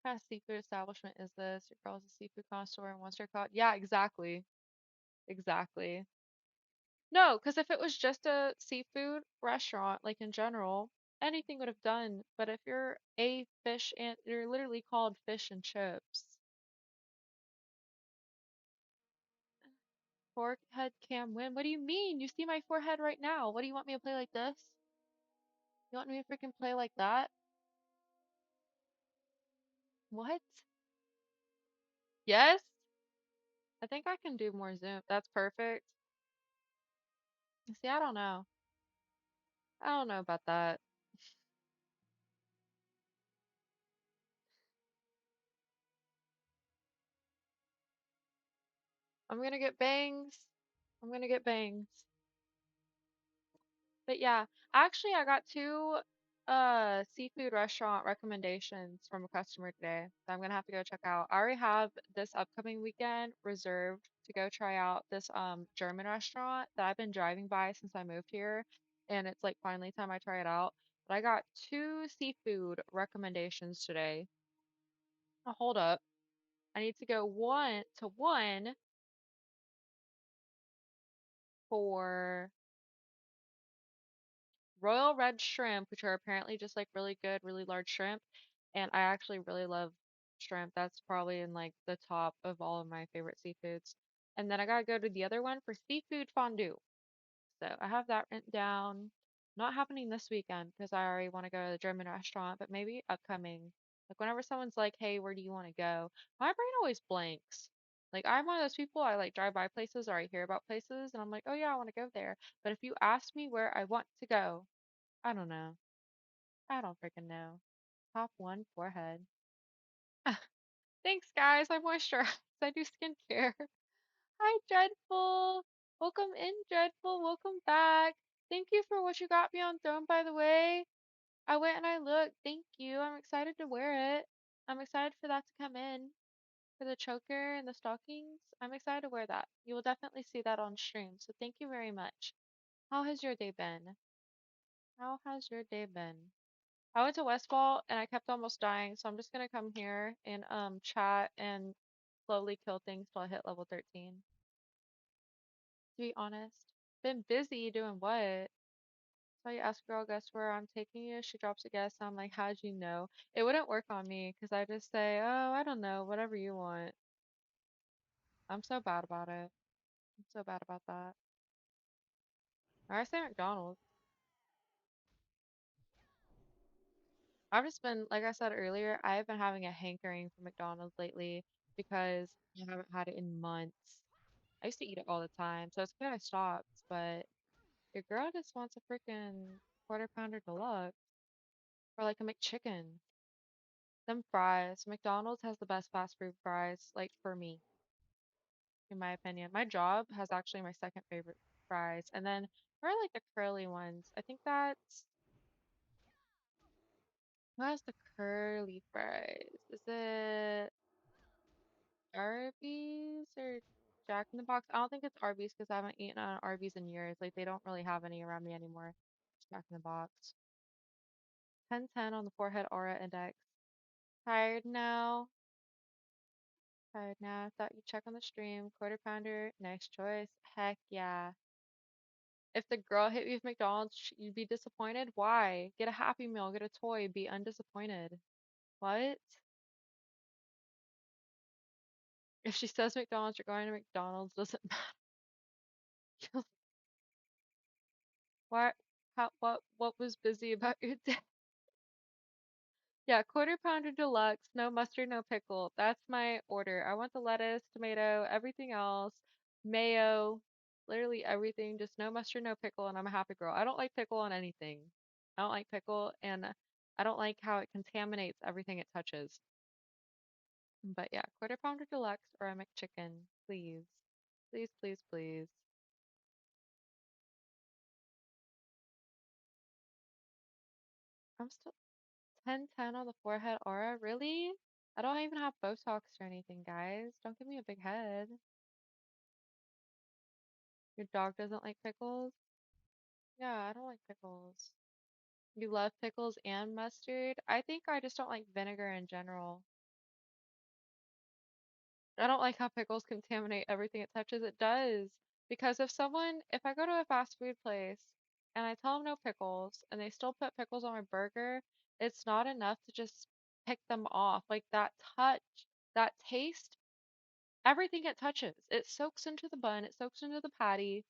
What kind of seafood establishment is this? Your girl's a seafood connoisseur and wants her caught. Yeah, exactly. Exactly. No, because if it was just a seafood restaurant, like in general, anything would have done. But if you're a fish and you're literally called fish and chips. Forehead cam win. What do you mean? You see my forehead right now. What do you want me to play like this? You want me to freaking play like that? What? Yes? I think I can do more zoom. That's perfect. See, I don't know. I don't know about that. I'm gonna get bangs. I'm gonna get bangs. But yeah, actually I got two seafood restaurant recommendations from a customer today that I'm gonna have to go check out. I already have this upcoming weekend reserved to go try out this German restaurant that I've been driving by since I moved here and it's like finally time I try it out. But I got two seafood recommendations today. Oh, hold up. I need to go one for royal red shrimp, which are apparently just like really good, really large shrimp. And I actually really love shrimp. That's probably in like the top of all of my favorite seafoods. And then I gotta go to the other one for seafood fondue. So I have that written down. Not happening this weekend because I already want to go to the German restaurant, but maybe upcoming. Like whenever someone's like, "Hey, where do you want to go?" My brain always blanks. Like I'm one of those people I like drive by places or I hear about places and I'm like, "Oh yeah, I want to go there." But if you ask me where I want to go, I don't know. I don't freaking know. Top one forehead. Thanks, guys. I moisturize. I do skincare. Hi, Dreadful. Welcome in, Dreadful. Welcome back. Thank you for what you got me on Throne, by the way. I went and I looked. Thank you. I'm excited to wear it. I'm excited for that to come in. For the choker and the stockings. I'm excited to wear that. You will definitely see that on stream. So thank you very much. How has your day been? How has your day been? I went to Westfall and I kept almost dying, so I'm just gonna come here and chat and slowly kill things till I hit level 13. To be honest. Been busy doing what? So you ask girl, guess where I'm taking you? She drops a guess. I'm like, how'd you know? It wouldn't work on me because I just say, oh, I don't know, whatever you want. I'm so bad about it. I'm so bad about that. I say McDonald's. I've just been, like I said earlier, I've been having a hankering for McDonald's lately because I haven't had it in months. I used to eat it all the time, so it's good I stopped, but your girl just wants a freaking quarter pounder deluxe or like a McChicken. Them fries. McDonald's has the best fast food fries, like for me, in my opinion. My job has actually my second favorite fries, and then or like the curly ones. I think that's who has the curly fries? Is it Arby's or Jack in the Box? I don't think it's Arby's because I haven't eaten at Arby's in years. Like they don't really have any around me anymore. It's Jack in the Box. 1010 on the forehead aura index. Tired now. Tired now. Thought you'd check on the stream. Quarter pounder. Nice choice. Heck yeah. If the girl hit you with McDonald's, you'd be disappointed? Why? Get a Happy Meal, get a toy, be undisappointed. What? If she says McDonald's, you're going to McDonald's, doesn't matter. Why? What was busy about your day? Yeah, quarter pounder deluxe, no mustard, no pickle. That's my order. I want the lettuce, tomato, everything else, mayo, literally everything, just no mustard, no pickle, and I'm a happy girl. I don't like pickle on anything. I don't like pickle, and I don't like how it contaminates everything it touches. But yeah, quarter pounder deluxe or a McChicken, please. Please, please, please. I'm still 1010 on the forehead aura. Really? I don't even have Botox or anything, guys. Don't give me a big head. Your dog doesn't like pickles? Yeah, I don't like pickles. You love pickles and mustard? I think I just don't like vinegar in general. I don't like how pickles contaminate everything it touches. It does. Because if I go to a fast food place and I tell them no pickles and they still put pickles on my burger, it's not enough to just pick them off. Like that touch, that taste, everything it touches, it soaks into the bun, it soaks into the patty.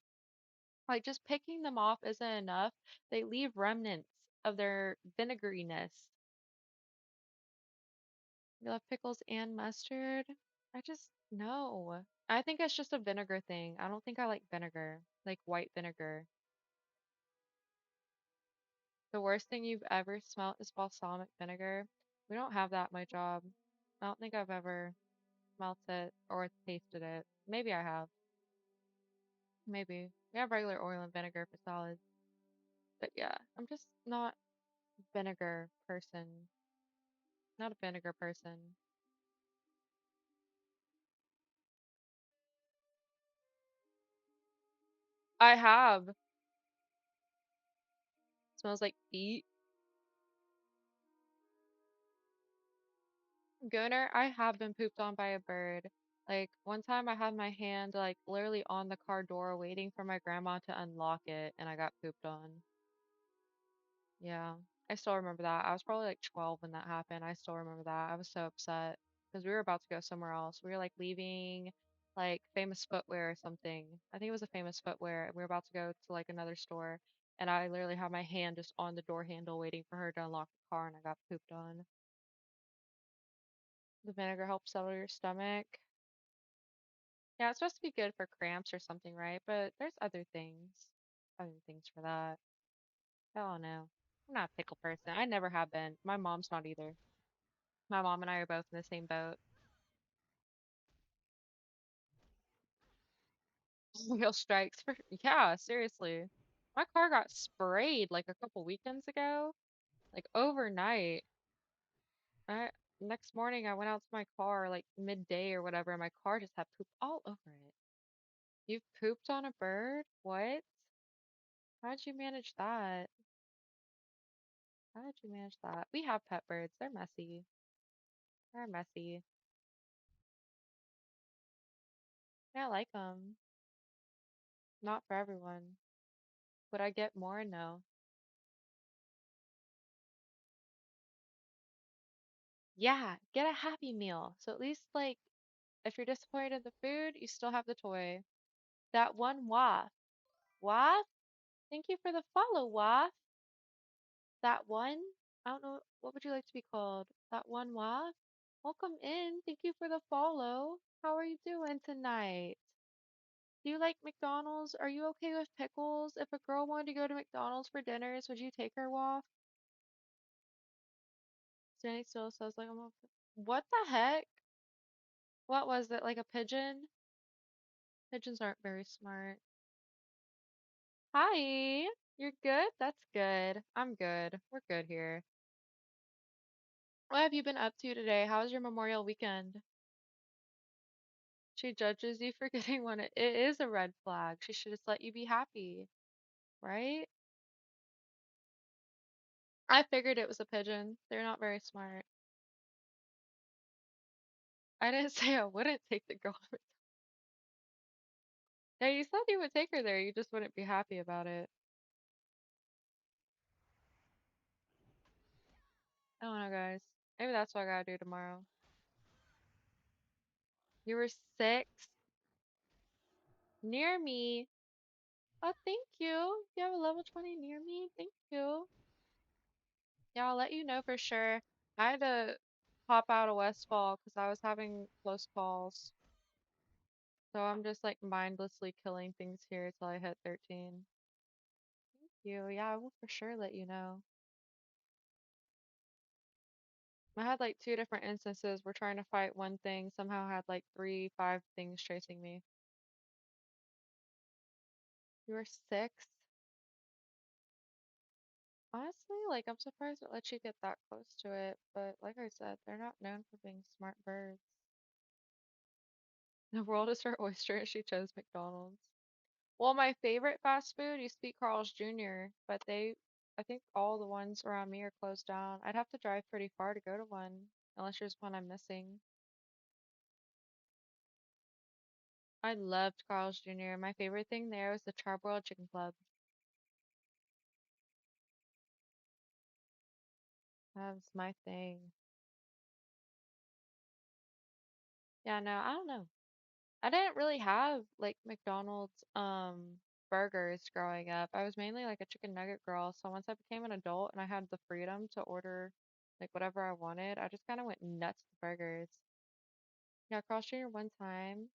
Like just picking them off isn't enough. They leave remnants of their vinegariness. You love pickles and mustard? I just no. I think it's just a vinegar thing. I don't think I like vinegar, like white vinegar. The worst thing you've ever smelled is balsamic vinegar. We don't have that at my job. I don't think I've ever smelt it or tasted it. Maybe I have. Maybe. We have regular oil and vinegar for salads. But yeah, I'm just not vinegar person. Not a vinegar person. I have. Smells like feet. Gunner, I have been pooped on by a bird. Like one time I had my hand like literally on the car door waiting for my grandma to unlock it and I got pooped on. Yeah. I still remember that. I was probably like 12 when that happened. I still remember that. I was so upset because we were about to go somewhere else. We were like leaving like famous footwear or something. I think it was a famous footwear. And we were about to go to like another store and I literally had my hand just on the door handle waiting for her to unlock the car and I got pooped on. The vinegar helps settle your stomach. Yeah, it's supposed to be good for cramps or something, right? But there's other things. Other things for that. I don't know. I'm not a pickle person. I never have been. My mom's not either. My mom and I are both in the same boat. Real strikes for yeah, seriously. My car got sprayed like a couple weekends ago, like overnight. I Next morning I went out to my car like midday or whatever, and my car just had poop all over it. You pooped on a bird? What? How'd you manage that? How did you manage that? We have pet birds. They're messy. They're messy. Yeah, I like them. Not for everyone. Would I get more? No. Yeah, get a Happy Meal. So at least like if you're disappointed in the food, you still have the toy. That one waff. Waff? Thank you for the follow, Waff. That one? I don't know. What would you like to be called? That one Waff? Welcome in. Thank you for the follow. How are you doing tonight? Do you like McDonald's? Are you okay with pickles? If a girl wanted to go to McDonald's for dinners, would you take her, Waff? Standing still says like I'm a... What the heck? What was it? Like a pigeon? Pigeons aren't very smart. Hi. You're good? That's good. I'm good. We're good here. What have you been up to today? How was your Memorial weekend? She judges you for getting one. It is a red flag. She should just let you be happy, right? I figured it was a pigeon. They're not very smart. I didn't say I wouldn't take the girl. Yeah, you said you would take her there. You just wouldn't be happy about it. I don't know, guys. Maybe that's what I gotta do tomorrow. You were 6 near me. Oh, thank you. You have a level 20 near me. Thank you. Yeah, I'll let you know for sure. I had to pop out of Westfall because I was having close calls. So I'm just like mindlessly killing things here till I hit 13. Thank you. Yeah, I will for sure let you know. I had like 2 different instances. We're trying to fight one thing, somehow had like 5 things chasing me. You were 6? Honestly, like I'm surprised it lets you get that close to it, but like I said, they're not known for being smart birds. The world is her oyster and she chose McDonald's. Well, my favorite fast food used to be Carl's Jr., but I think all the ones around me are closed down. I'd have to drive pretty far to go to one, unless there's one I'm missing. I loved Carl's Jr. My favorite thing there was the Charbroiled Chicken Club. That was my thing. Yeah, no, I don't know. I didn't really have like McDonald's burgers growing up. I was mainly like a chicken nugget girl. So once I became an adult and I had the freedom to order like whatever I wanted, I just kind of went nuts with burgers. Yeah, Carl's Jr. one time.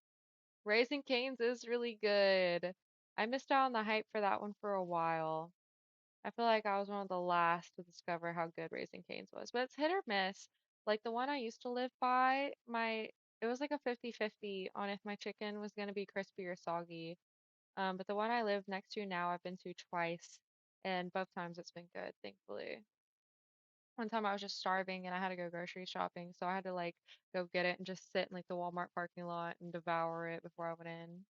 Raising Cane's is really good. I missed out on the hype for that one for a while. I feel like I was one of the last to discover how good Raising Cane's was, but it's hit or miss. Like the one I used to live by, it was like a 50-50 on if my chicken was gonna be crispy or soggy. But the one I live next to now, I've been to twice, and both times it's been good, thankfully. One time I was just starving and I had to go grocery shopping, so I had to like go get it and just sit in like the Walmart parking lot and devour it before I went in.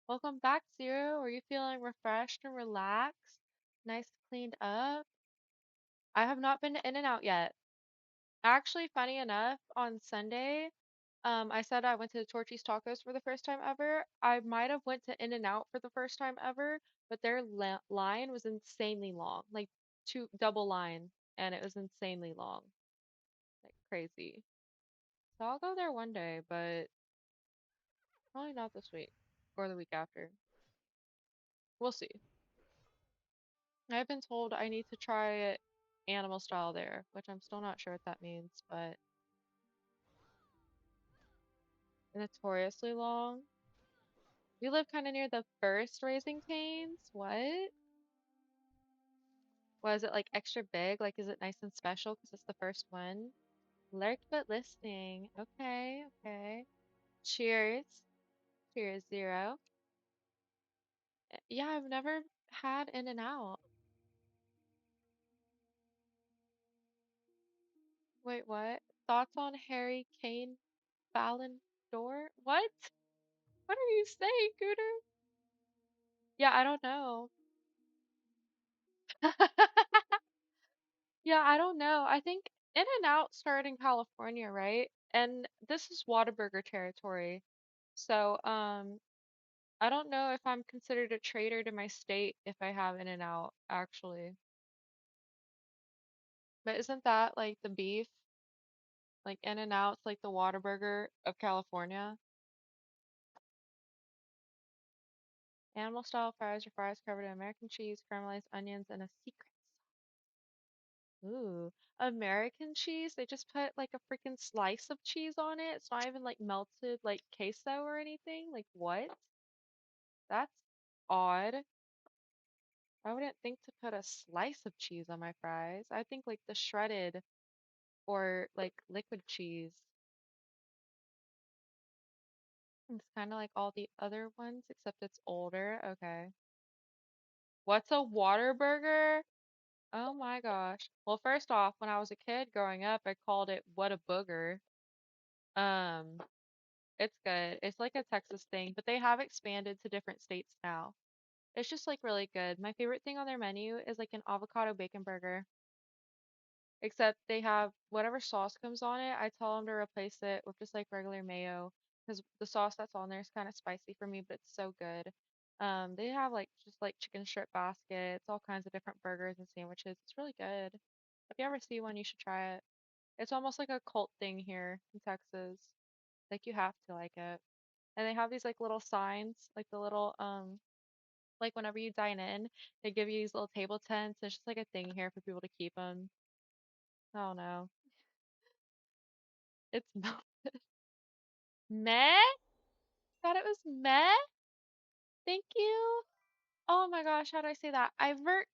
Welcome back, Zero. Are you feeling refreshed and relaxed? Nice cleaned up? I have not been to In-N-Out yet. Actually, funny enough, on Sunday, I said I went to Torchy's Tacos for the first time ever. I might have went to In-N-Out for the first time ever, but their line was insanely long, like double line, and it was insanely long, like crazy. So I'll go there one day, but probably not this week or the week after. We'll see. I've been told I need to try it animal style there, which I'm still not sure what that means, but notoriously long. You live kind of near the first Raising Cane's? What? Was it like extra big? Like, is it nice and special because it's the first one? Lurked but listening. Okay, okay. Cheers. Cheers, Zero. Yeah, I've never had In and Out. Wait, what? Thoughts on Harry Kane Ballon d'Or? What? What are you saying, Cooter? Yeah, I don't know. Yeah, I don't know. I think In and Out started in California, right? And this is Whataburger territory. So, I don't know if I'm considered a traitor to my state if I have In and Out, actually. But isn't that like the beef? Like In and Out's like the Whataburger of California. Animal style fries or fries covered in American cheese, caramelized onions, and a secret sauce. Ooh, American cheese? They just put like a freaking slice of cheese on it. It's not even like melted like queso or anything. Like what? That's odd. I wouldn't think to put a slice of cheese on my fries. I think like the shredded or like liquid cheese. It's kind of like all the other ones, except it's older. Okay. What's a water burger? Oh my gosh. Well, first off, when I was a kid growing up, I called it What a Booger. Um, it's good. It's like a Texas thing, but they have expanded to different states now. It's just like really good. My favorite thing on their menu is like an avocado bacon burger. Except they have whatever sauce comes on it, I tell them to replace it with just like regular mayo because the sauce that's on there is kind of spicy for me, but it's so good. They have like just like chicken strip baskets, all kinds of different burgers and sandwiches. It's really good. If you ever see one, you should try it. It's almost like a cult thing here in Texas. Like you have to like it. And they have these like little signs, like the little like whenever you dine in, they give you these little table tents. It's just like a thing here for people to keep them. I don't know. It's not meh. Thought it was meh. Thank you. Oh my gosh, how do I say that? Iverk,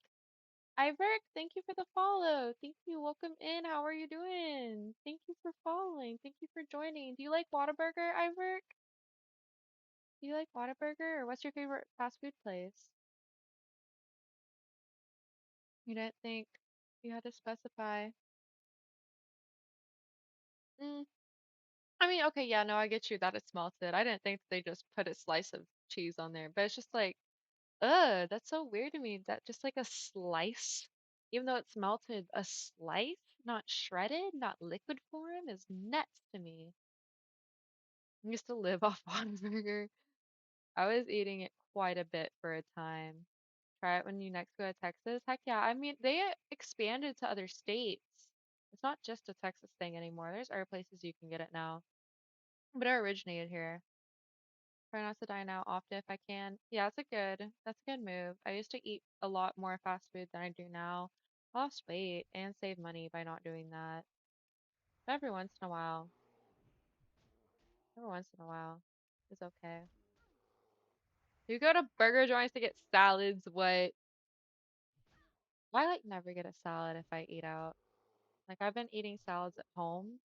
thank you for the follow. Thank you. Welcome in. How are you doing? Thank you for following. Thank you for joining. Do you like Whataburger, Iverk? Do you like Whataburger or what's your favorite fast food place? You didn't think you had to specify. Mm, I mean, okay, yeah, no, I get you that it's melted. I didn't think they just put a slice of cheese on there, but it's just like ugh, that's so weird to me. That just like a slice, even though it's melted, a slice, not shredded, not liquid form, is nuts to me. I used to live off Whataburger. I was eating it quite a bit for a time. Try it when you next go to Texas. Heck yeah. I mean, they expanded to other states. It's not just a Texas thing anymore. There's other places you can get it now. But it originated here. Try not to dine out often if I can. Yeah, that's a good move. I used to eat a lot more fast food than I do now. Lost weight and save money by not doing that. But every once in a while is okay. You go to burger joints to get salads, what? I like never get a salad if I eat out. Like I've been eating salads at home.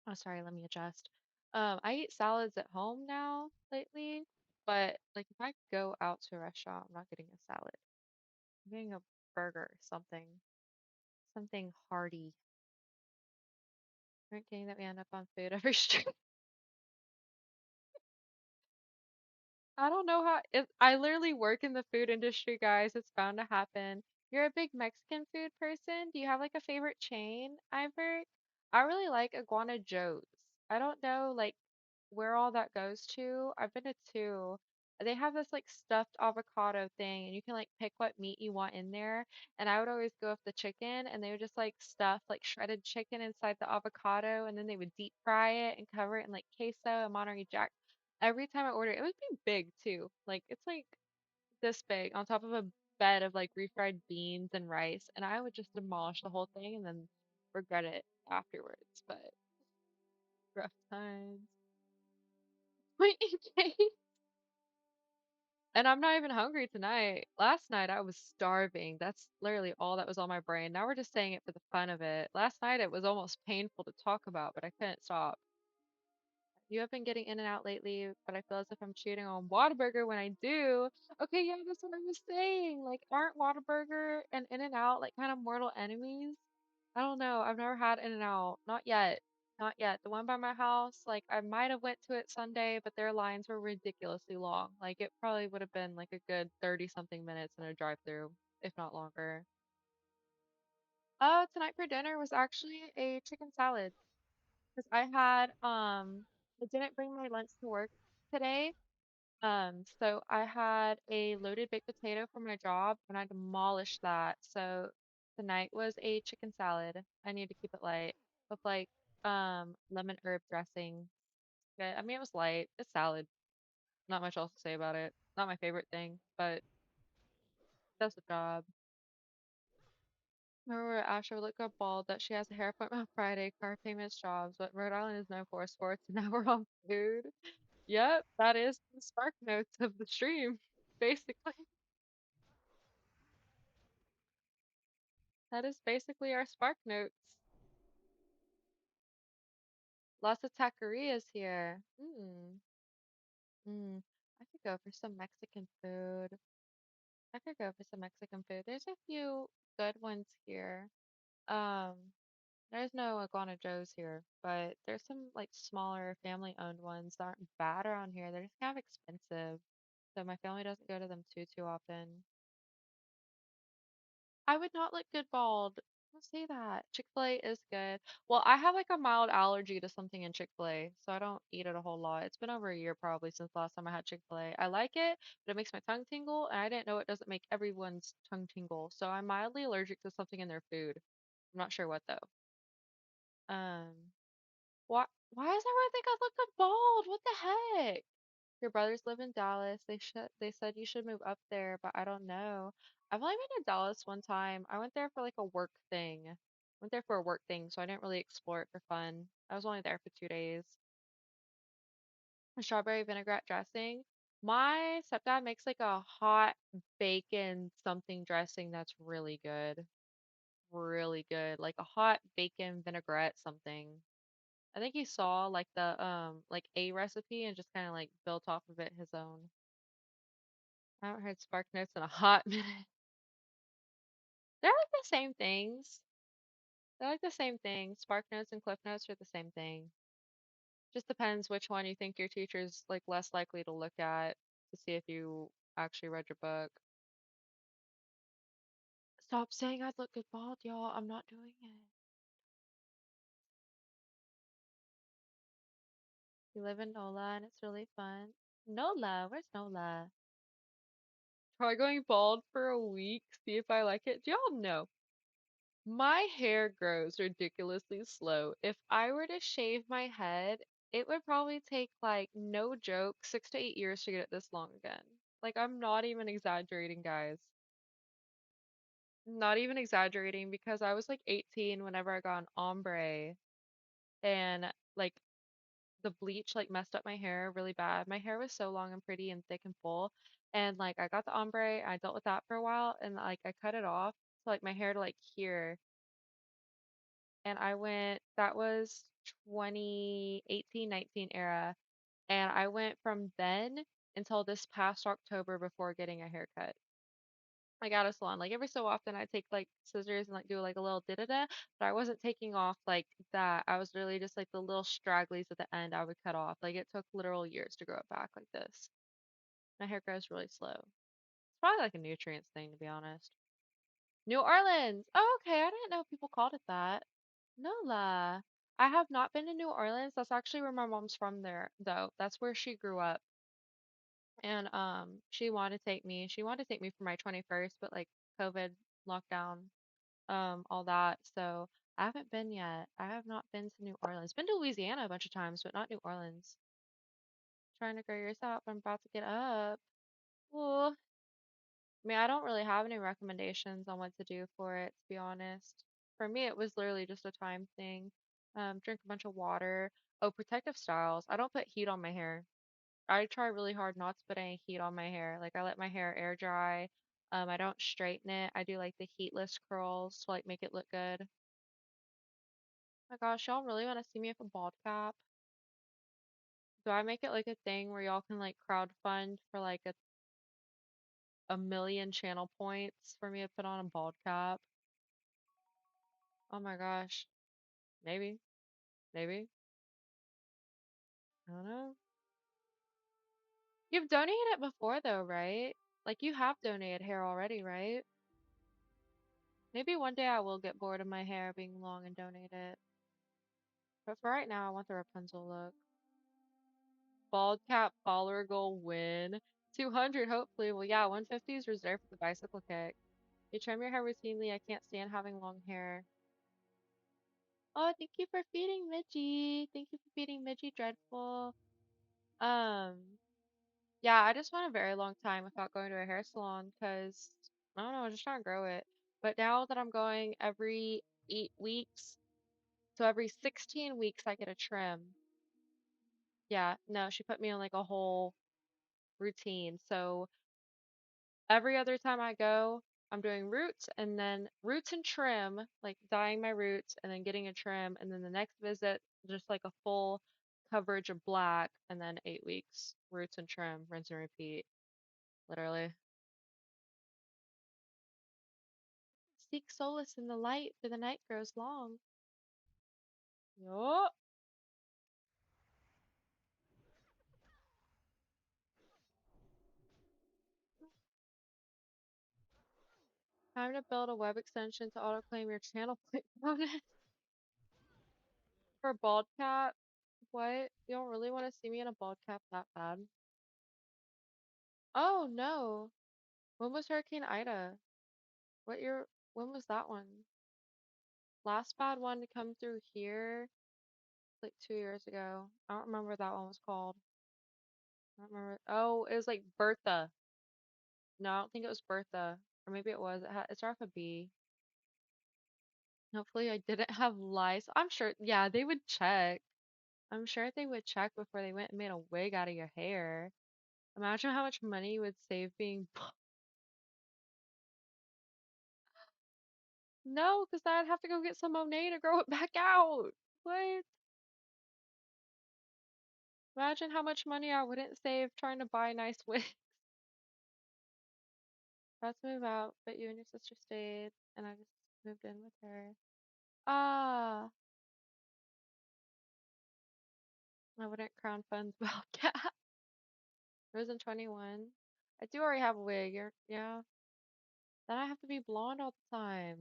Oh, sorry, let me adjust. I eat salads at home now lately, but like if I go out to a restaurant, I'm not getting a salad. I'm getting a burger, something hearty. Aren't kidding that we end up on food every stream. I don't know how I literally work in the food industry, guys. It's bound to happen. You're a big Mexican food person. Do you have like a favorite chain, Ivor? I really like Iguana Joe's. I don't know like where all that goes to. I've been to two. They have this like stuffed avocado thing, and you can like pick what meat you want in there. And I would always go with the chicken, and they would just like stuff like shredded chicken inside the avocado, and then they would deep fry it and cover it in like queso and Monterey Jack. Every time I order it, it would be big too. Like it's like this big on top of a bed of like refried beans and rice, and I would just demolish the whole thing and then regret it afterwards. But rough times. Wait, and I'm not even hungry tonight. Last night I was starving. That's literally all that was on my brain. Now we're just saying it for the fun of it. Last night it was almost painful to talk about, but I couldn't stop. You have been getting in and out lately, but I feel as if I'm cheating on Whataburger when I do. Okay, yeah, that's what I was saying. Like, aren't Whataburger and In and Out like kind of mortal enemies? I don't know. I've never had In and Out. Not yet. Not yet. The one by my house, like I might have went to it Sunday, but their lines were ridiculously long. Like it probably would have been like a good 30 something minutes in a drive-through, if not longer. Tonight for dinner was actually a chicken salad. Because I didn't bring my lunch to work today. So I had a loaded baked potato for my job and I demolished that. So tonight was a chicken salad. I need to keep it light with like lemon herb dressing. Okay, I mean it was light. It's salad. Not much else to say about it. Not my favorite thing, but does the job. Remember Asher looked up bald that she has a hair appointment on Friday, car payments, jobs, but Rhode Island is known for sports and now we're on food. Yep, that is the spark notes of the stream, basically. That is basically our spark notes. Lots of taquerias here. I could go for some Mexican food. I could go for some Mexican food. There's a few good ones here. Um, there's no Iguana Joe's here, but there's some like smaller family-owned ones that aren't bad around here. They're just kind of expensive, so my family doesn't go to them too often. I would not look good bald. Don't say that. Chick-fil-A is good. Well, I have like a mild allergy to something in Chick-fil-A, so I don't eat it a whole lot. It's been over a year probably since the last time I had Chick-fil-A. I like it, but it makes my tongue tingle, and I didn't know it doesn't make everyone's tongue tingle. So I'm mildly allergic to something in their food. I'm not sure what though. Um, why why does everyone think I look good bald? What the heck? Your brothers live in Dallas. They said you should move up there, but I don't know. I've only been to Dallas one time. I went there for like a work thing. Went there for a work thing, so I didn't really explore it for fun. I was only there for 2 days. A strawberry vinaigrette dressing. My stepdad makes like a hot bacon something dressing that's really good. Really good. Like a hot bacon vinaigrette something. I think he saw like the like a recipe and just kind of like built off of it his own. I haven't heard Spark Notes in a hot minute. They're like the same things. They're like the same thing. Spark Notes and Cliff Notes are the same thing. Just depends which one you think your teacher's like less likely to look at to see if you actually read your book. Stop saying I'd look good bald, y'all. I'm not doing it. We live in NOLA and it's really fun. NOLA? Where's NOLA? Try going bald for a week, see if I like it. Do y'all know? My hair grows ridiculously slow. If I were to shave my head, it would probably take, like, no joke, 6 to 8 years to get it this long again. Like, I'm not even exaggerating, guys. Not even exaggerating because I was like 18 whenever I got an ombre and like the bleach like messed up my hair really bad. My hair was so long and pretty and thick and full. And like I got the ombre, I dealt with that for a while and like I cut it off so like my hair to like here and I went, that was 2018, 19 era. And I went from then until this past October before getting a haircut. Like at a salon. Like every so often I take like scissors and like do like a little da da da, but I wasn't taking off like that. I was really just like the little stragglies at the end I would cut off. Like it took literal years to grow it back like this. My hair grows really slow. It's probably like a nutrients thing to be honest. New Orleans. Oh, okay. I didn't know people called it that. Nola. I have not been to New Orleans. That's actually where my mom's from there, though. That's where she grew up. And she wanted to take me. She wanted to take me for my 21st, but like COVID lockdown, all that. So I haven't been yet. I have not been to New Orleans. Been to Louisiana a bunch of times, but not New Orleans. Trying to grow yours out, but I'm about to get up. Well, I mean, I don't really have any recommendations on what to do for it, to be honest. For me, it was literally just a time thing. Drink a bunch of water. Oh, protective styles. I don't put heat on my hair. I try really hard not to put any heat on my hair. Like I let my hair air dry. I don't straighten it. I do like the heatless curls to like make it look good. Oh my gosh, y'all really want to see me with a bald cap? Do I make it like a thing where y'all can like crowdfund for like a million channel points for me to put on a bald cap? Oh my gosh. Maybe. Maybe. I don't know. You've donated it before though, right? Like you have donated hair already, right? Maybe one day I will get bored of my hair being long and donate it. But for right now, I want the Rapunzel look. Bald cap follower goal win. 200 hopefully. Well, yeah, 150 is reserved for the bicycle kick. You trim your hair routinely. I can't stand having long hair. Oh, thank you for feeding Midgie. Thank you for feeding Midgie Dreadful. Um, yeah, I just went a very long time without going to a hair salon because I don't know, I'm just trying to grow it. But now that I'm going every 8 weeks, so every 16 weeks I get a trim. Yeah, no, she put me on like a whole routine. So every other time I go, I'm doing roots and then roots and trim, like dyeing my roots and then getting a trim. And then the next visit, just like a full coverage of black. And then 8 weeks, roots and trim, rinse and repeat, literally. Seek solace in the light, for the night grows long. Yup. Time to build a web extension to auto-claim your channel plate bonus for bald cap. What? You don't really want to see me in a bald cap that bad? Oh no. When was Hurricane Ida? What year? When was that one? Last bad one to come through here, like 2 years ago. I don't remember what that one was called. I don't remember. Oh, it was like Bertha. No, I don't think it was Bertha. Or maybe it was. It started with a B. Hopefully I didn't have lice. I'm sure, yeah, they would check. I'm sure they would check before they went and made a wig out of your hair. Imagine how much money you would save being. No, because then I'd have to go get some Monet to grow it back out. What? Imagine how much money I wouldn't save trying to buy nice wigs. About to move out, but you and your sister stayed, and I just moved in with her. Ah, I wouldn't crown funds well. Yeah, Rose 21. I do already have a wig. Yeah. Then I have to be blonde all the time.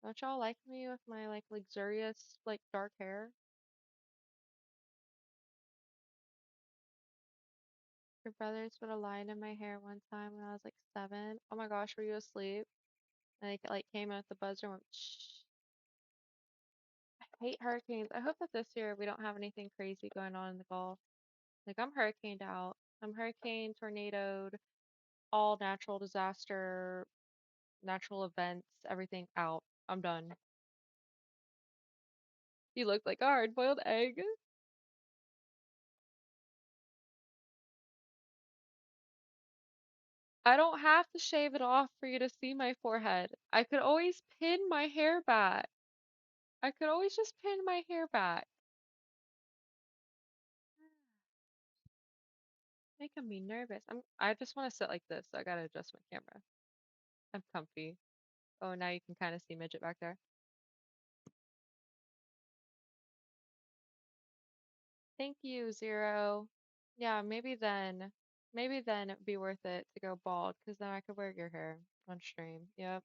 Don't y'all like me with my like luxurious like dark hair? Your brothers put a line in my hair one time when I was like 7. Oh my gosh, were you asleep? And it like came out the buzzer and went shh. I hate hurricanes. I hope that this year we don't have anything crazy going on in the Gulf. Like I'm hurricaned out. I'm hurricane, tornadoed, all natural disaster, natural events, everything out. I'm done. You look like a hard-boiled egg. I don't have to shave it off for you to see my forehead. I could always pin my hair back. I could always just pin my hair back. Making me nervous. I just want to sit like this, so I gotta adjust my camera. I'm comfy. Oh, now you can kind of see midget back there. Thank you, Zero. Yeah, maybe then it'd be worth it to go bald, because then I could wear your hair on stream. Yep.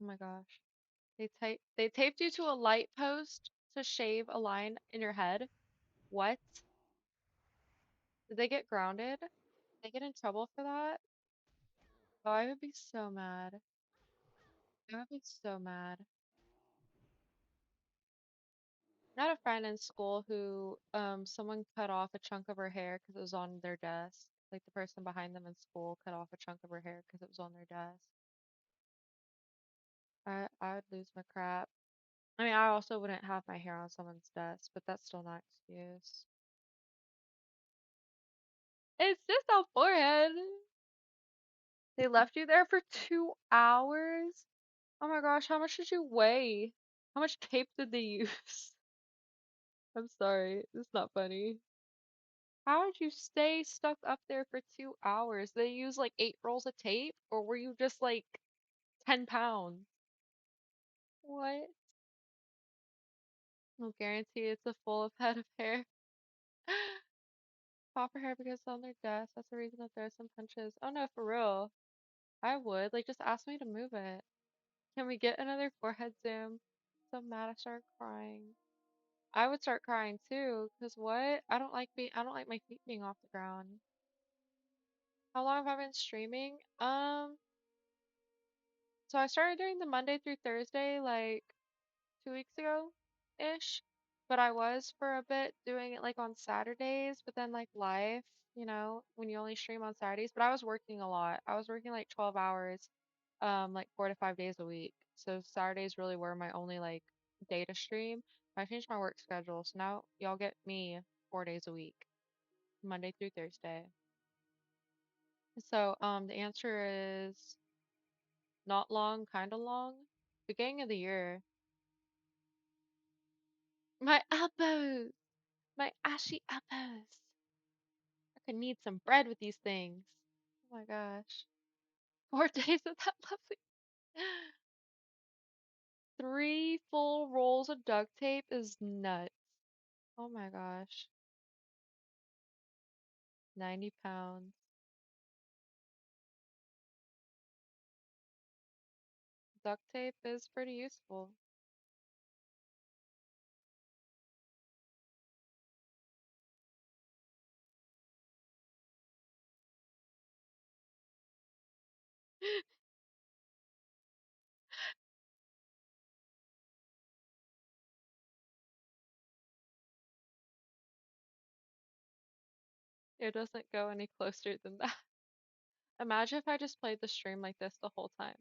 Oh my gosh. They taped you to a light post to shave a line in your head. What? Did they get grounded? Did they get in trouble for that? Oh, I would be so mad. I would be so mad. I had a friend in school who someone cut off a chunk of her hair because it was on their desk. Like the person behind them in school cut off a chunk of her hair because it was on their desk. I would lose my crap. I mean, I also wouldn't have my hair on someone's desk, but that's still not excuse. It's just a forehead. They left you there for 2 hours? Oh my gosh, how much did you weigh? How much tape did they use? I'm sorry. It's not funny. How did you stay stuck up there for 2 hours? They use like 8 rolls of tape, or were you just like 10 pounds? What? I'll guarantee it's a full head of hair. Pop her hair because it's on their desk. That's the reason to throw some punches. Oh no, for real. I would. Like, just ask me to move it. Can we get another forehead zoom? So mad I start crying. I would start crying too, 'cause what? I don't like my feet being off the ground. How long have I been streaming? So I started doing the Monday through Thursday like 2 weeks ago ish. But I was for a bit doing it like on Saturdays, but then like life, when you only stream on Saturdays. But I was working a lot. I was working like 12 hours, like 4 to 5 days a week. So Saturdays really were my only like day to stream. I changed my work schedule, so now y'all get me 4 days a week, Monday through Thursday. So the answer is not long, kind of long. Beginning of the year. My elbows! My ashy elbows! I could need some bread with these things. Oh my gosh. 4 days of that lovely. 3 full rolls of duct tape is nuts. Oh my gosh. 90 pounds. Duct tape is pretty useful. It doesn't go any closer than that. Imagine if I just played the stream like this the whole time.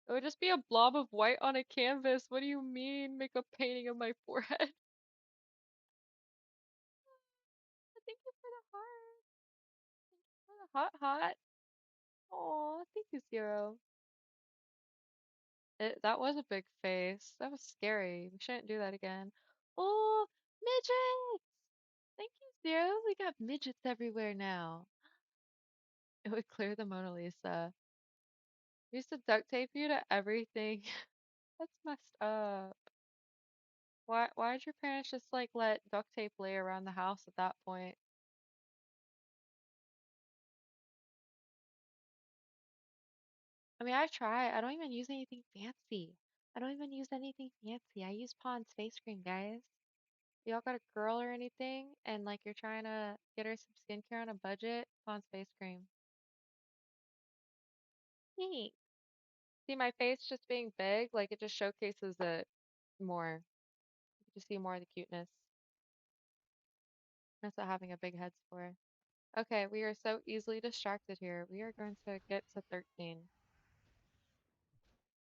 It would just be a blob of white on a canvas. What do you mean, make a painting of my forehead? Thank you for the heart. Thank you for the hot. Oh, thank you, Zero. That was a big face. That was scary. We shouldn't do that again. Oh, midgets! Thank you, Zero. We got midgets everywhere now. It would clear the Mona Lisa. Used to duct tape you to everything. That's messed up. Why did your parents just like let duct tape lay around the house at that point? I mean, I try. I don't even use anything fancy. I don't even use anything fancy. I use Pond's face cream, guys. Y'all got a girl or anything, and like you're trying to get her some skincare on a budget, Pond's face cream. Neat. See my face just being big, like it just showcases it more. You just see more of the cuteness. That's what having a big head's for. Okay, we are so easily distracted here. We are going to get to 13.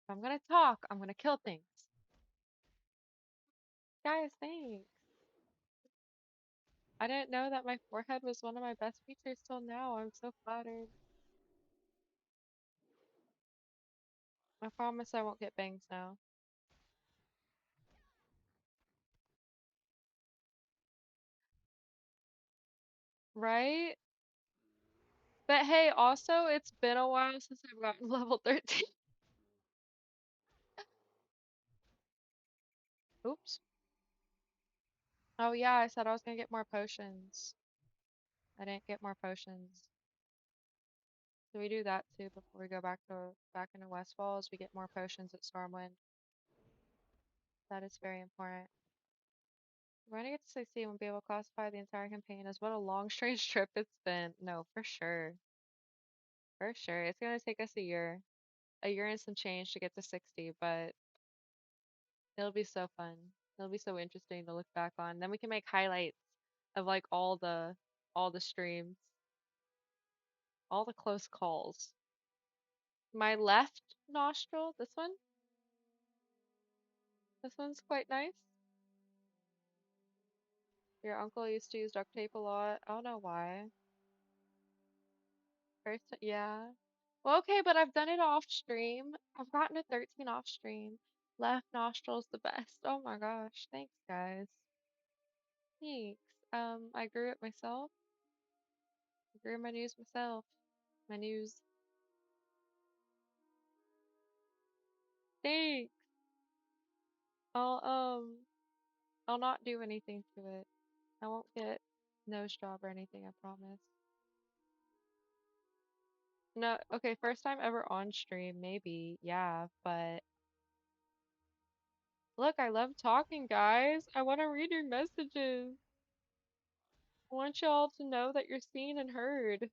If I'm gonna talk, I'm gonna kill things. Guys, thanks. I didn't know that my forehead was one of my best features till now. I'm so flattered. I promise I won't get bangs now. Right? But hey, also, it's been a while since I've gotten level 13. Oops. Oh yeah, I said I was gonna get more potions. I didn't get more potions. So we do that too before we go back into Westfall, is we get more potions at Stormwind. That is very important. We're gonna get to 60 and we'll be able to classify the entire campaign as what a long, strange trip it's been. No, for sure. For sure. It's gonna take us a year. A year and some change to get to 60, but it'll be so fun. It'll be so interesting to look back on. Then we can make highlights of like all the streams, all the close calls. My left nostril, this one's quite nice. Your uncle used to use duct tape a lot. I don't know why. Yeah. Well, okay, but I've done it off stream. I've gotten a 13 off stream. Left nostril's the best. Oh my gosh. Thanks, guys. Thanks. I grew it myself. I grew my news myself. My news. Thanks. I'll I'll not do anything to it. I won't get nose job or anything, I promise. No, okay, first time ever on stream, maybe, yeah, but look, I love talking, guys. I want to read your messages. I want y'all to know that you're seen and heard.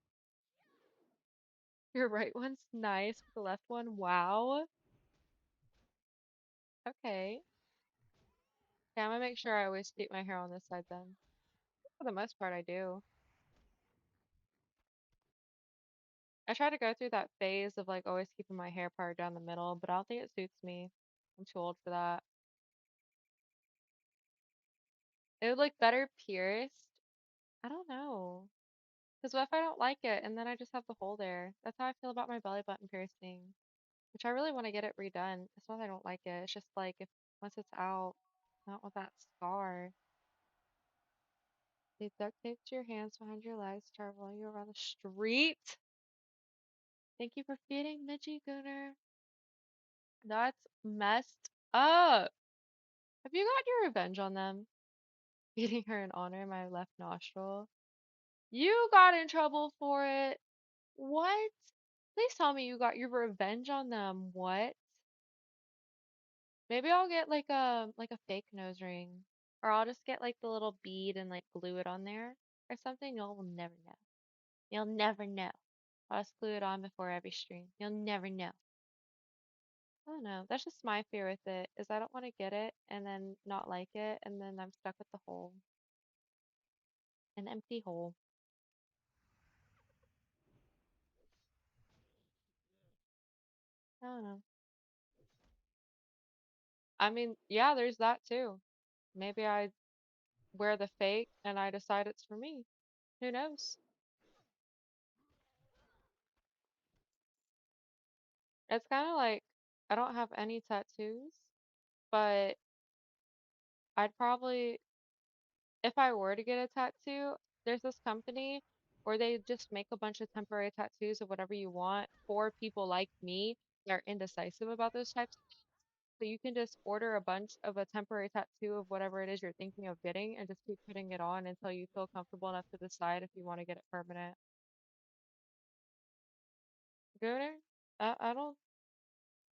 Your right one's nice, but the left one, wow. Okay. Yeah, I'm gonna make sure I always keep my hair on this side then. For the most part, I do. I try to go through that phase of like always keeping my hair part down the middle, but I don't think it suits me. I'm too old for that. It would look better pierced. I don't know. Because what if I don't like it and then I just have the hole there? That's how I feel about my belly button piercing, which I really want to get it redone. It's not that I don't like it. It's just like if once it's out, I don't want that scar. They duct taped your hands behind your legs to travel you around the street. Thank you for feeding Midgie Gooner. That's messed up. Have you got your revenge on them? Feeding her in honor of my left nostril. You got in trouble for it. What? Please tell me you got your revenge on them. What? Maybe I'll get like a fake nose ring. Or I'll just get like the little bead and like glue it on there or something. You'll never know. You'll never know. I'll just glue it on before every stream. You'll never know. I don't know. That's just my fear with it, is I don't want to get it and then not like it and then I'm stuck with the hole. An empty hole. I don't know. I mean, yeah, there's that too. Maybe I wear the fake and I decide it's for me. Who knows? It's kind of like I don't have any tattoos, but I'd probably, if I were to get a tattoo, there's this company where they just make a bunch of temporary tattoos of whatever you want for people like me that are indecisive about those types of things. So you can just order a bunch of a temporary tattoo of whatever it is you're thinking of getting and just keep putting it on until you feel comfortable enough to decide if you want to get it permanent. Gooner? I don't,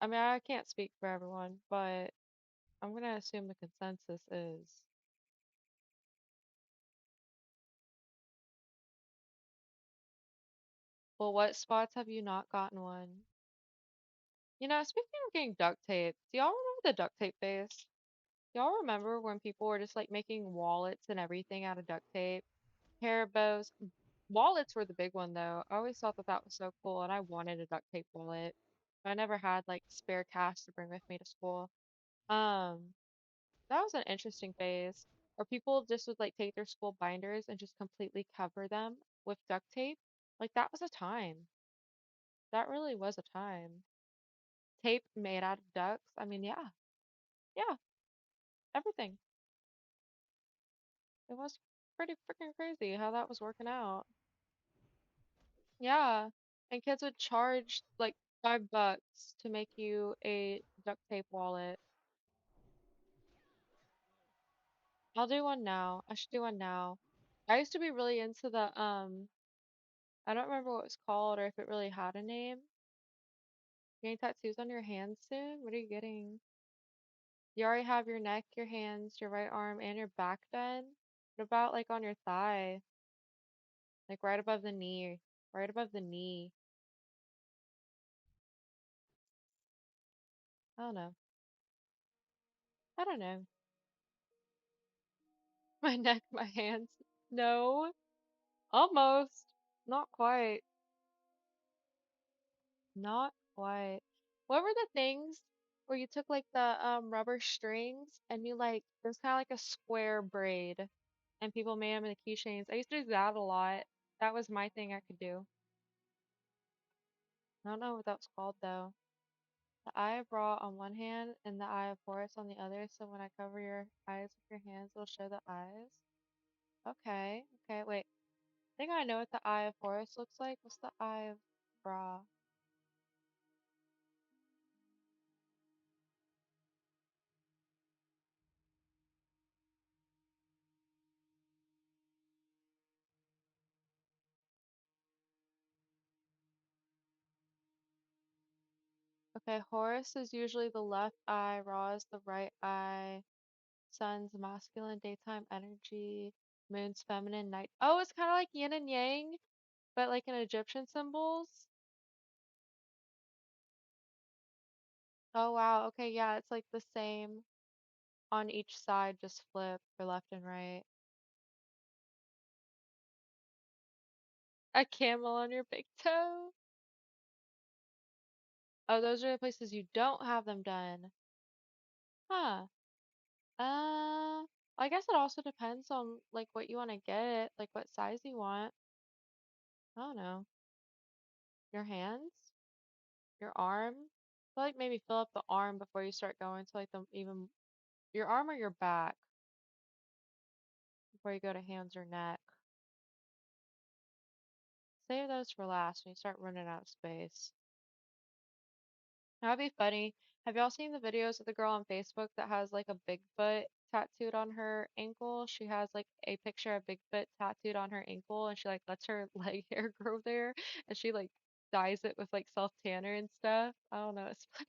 I mean, I can't speak for everyone, but I'm gonna assume the consensus is. Well, what spots have you not gotten one? You know, speaking of getting duct tape, do y'all remember the duct tape phase? Y'all remember when people were just like making wallets and everything out of duct tape? Hair bows. Wallets were the big one though. I always thought that that was so cool and I wanted a duct tape wallet. But I never had like spare cash to bring with me to school. Um, that was an interesting phase. Or people just would like take their school binders and just completely cover them with duct tape. Like that was a time. That really was a time. Tape made out of ducks. I mean, yeah, yeah, everything. It was pretty freaking crazy how that was working out. Yeah, and kids would charge like $5 to make you a duct tape wallet. I'll do one now. I should do one now. I used to be really into the I don't remember what it was called or if it really had a name. Getting tattoos on your hands soon? What are you getting? You already have your neck, your hands, your right arm, and your back done. What about like on your thigh? Like right above the knee. Right above the knee. I don't know. I don't know. My neck, my hands. No. Almost. Not quite. Not quite. What were the things where you took like the rubber strings and you like it was kind of like a square braid and people made them into keychains. I used to do that a lot. That was my thing I could do. I don't know what that's called though. The Eye of Ra on one hand and the Eye of Horus on the other, so when I cover your eyes with your hands, it'll show the eyes. Okay, okay, wait. I think I know what the Eye of Horus looks like. What's the Eye of Ra? Okay, Horus is usually the left eye, Ra is the right eye, Sun's masculine daytime energy, Moon's feminine night. Oh, it's kind of like yin and yang, but like in Egyptian symbols. Oh wow, okay, yeah, it's like the same on each side, just flip for left and right. A camel on your big toe. Oh, those are the places you don't have them done. Huh. I guess it also depends on like what you want to get, like what size you want. I don't know. Your hands? Your arm? I feel like maybe fill up the arm before you start going to like the even your arm or your back before you go to hands or neck. Save those for last when you start running out of space. That'd be funny. Have y'all seen the videos of the girl on Facebook that has like a Bigfoot tattooed on her ankle? She has like a picture of Bigfoot tattooed on her ankle and she like lets her leg hair grow there and she like dyes it with like self tanner and stuff. I don't know, it's funny.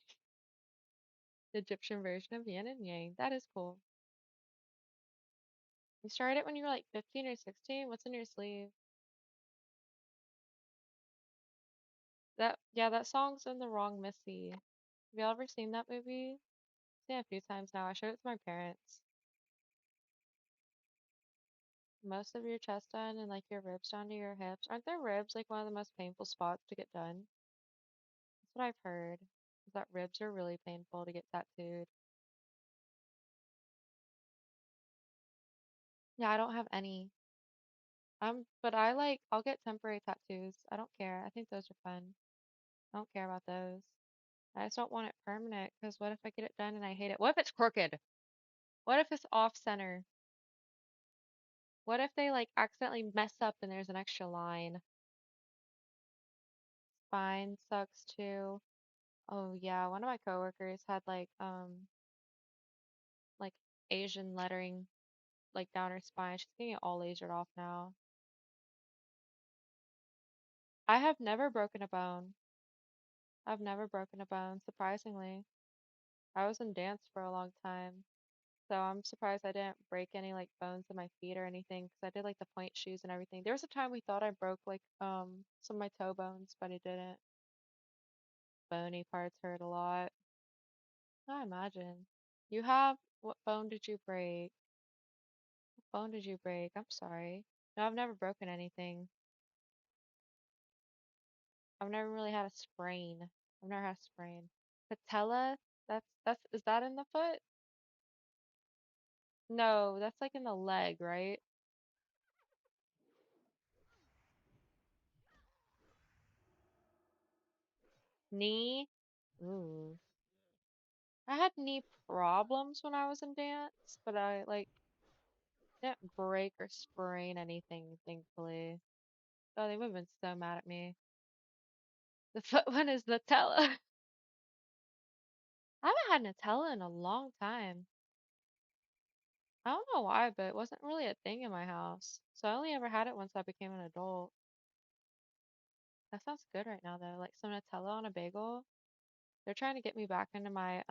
The Egyptian version of yin and yang. That is cool. You started it when you were like 15 or 16? What's in your sleeve? That yeah, that song's in the wrong Missy. Have y'all ever seen that movie? I've seen it a few times now. I showed it to my parents. Most of your chest done and like your ribs down to your hips. Aren't their ribs like one of the most painful spots to get done? That's what I've heard. Is that ribs are really painful to get tattooed. Yeah, I don't have any. But I like I'll get temporary tattoos. I don't care. I think those are fun. I don't care about those. I just don't want it permanent because what if I get it done and I hate it? What if it's crooked? What if it's off center? What if they like accidentally mess up and there's an extra line? Spine sucks too. Oh yeah, one of my coworkers had like Asian lettering like down her spine. She's getting it all lasered off now. I have never broken a bone. I've never broken a bone, surprisingly. I was in dance for a long time, so I'm surprised I didn't break any like bones in my feet or anything because I did like the point shoes and everything. There was a time we thought I broke like some of my toe bones, but I didn't. Bony parts hurt a lot. I imagine. What bone did you break? What bone did you break? I'm sorry. No, I've never broken anything. I've never really had a sprain. I've never had a sprain. Patella? Is that in the foot? No, that's like in the leg, right? Knee? Ooh. I had knee problems when I was in dance, but I like didn't break or sprain anything, thankfully. Oh, they would have been so mad at me. The foot one is Nutella. I haven't had Nutella in a long time. I don't know why, but it wasn't really a thing in my house. So I only ever had it once I became an adult. That sounds good right now though. Like some Nutella on a bagel. They're trying to get me back into my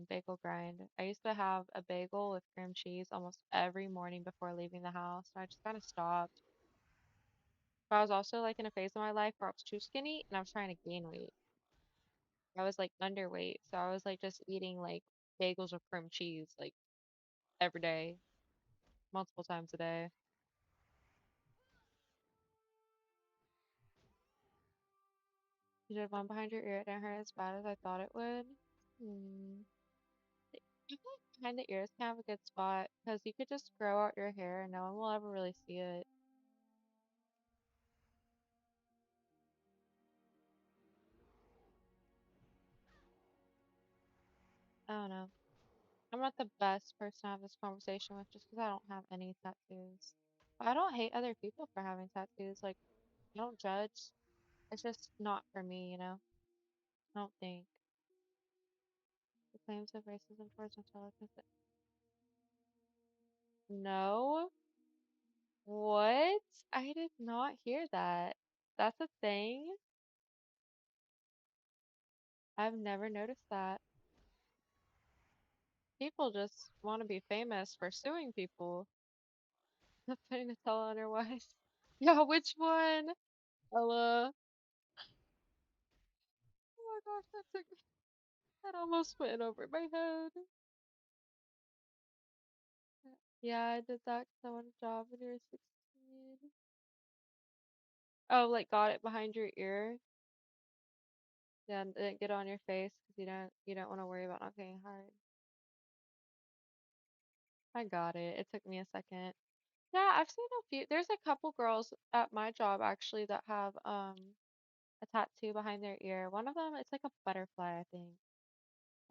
bagel grind. I used to have a bagel with cream cheese almost every morning before leaving the house. And I just kind of stopped. But I was also like in a phase of my life where I was too skinny and I was trying to gain weight. I was like underweight, so I was like just eating like bagels with cream cheese like every day, multiple times a day. You did one behind your ear, it didn't hurt as bad as I thought it would. Hmm. I feel like behind the ears can have a good spot because you could just grow out your hair and no one will ever really see it. I don't know. I'm not the best person to have this conversation with just because I don't have any tattoos. But I don't hate other people for having tattoos. Like, I don't judge. It's just not for me, you know? I don't think. The claims of racism towards intelligence. No? What? I did not hear that. That's a thing? I've never noticed that. People just want to be famous for suing people. Not putting a tell on their wives. Yeah, which one? Ella. Oh my gosh, that almost went over my head. Yeah, I did that 'cause I want a job when you were 16. Oh, like got it behind your ear? Yeah, and didn't get on your face because you don't want to worry about not getting hired. I got it. It took me a second. Yeah, I've seen a few. There's a couple girls at my job actually that have a tattoo behind their ear. One of them, it's like a butterfly, I think.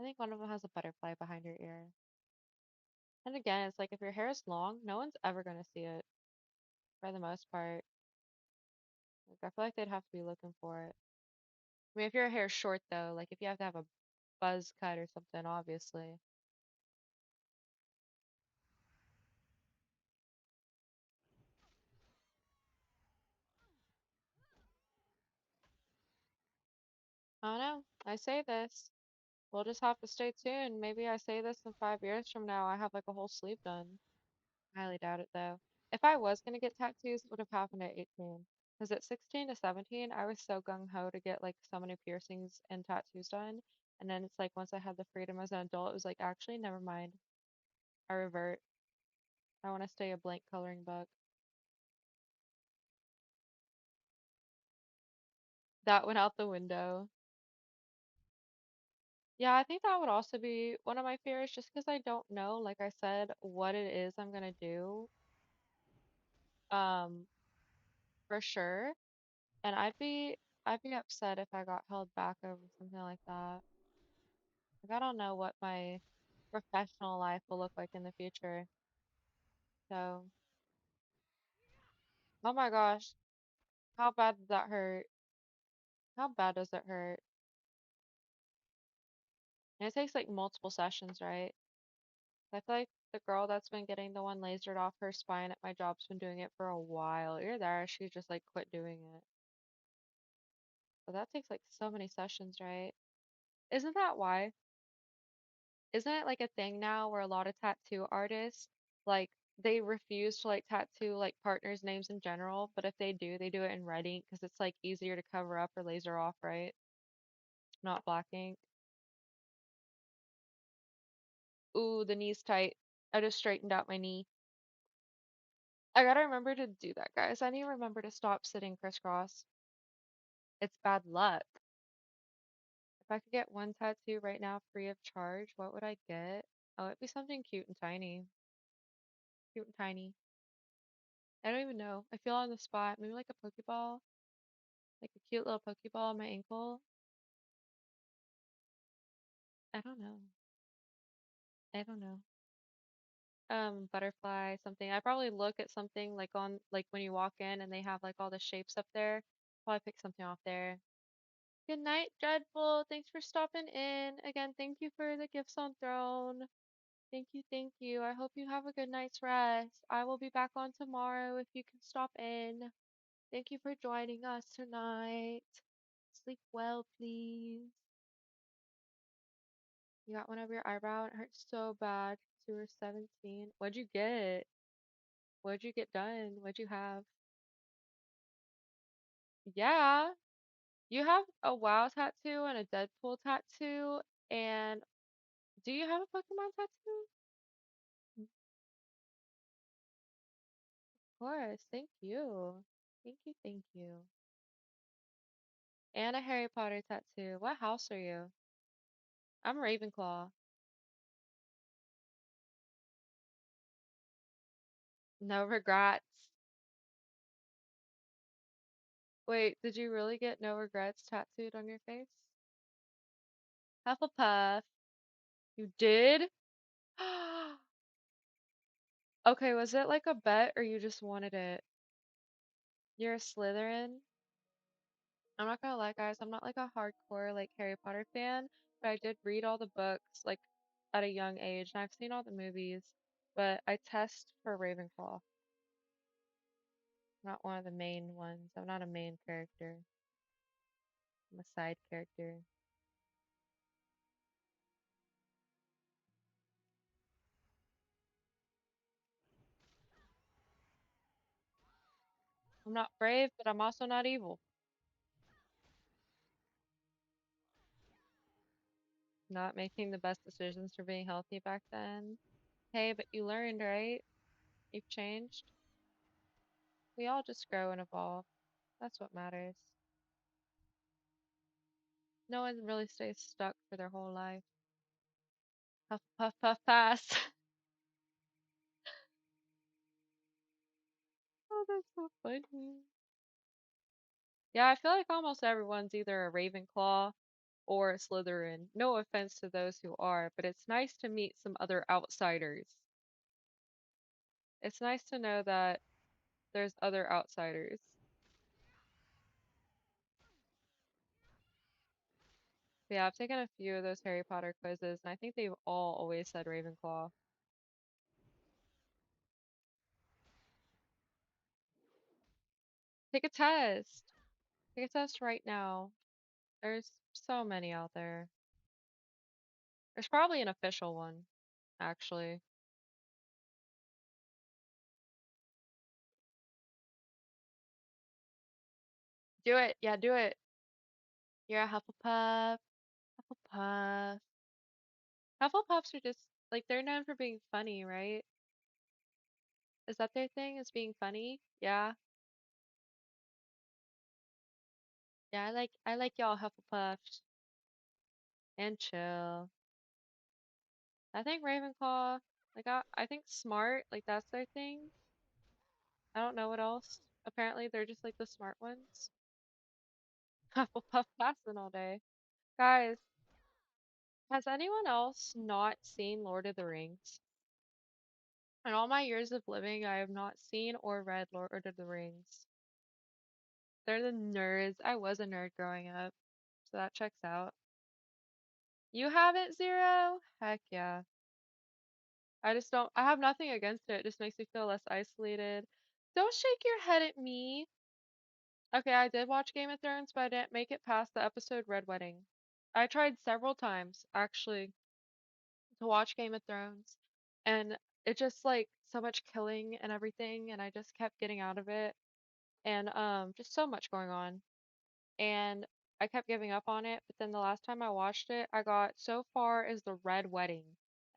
I think one of them has a butterfly behind her ear. And again, it's like if your hair is long, no one's ever gonna see it for the most part. Like I feel like they'd have to be looking for it. I mean, if your hair's short though, like if you have to have a buzz cut or something, obviously. I don't know. I say this. We'll just have to stay tuned. Maybe I say this in 5 years from now. I have like a whole sleeve done. Highly doubt it though. If I was gonna get tattoos, it would have happened at 18. Because at 16 to 17, I was so gung ho to get like so many piercings and tattoos done. And then it's like once I had the freedom as an adult, it was like actually never mind. I revert. I want to stay a blank coloring book. That went out the window. Yeah, I think that would also be one of my fears just because I don't know, like I said, what it is I'm gonna do. Um, for sure. And I'd be upset if I got held back over something like that. Like I don't know what my professional life will look like in the future. So, oh my gosh, how bad did that hurt? How bad does it hurt? And it takes like multiple sessions, right? I feel like the girl that's been getting the one lasered off her spine at my job's been doing it for a while. Either that or she just like quit doing it. But that takes like so many sessions, right? Isn't that why? Isn't it like a thing now where a lot of tattoo artists like they refuse to like tattoo like partners' names in general, but if they do it in red ink because it's like easier to cover up or laser off, right? Not black ink. Ooh, the knee's tight. I just straightened out my knee. I gotta remember to do that, guys. I need to remember to stop sitting crisscross. It's bad luck. If I could get one tattoo right now free of charge, what would I get? Oh, it'd be something cute and tiny. Cute and tiny. I don't even know. I feel on the spot. Maybe like a Pokeball. Like a cute little Pokeball on my ankle. I don't know. I don't know. Butterfly, something. I probably look at something like on like when you walk in and they have like all the shapes up there. Probably pick something off there. Good night, Dreadful. Thanks for stopping in. Again, thank you for the gifts on Throne. Thank you, thank you. I hope you have a good night's rest. I will be back on tomorrow if you can stop in. Thank you for joining us tonight. Sleep well, please. You got one over your eyebrow and it hurts so bad 'cause you were 17. What'd you get? What'd you get done? What'd you have? Yeah, you have a WoW tattoo and a Deadpool tattoo. And do you have a Pokemon tattoo? Of course. Thank you. Thank you. Thank you. And a Harry Potter tattoo. What house are you? I'm Ravenclaw. No regrets. Wait, did you really get no regrets tattooed on your face? Hufflepuff. You did? Okay, was it like a bet or you just wanted it? You're a Slytherin? I'm not gonna lie, guys, I'm not like a hardcore like Harry Potter fan, but I did read all the books like at a young age, and I've seen all the movies, but I test for Ravenclaw. I'm not one of the main ones. I'm not a main character. I'm a side character. I'm not brave, but I'm also not evil. Not making the best decisions for being healthy back then. Hey, but you learned, right? You've changed. We all just grow and evolve. That's what matters. No one really stays stuck for their whole life. Puff, puff, puff, pass. Oh, that's so funny. Yeah, I feel like almost everyone's either a Ravenclaw or a Slytherin. No offense to those who are, but it's nice to meet some other outsiders. It's nice to know that there's other outsiders. But yeah, I've taken a few of those Harry Potter quizzes, and I think they've all always said Ravenclaw. Take a test. Take a test right now. There's so many out there. There's probably an official one, actually. Do it. Yeah, do it. You're a Hufflepuff. Hufflepuff. Hufflepuffs are just like they're known for being funny, right? Is that their thing? Is being funny? Yeah. Yeah, I like y'all Hufflepuffs. And chill. I think Ravenclaw, like I think smart, like that's their thing. I don't know what else. Apparently they're just like the smart ones. Hufflepuff passing all day. Guys, has anyone else not seen Lord of the Rings? In all my years of living, I have not seen or read Lord of the Rings. They're the nerds. I was a nerd growing up, so that checks out. You haven't, Zero? Heck yeah. I just don't, I have nothing against it. It just makes me feel less isolated. Don't shake your head at me. Okay, I did watch Game of Thrones, but I didn't make it past the episode Red Wedding. I tried several times, actually, to watch Game of Thrones, and it just like so much killing and everything, and I just kept getting out of it, and just so much going on. And I kept giving up on it. But then the last time I watched it, I got so far as the Red Wedding,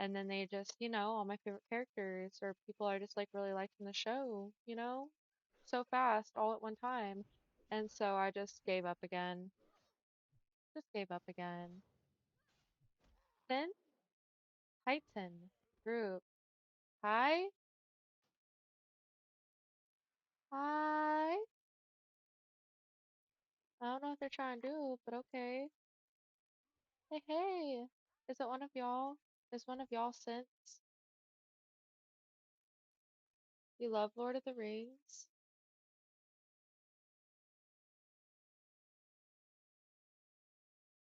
and then they just, all my favorite characters or people I just like really liked in the show, so fast all at one time, and so I just gave up again. Just gave up again. Then Titan group. Hi, hi. I don't know what they're trying to do, but okay. Hey, hey. Is it one of y'all? Is one of y'all since you love Lord of the Rings?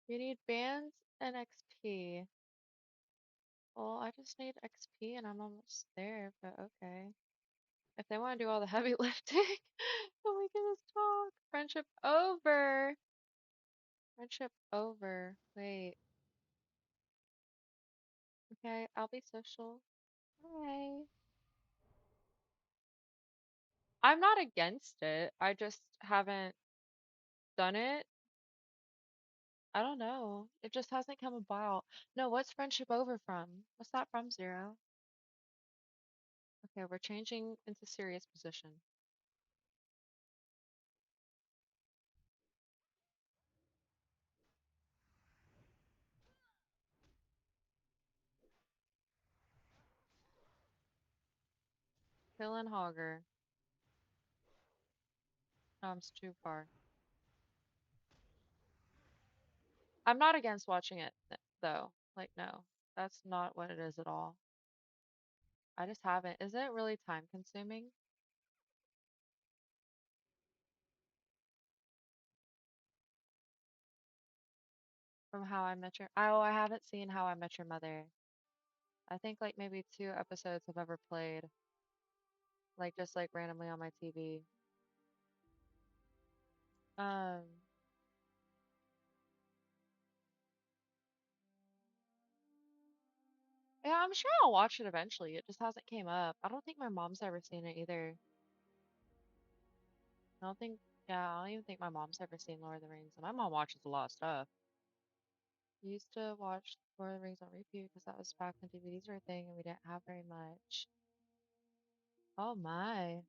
You need bands and XP. Well, I just need XP and I'm almost there, but okay. If they want to do all the heavy lifting, then we can just talk. Friendship over. Friendship over. Wait. Okay, I'll be social. Hi. I'm not against it. I just haven't done it. I don't know. It just hasn't come about. No, what's friendship over from? What's that from, Zero? Okay, we're changing into serious position. Kill and Hogger. It's too far. I'm not against watching it though. Like, no. That's not what it is at all. I just haven't. Isn't it really time consuming from How I Met Your Oh, I haven't seen How I Met Your Mother. I think like maybe two episodes have ever played, like just like randomly on my TV. Um, yeah, I'm sure I'll watch it eventually. It just hasn't came up. I don't think my mom's ever seen it either. I don't think, yeah, I don't even think my mom's ever seen Lord of the Rings. And my mom watches a lot of stuff. We used to watch Lord of the Rings on repeat because that was back when DVDs were a thing and we didn't have very much. Oh my.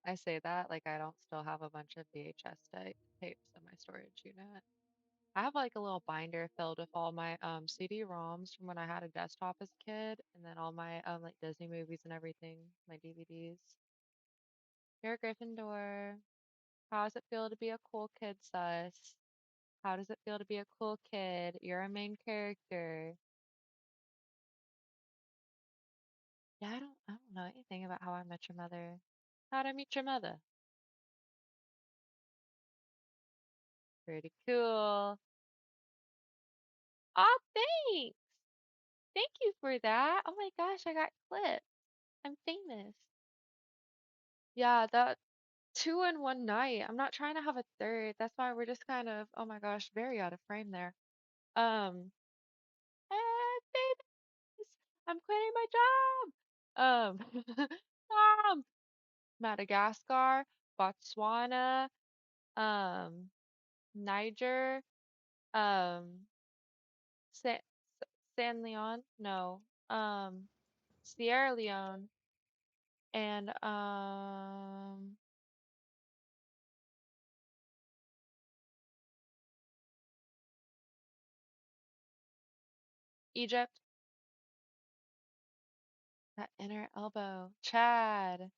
I say that like I don't still have a bunch of VHS tapes in my storage unit. I have like a little binder filled with all my CD-ROMs from when I had a desktop as a kid, and then all my like Disney movies and everything, my DVDs. You're a Gryffindor. How does it feel to be a cool kid, sus? How does it feel to be a cool kid? You're a main character. Yeah, I don't know anything about How I Met Your Mother. How'd I Meet Your Mother? Pretty cool. Aw, thanks. Thank you for that. Oh my gosh, I got clipped. I'm famous. Yeah, that two in one night. I'm not trying to have a third. That's why we're just kind of, oh my gosh, very out of frame there. Um, babies, I'm quitting my job. Mom, Madagascar, Botswana, um, Niger, um, Sa San Leon, no, um, Sierra Leone, and Egypt. That inner elbow. Chad.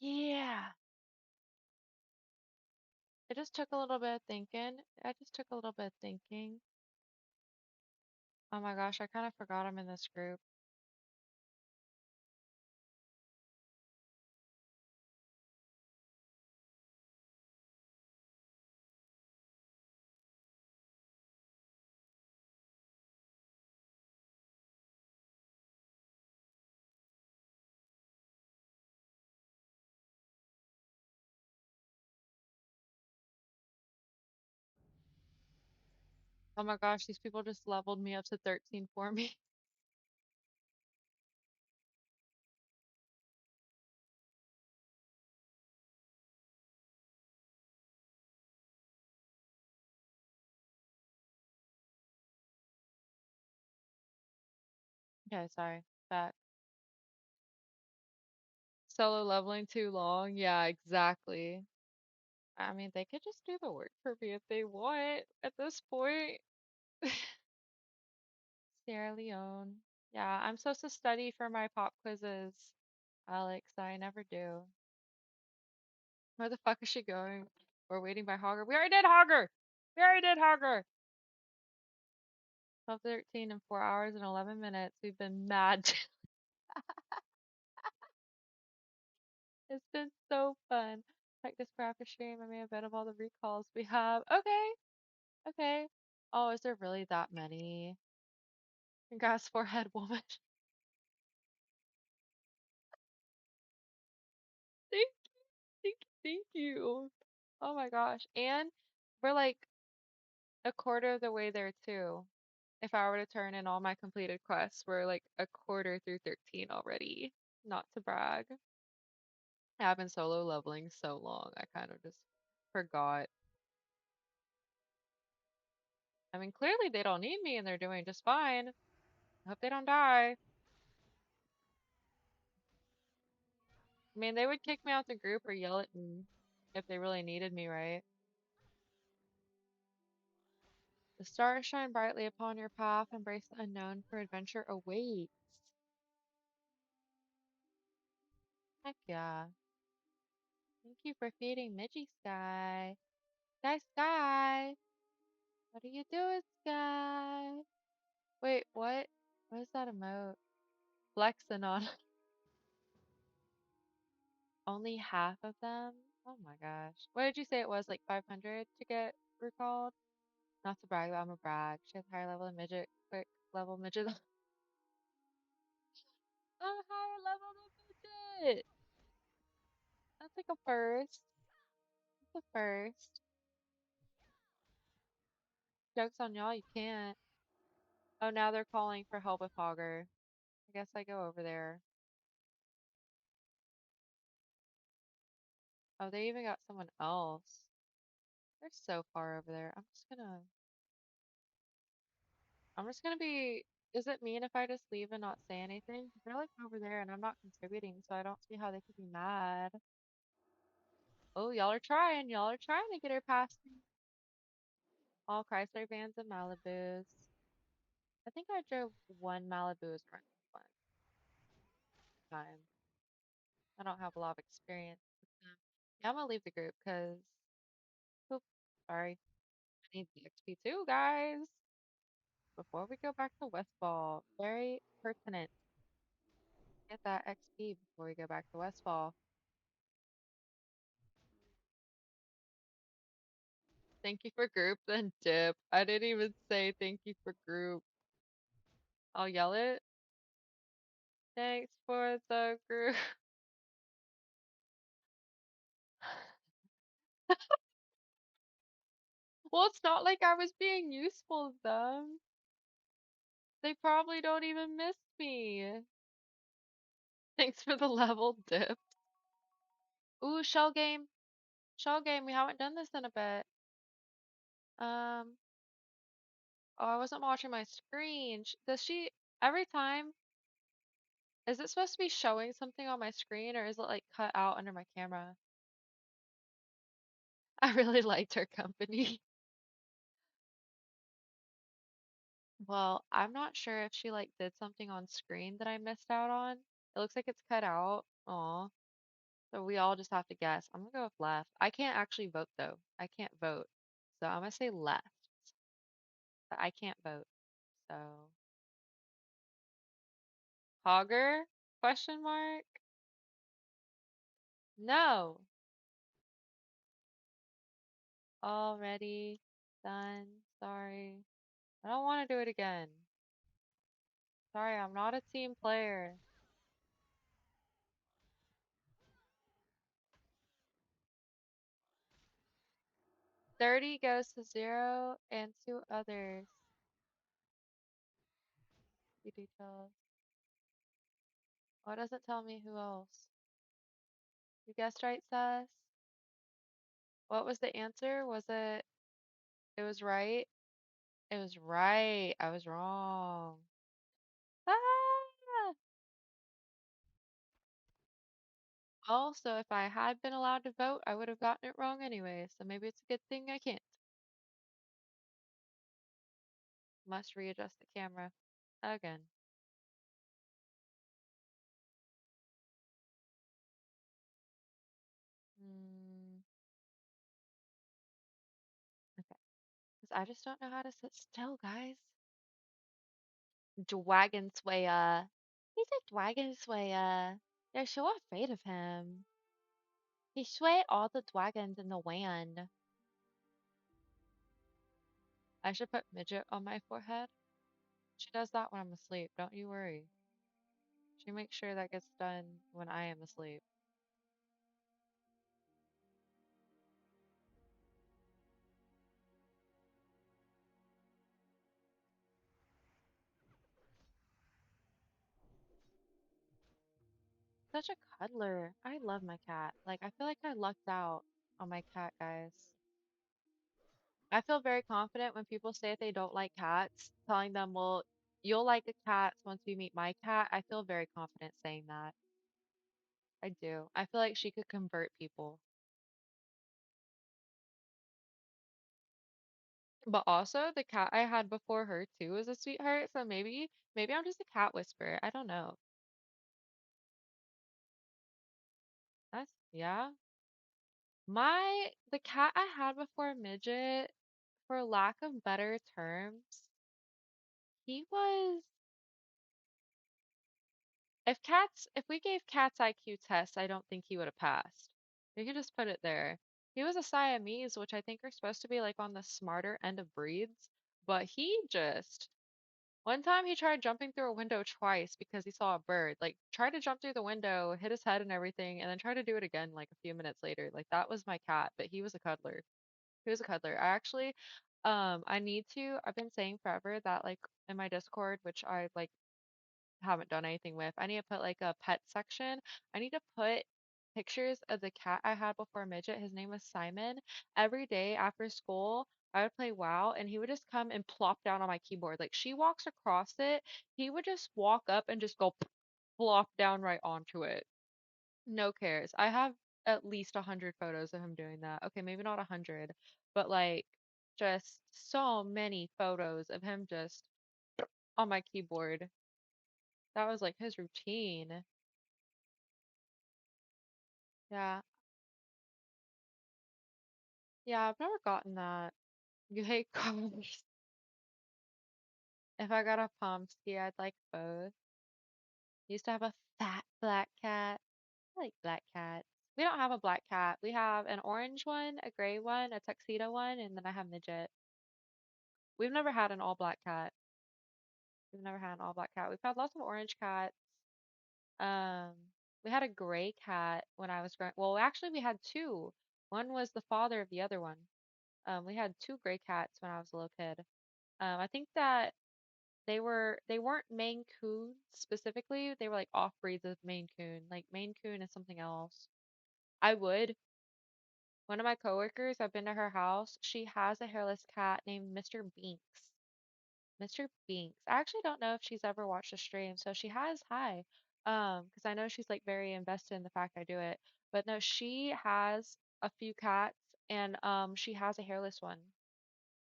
Yeah. It just took a little bit of thinking. I just took a little bit of thinking. Oh my gosh, I kind of forgot I'm in this group. Oh my gosh, these people just leveled me up to 13 for me. Okay, sorry. Back. Solo leveling too long? Yeah, exactly. I mean, they could just do the work for me if they want at this point. Sierra Leone. Yeah, I'm supposed to study for my pop quizzes, Alex. I never do. Where the fuck is she going? We're waiting by Hogger. We already did Hogger! We already did Hogger! 12:13 in 4 hours and 11 minutes. We've been mad. It's been so fun. Check this graphic stream. I made a bet of all the recalls we have. Okay, okay. Oh, is there really that many? Congrats, forehead woman. Thank thank you. Oh my gosh. And we're like a quarter of the way there too. If I were to turn in all my completed quests, we're like a quarter through 13 already. Not to brag. I've been solo leveling so long, I kind of just forgot. I mean, clearly they don't need me and they're doing just fine. I hope they don't die. I mean, they would kick me out the group or yell at me if they really needed me, right? The stars shine brightly upon your path. Embrace the unknown, for adventure awaits. Heck yeah. Thank you for feeding Midgie Sky. Sky Sky. What are you doing, Sky? Wait, what? What is that emote? Flexing on only half of them? Oh my gosh. What did you say it was? Like 500 to get recalled? Not to brag, but I'm a brag. She has higher level than midget. Quick level midget. A higher level than midget! That's like a first. That's a first. Joke's on y'all, you can't. Oh, now they're calling for help with Hogger. I guess I go over there. Oh, they even got someone else. They're so far over there. I'm just gonna be. Is it mean if I just leave and not say anything? 'Cause they're like over there and I'm not contributing, so I don't see how they could be mad. Oh, y'all are trying. Y'all are trying to get her past me. All Chrysler vans and Malibus. I think I drove one Malibu around one time. I don't have a lot of experience with them. Yeah, I'm gonna leave the group because, oop, sorry. I need the XP too, guys. Before we go back to Westfall, very pertinent. Get that XP before we go back to Westfall. Thank you for group, then dip. I didn't even say thank you for group. I'll yell it. Thanks for the group. Well, it's not like I was being useful to them. They probably don't even miss me. Thanks for the level dip. Ooh, shell game. Shell game. We haven't done this in a bit. Um, oh, I wasn't watching my screen. Does she, every time, is it supposed to be showing something on my screen or is it like cut out under my camera? I really liked her company. Well, I'm not sure if she like did something on screen that I missed out on. It looks like it's cut out. Aw. So we all just have to guess. I'm gonna go with left. I can't actually vote though. I can't vote. So I'm gonna say left. But I can't vote. So Hogger? Question mark? No. Already done. Sorry. I don't want to do it again. Sorry, I'm not a team player. 30 goes to 0 and 2 others. See details. Oh, it doesn't tell me who else. You guessed right, Seth? What was the answer? It was right? It was right. I was wrong. Ah! Also, if I had been allowed to vote, I would have gotten it wrong anyway, so maybe it's a good thing I can't. Must readjust the camera. Again. Mm, okay. 'Cause I just don't know how to sit still, guys. Dragon Slayer. He's a dragon slayer. They're so afraid of him. He swayed all the dragons in the land. I should put midget on my forehead. She does that when I'm asleep, don't you worry. She makes sure that gets done when I am asleep. Such a cuddler. I love my cat. Like, I feel like I lucked out on my cat, guys. I feel very confident when people say they don't like cats, telling them, well, you'll like the cats once you meet my cat. I feel very confident saying that. I do. I feel like she could convert people. But also, the cat I had before her too was a sweetheart, so maybe I'm just a cat whisperer. I don't know. Yeah. The cat I had before Midget for lack of better terms, he was if we gave cats IQ tests, I don't think he would have passed. We could just put it there. He was a Siamese, which I think are supposed to be like on the smarter end of breeds, but he just one time he tried jumping through a window twice because he saw a bird. Like tried to jump through the window, hit his head and everything, and then tried to do it again like a few minutes later. Like that was my cat, but he was a cuddler. He was a cuddler. I actually I need to I've been saying forever that like in my Discord, which I like haven't done anything with. I need to put like a pet section. I need to put pictures of the cat I had before midget. His name was Simon. Every day after school, I would play WoW and he would just come and plop down on my keyboard. Like she walks across it, he would just walk up and just go plop down right onto it. No cares. I have at least 100 photos of him doing that. Okay, maybe not 100, but like just so many photos of him just on my keyboard. That was like his routine. Yeah. Yeah, I've never gotten that. You hate cars. If I got a Pomsky, I'd like both. Used to have a fat black cat. I like black cats. We don't have a black cat. We have an orange one, a gray one, a tuxedo one, and then I have Midget. We've never had an all black cat. We've never had an all black cat. We've had lots of orange cats. Um, we had a gray cat when I was growing. Well, actually, we had two. One was the father of the other one. We had two gray cats when I was a little kid. I think that they weren't Maine Coons specifically. They were like off breeds of Maine Coon. Like Maine Coon is something else. I would. One of my coworkers, I've been to her house. She has a hairless cat named Mr. Binks. Mr. Binks. I actually don't know if she's ever watched a stream, so she has hi. Because I know she's like very invested in the fact I do it. But no, she has a few cats and she has a hairless one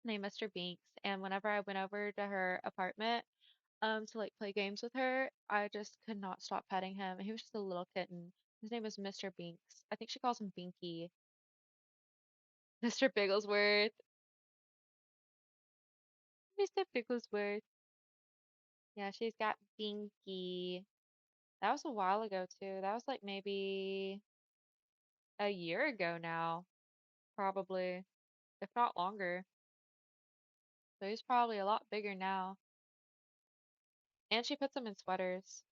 named Mr. Binks. And whenever I went over to her apartment, to like play games with her, I just could not stop petting him. He was just a little kitten. His name was Mr. Binks. I think she calls him Binky. Mr. Bigglesworth. Mr. Bigglesworth. Yeah, she's got Binky. That was a while ago too. That was like maybe a year ago now, probably, if not longer. So he's probably a lot bigger now. And she puts him in sweaters.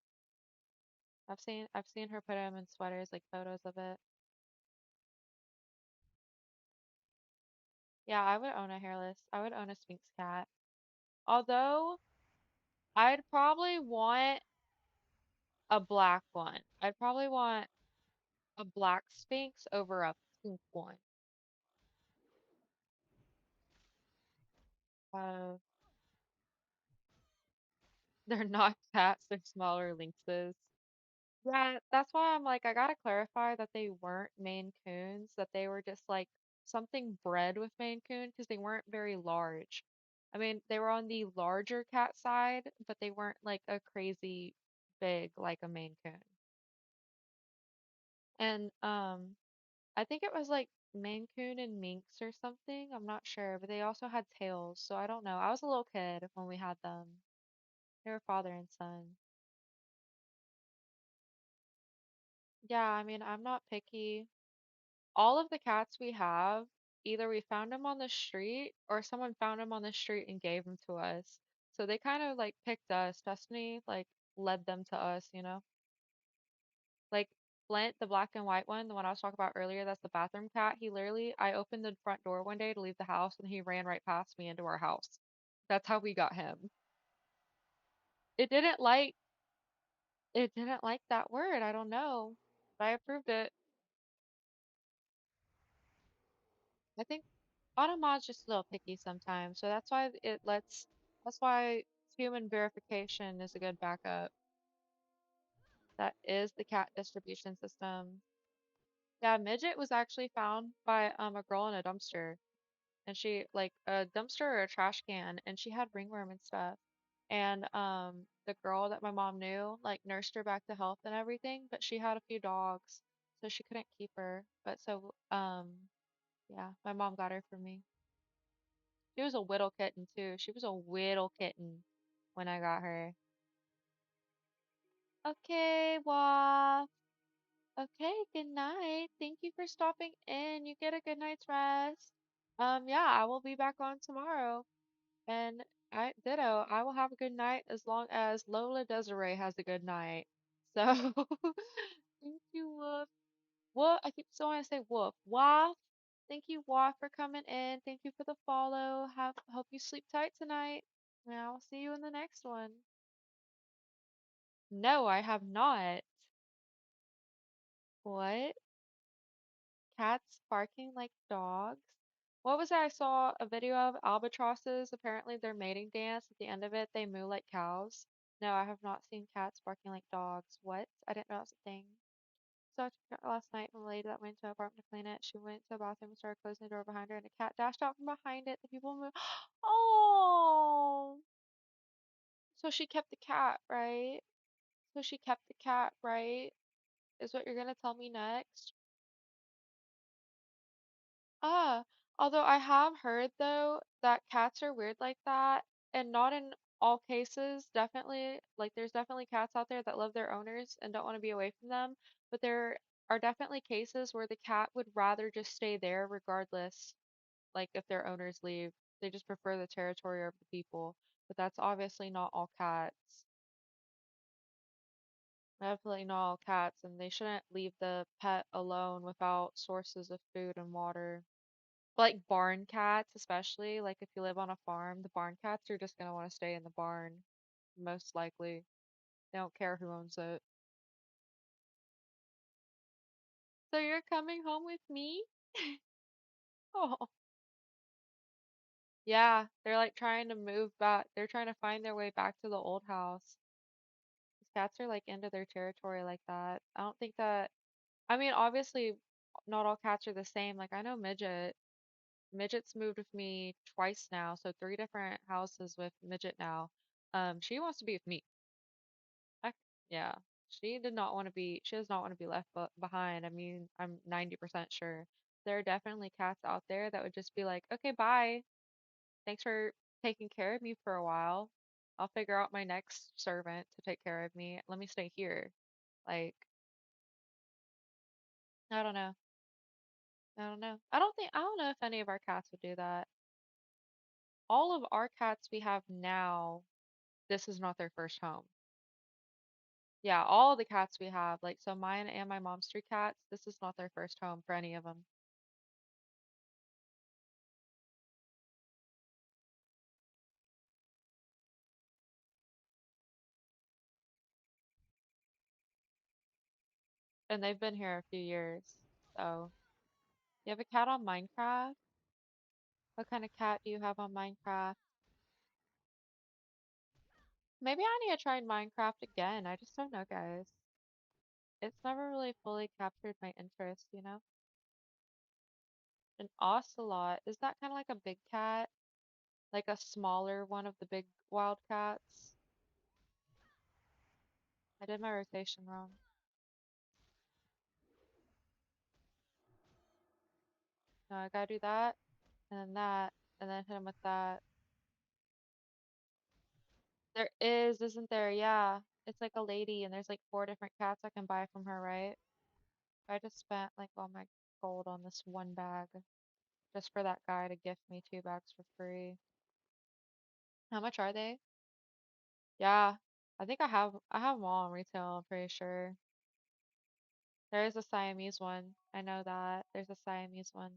I've seen her put him in sweaters, like photos of it. Yeah, I would own a hairless. I would own a Sphinx cat. Although I'd probably want a black one. I'd probably want a black Sphinx over a pink one. Uh, they're not cats, they're smaller lynxes. Yeah, that's why I'm like, I gotta clarify that they weren't Maine Coons, that they were just like something bred with Maine Coon because they weren't very large. I mean, they were on the larger cat side, but they weren't like a crazy big like a Maine Coon. And I think it was like Maine Coon and Minx or something. I'm not sure, but they also had tails, so I don't know. I was a little kid when we had them. They were father and son. Yeah, I mean, I'm not picky. All of the cats we have, either we found them on the street or someone found them on the street and gave them to us. So they kind of like picked us. Destiny like led them to us, you know? Like Flint, the black and white one, the one I was talking about earlier, that's the bathroom cat. He literally, I opened the front door one day to leave the house and he ran right past me into our house. That's how we got him. It didn't like, it didn't like that word. I don't know. But I approved it. I think Automod's just a little picky sometimes, so that's why human verification is a good backup. That is the cat distribution system. Yeah, Midget was actually found by a girl in a dumpster, and she like a dumpster or a trash can, and she had ringworm and stuff. And the girl that my mom knew like nursed her back to health and everything, but she had a few dogs, so she couldn't keep her. But so yeah, my mom got her for me. She was a whittle kitten too. She was a whittle kitten when I got her. Okay, Waf. Okay, good night. Thank you for stopping in. You get a good night's rest. Yeah, I will be back on tomorrow. And I ditto. I will have a good night as long as Lola Desiree has a good night. So thank you, Woof. Woof, I keep still want to say Woof. Waf. Thank you, Waf, for coming in. Thank you for the follow. Hope you sleep tight tonight. And I will see you in the next one. No, I have not. What? Cats barking like dogs? What was it I saw a video of? Albatrosses. Apparently, their mating dance, at the end of it, they moo like cows. No, I have not seen cats barking like dogs. What? I didn't know that was a thing. So I took it last night from a lady that went to an apartment to clean it. She went to the bathroom and started closing the door behind her, and a cat dashed out from behind it. The people moved. Oh! So she kept the cat, right? So she kept the cat, right? Is what you're gonna tell me next? Ah, although I have heard though that cats are weird like that, and not in all cases, definitely, like there's definitely cats out there that love their owners and don't want to be away from them, but there are definitely cases where the cat would rather just stay there regardless, like if their owners leave. They just prefer the territory of the people. But that's obviously not all cats. Definitely not all cats, and they shouldn't leave the pet alone without sources of food and water. Like barn cats, especially, like if you live on a farm, the barn cats are just gonna want to stay in the barn, most likely. They don't care who owns it. So you're coming home with me? Oh, yeah, they're like trying to move back. They're trying to find their way back to the old house. These cats are like into their territory like that. I don't think that, I mean, obviously, not all cats are the same. Like I know Midget. Midget's moved with me twice now, so three different houses with Midget now. She wants to be with me. I, yeah, she does not want to be left behind. I mean, I'm 90% sure. There are definitely cats out there that would just be like, okay, bye. Thanks for taking care of me for a while. I'll figure out my next servant to take care of me. Let me stay here. Like, I don't know. I don't know. I don't know if any of our cats would do that. All of our cats we have now, this is not their first home. Yeah, all the cats we have, like, so mine and my mom's three cats, this is not their first home for any of them. And they've been here a few years. So, you have a cat on Minecraft? What kind of cat do you have on Minecraft? Maybe I need to try Minecraft again. I just don't know, guys. It's never really fully captured my interest, you know? An ocelot, is that kind of like a big cat? Like a smaller one of the big wild cats? I did my rotation wrong. No, I gotta do that, and then hit him with that. There is, isn't there? Yeah. It's like a lady, and there's like four different cats I can buy from her, right? I just spent like all my gold on this one bag just for that guy to gift me two bags for free. How much are they? Yeah. I have them all on retail, I'm pretty sure. There is a Siamese one. I know that. There's a Siamese one.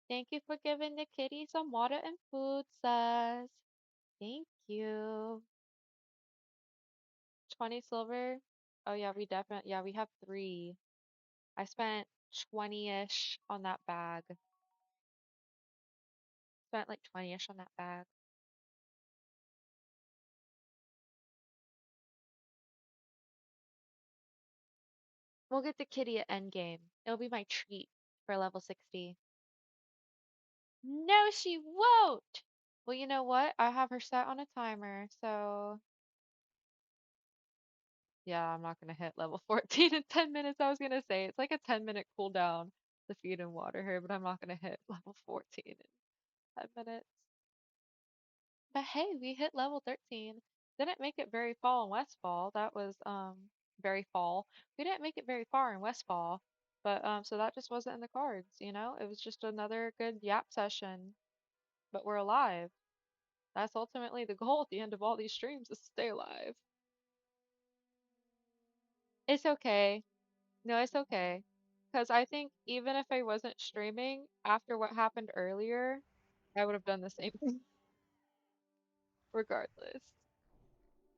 Thank you for giving the kitty some water and food, sus. Thank you. 20 silver? Oh yeah, yeah, we have three. I spent 20-ish on that bag. Spent like 20-ish on that bag. We'll get the kitty at endgame. It'll be my treat for level 60. No, she won't! Well, you know what? I have her set on a timer, so yeah, I'm not gonna hit level 14 in 10 minutes. I was gonna say it's like a 10-minute cooldown to feed and water her, but I'm not gonna hit level 14 10 minutes. But hey, we hit level 13. Didn't make it very fall in Westfall. That was very fall. We didn't make it very far in Westfall. But so that just wasn't in the cards, you know? It was just another good yap session. But we're alive. That's ultimately the goal at the end of all these streams is to stay alive. It's okay. No, it's okay. Because I think even if I wasn't streaming, after what happened earlier, I would have done the same thing regardless.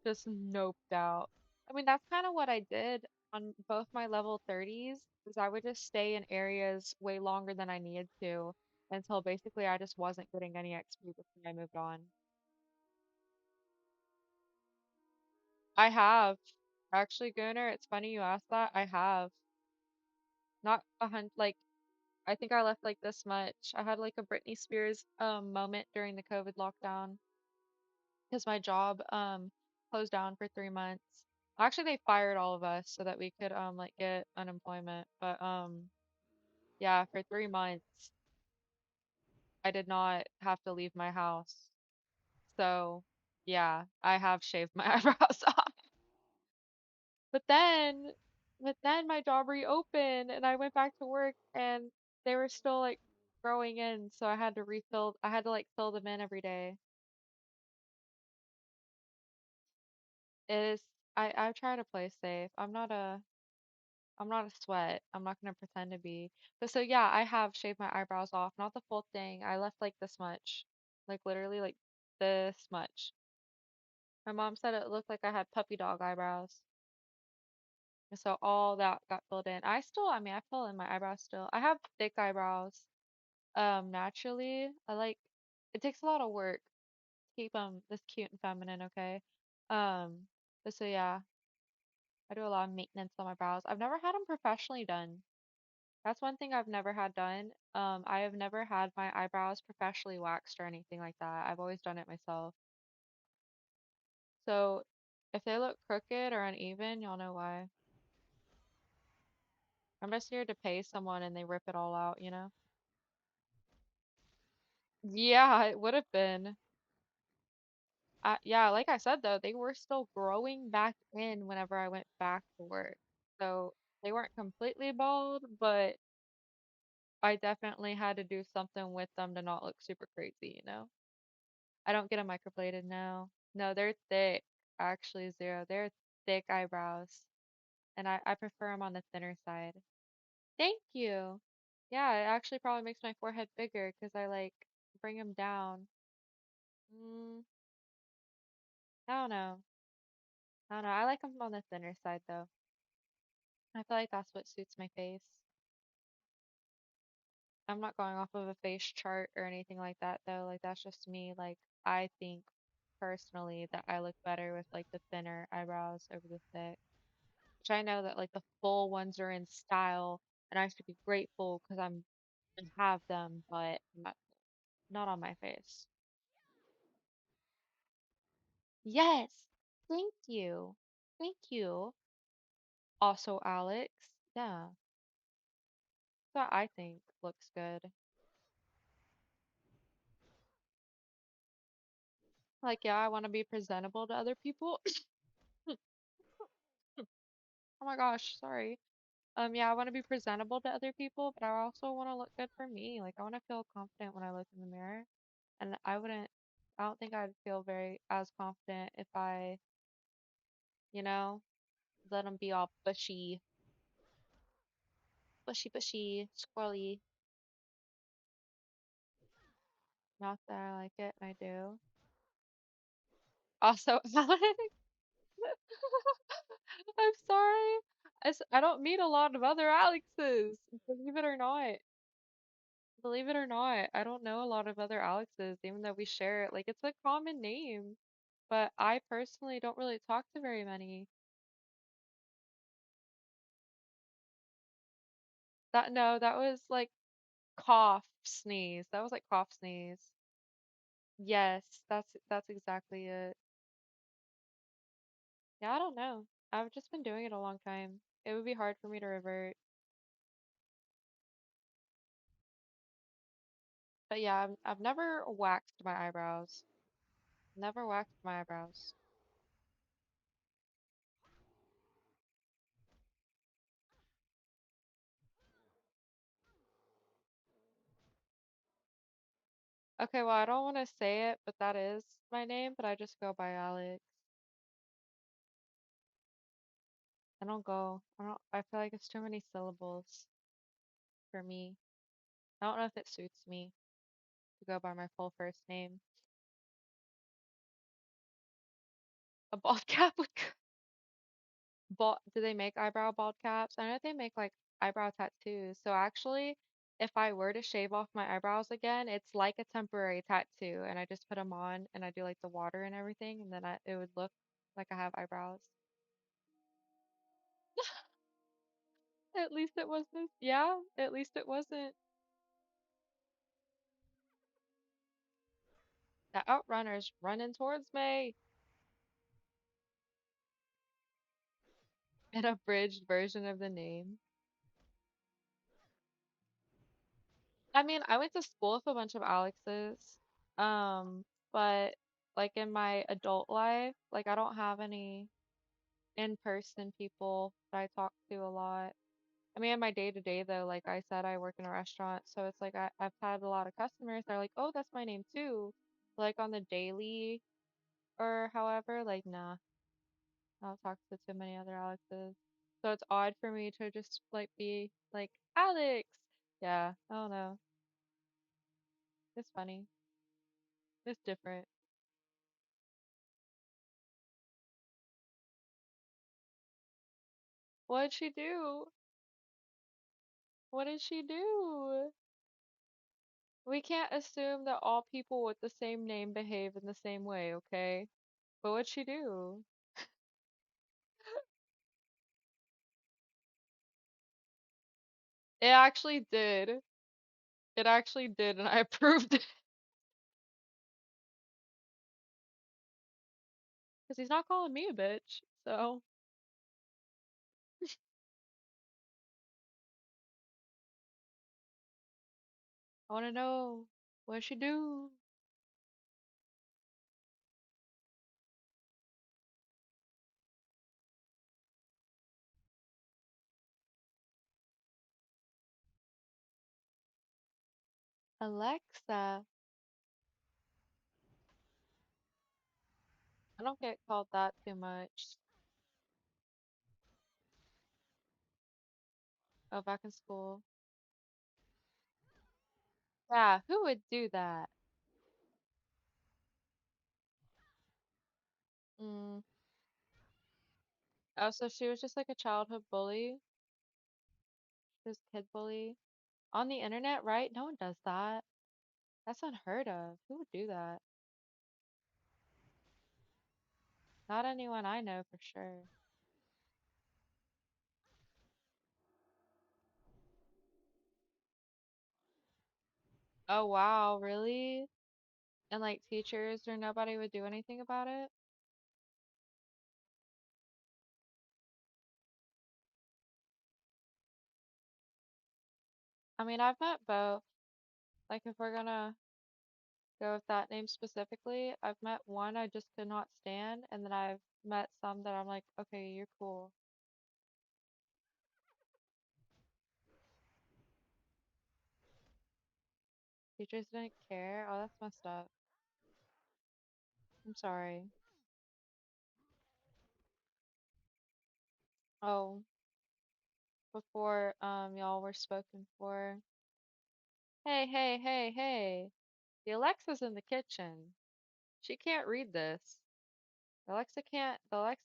Just noped out. I mean, that's kind of what I did on both my level 30s, is I would just stay in areas way longer than I needed to until basically I just wasn't getting any XP before I moved on. I have. Actually, Gunnar, it's funny you asked that. I have. Not like I think I left like this much. I had like a Britney Spears moment during the COVID lockdown because my job closed down for 3 months. Actually, they fired all of us so that we could like get unemployment. But yeah, for 3 months I did not have to leave my house. So yeah, I have shaved my eyebrows off. But then but then my job reopened and I went back to work and they were still like growing in, so I had to like fill them in every day. It is I try to play safe. I'm not a sweat. I'm not gonna pretend to be. But so yeah, I have shaved my eyebrows off. Not the full thing. I left like this much. Like literally like this much. My mom said it looked like I had puppy dog eyebrows. And so all that got filled in. I mean, I fill in my eyebrows still. I have thick eyebrows. Naturally. It takes a lot of work to keep them this cute and feminine, okay? Um, but so yeah, I do a lot of maintenance on my brows. I've never had them professionally done. That's one thing I've never had done. I have never had my eyebrows professionally waxed or anything like that. I've always done it myself. So if they look crooked or uneven, y'all know why. I'm just here to pay someone and they rip it all out, you know? Yeah, it would have been. Yeah, like I said though, they were still growing back in whenever I went back to work. So they weren't completely bald, but I definitely had to do something with them to not look super crazy, you know? I don't get them microbladed now. No, they're thick. Actually, zero. They're thick eyebrows, and I prefer them on the thinner side. Thank you. Yeah, it actually probably makes my forehead bigger because I like bring them down. Mm, I don't know. I don't know. I like them on the thinner side though. I feel like that's what suits my face. I'm not going off of a face chart or anything like that though. Like that's just me. Like I think personally that I look better with like the thinner eyebrows over the thick. Which I know that like the full ones are in style and I should be grateful because I have them, but not on my face. Yes, thank you. Thank you. Also, Alex. Yeah, that I think looks good. Like, yeah, I want to be presentable to other people. Oh my gosh, sorry. Yeah, I want to be presentable to other people, but I also want to look good for me. Like, I want to feel confident when I look in the mirror. And I don't think I'd feel very as confident if I, you know, let them be all bushy, squirrely. Not that I like it, I do. Also, Alex, I'm sorry. I don't meet a lot of other Alexes, believe it or not. Believe it or not, I don't know a lot of other Alexes, even though we share it. Like, it's a common name, but I personally don't really talk to very many. No, that was like cough, sneeze. That was like cough, sneeze. Yes, that's exactly it. Yeah, I don't know. I've just been doing it a long time. It would be hard for me to revert. But yeah, I've never waxed my eyebrows. Never waxed my eyebrows. Okay, well, I don't want to say it, but that is my name, but I just go by Alex. I feel like it's too many syllables for me. I don't know if it suits me to go by my full first name. A bald cap would do they make eyebrow bald caps? I know they make like eyebrow tattoos. So actually, if I were to shave off my eyebrows again, it's like a temporary tattoo, and I just put them on and I do like the water and everything, and then it would look like I have eyebrows. At least it wasn't. Yeah, at least it wasn't. The outrunner's running towards me. An abridged version of the name. I mean, I went to school with a bunch of Alexes. But like in my adult life, like I don't have any in-person people that I talk to a lot. I mean, in my day-to-day though, like I said, I work in a restaurant, so it's like I've had a lot of customers that are like, "Oh, that's my name too." Like on the daily or however, like nah, I don't talk to too many other Alexes. So it's odd for me to just like be like Alex. Yeah, I don't know. It's funny. It's different. What did she do? What did she do? We can't assume that all people with the same name behave in the same way, okay? But what'd she do? It actually did. It actually did, and I approved it. Because he's not calling me a bitch. So, I want to know what'd she do? Alexa. I don't get called that too much. Oh, back in school. Yeah, who would do that? Mm. Oh, so she was just like a childhood bully? She was a kid bully? On the internet, right? No one does that. That's unheard of. Who would do that? Not anyone I know for sure. Oh wow, really? And like teachers or nobody would do anything about it? I mean, I've met both. Like if we're gonna go with that name specifically, I've met one I just could not stand, and then I've met some that I'm like, okay, you're cool. Teachers didn't care. Oh, that's messed up. I'm sorry. Oh, before y'all were spoken for. Hey, hey, hey, hey. The Alexa's in the kitchen. She can't read this. The Alexa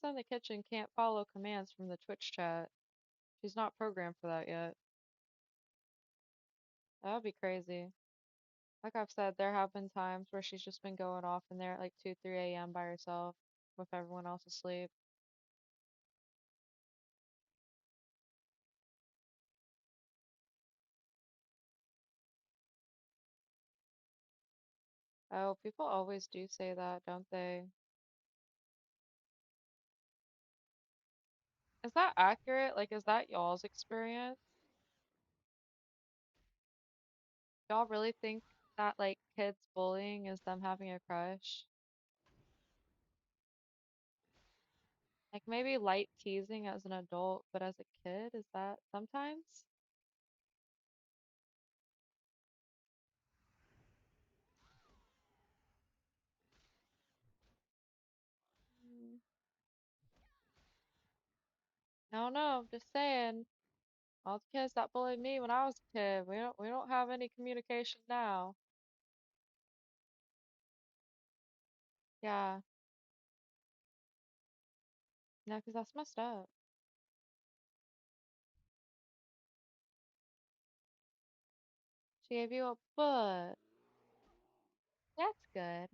in the kitchen can't follow commands from the Twitch chat. She's not programmed for that yet. That would be crazy. Like I've said, there have been times where she's just been going off in there at like 2, 3 a.m. by herself with everyone else asleep. Oh, people always do say that, don't they? Is that accurate? Like, is that y'all's experience? Y'all really think? that like kids bullying is them having a crush. Like maybe light teasing as an adult, but as a kid, is that sometimes? Mm, I don't know, I'm just saying. All the kids that bullied me when I was a kid, we don't have any communication now. Yeah, no, 'cause that's messed up. She gave you a book. That's good.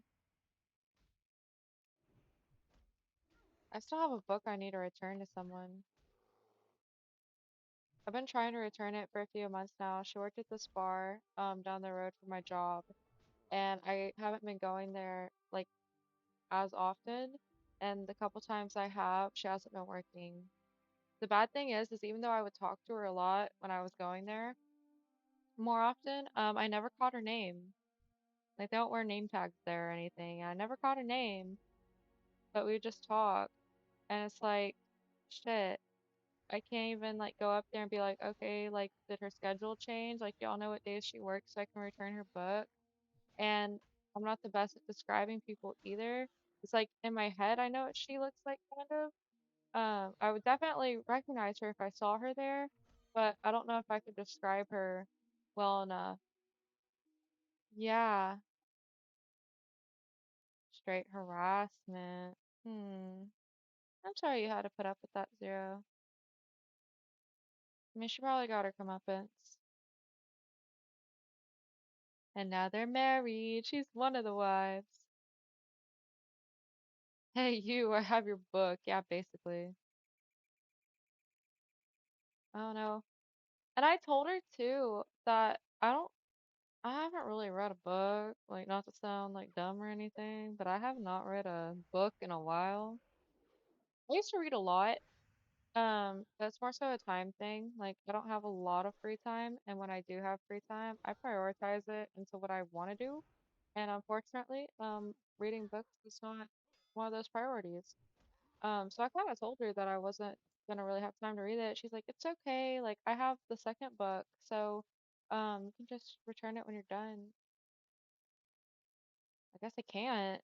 I still have a book I need to return to someone. I've been trying to return it for a few months now. She worked at this bar down the road from my job, and I haven't been going there like as often. And the couple times I have, she hasn't been working. The bad thing is even though I would talk to her a lot when I was going there more often, I never caught her name. Like they don't wear name tags there or anything. I never caught her name, but we would just talk, and it's like, shit. I can't even like go up there and be like, okay, like did her schedule change? Like y'all know what days she works so I can return her book. And I'm not the best at describing people either. It's like in my head I know what she looks like kind of. I would definitely recognize her if I saw her there, but I don't know if I could describe her well enough. Yeah, straight harassment. Hmm. I'm sorry you had to put up with that, Zero. I mean, she probably got her comeuppance. And now they're married. She's one of the wives. Hey, you, I have your book. Yeah, basically. I don't know. And I told her too that I haven't really read a book, like not to sound like dumb or anything, but I have not read a book in a while. I used to read a lot. That's more so a time thing. Like I don't have a lot of free time, and when I do have free time, I prioritize it into what I want to do. And unfortunately, reading books is not one of those priorities. So I kind of told her that I wasn't gonna really have time to read it. She's like, "It's okay. Like I have the second book, so you can just return it when you're done." I guess I can't.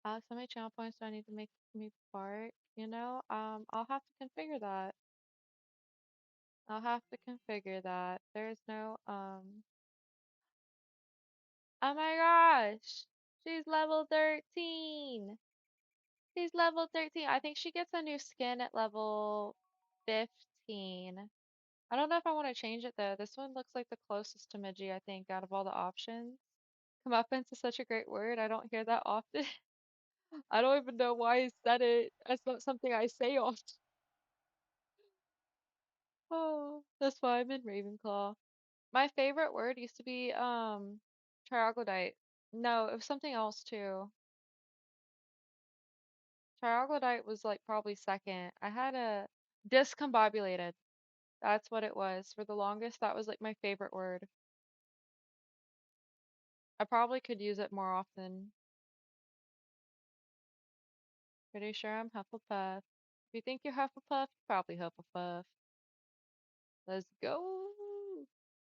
Alex, how many channel points do I need to make me part? I'll have to configure that. I'll have to configure that. There's no Oh my gosh. She's level 13. She's level 13. I think she gets a new skin at level 15. I don't know if I want to change it though. This one looks like the closest to Midgie, I think, out of all the options. Comeuppance is such a great word. I don't hear that often. I don't even know why I said it. It's not something I say often. Oh, that's why I'm in Ravenclaw. My favorite word used to be troglodyte. No, it was something else too. Troglodyte was like probably second. I had a discombobulated. That's what it was. For the longest, that was like my favorite word. I probably could use it more often. Pretty sure I'm Hufflepuff. If you think you're Hufflepuff, you're probably Hufflepuff. Let's go.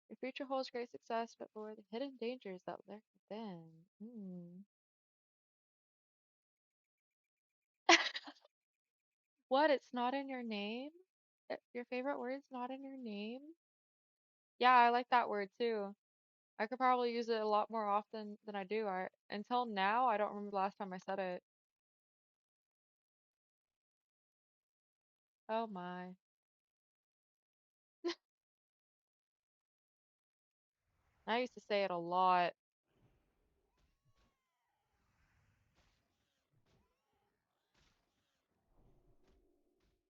Your future holds great success, but beware the hidden dangers that lurk within. Hmm. What? It's not in your name? Your favorite word's not in your name? Yeah, I like that word too. I could probably use it a lot more often than I do. Until now, I don't remember the last time I said it. Oh my. I used to say it a lot.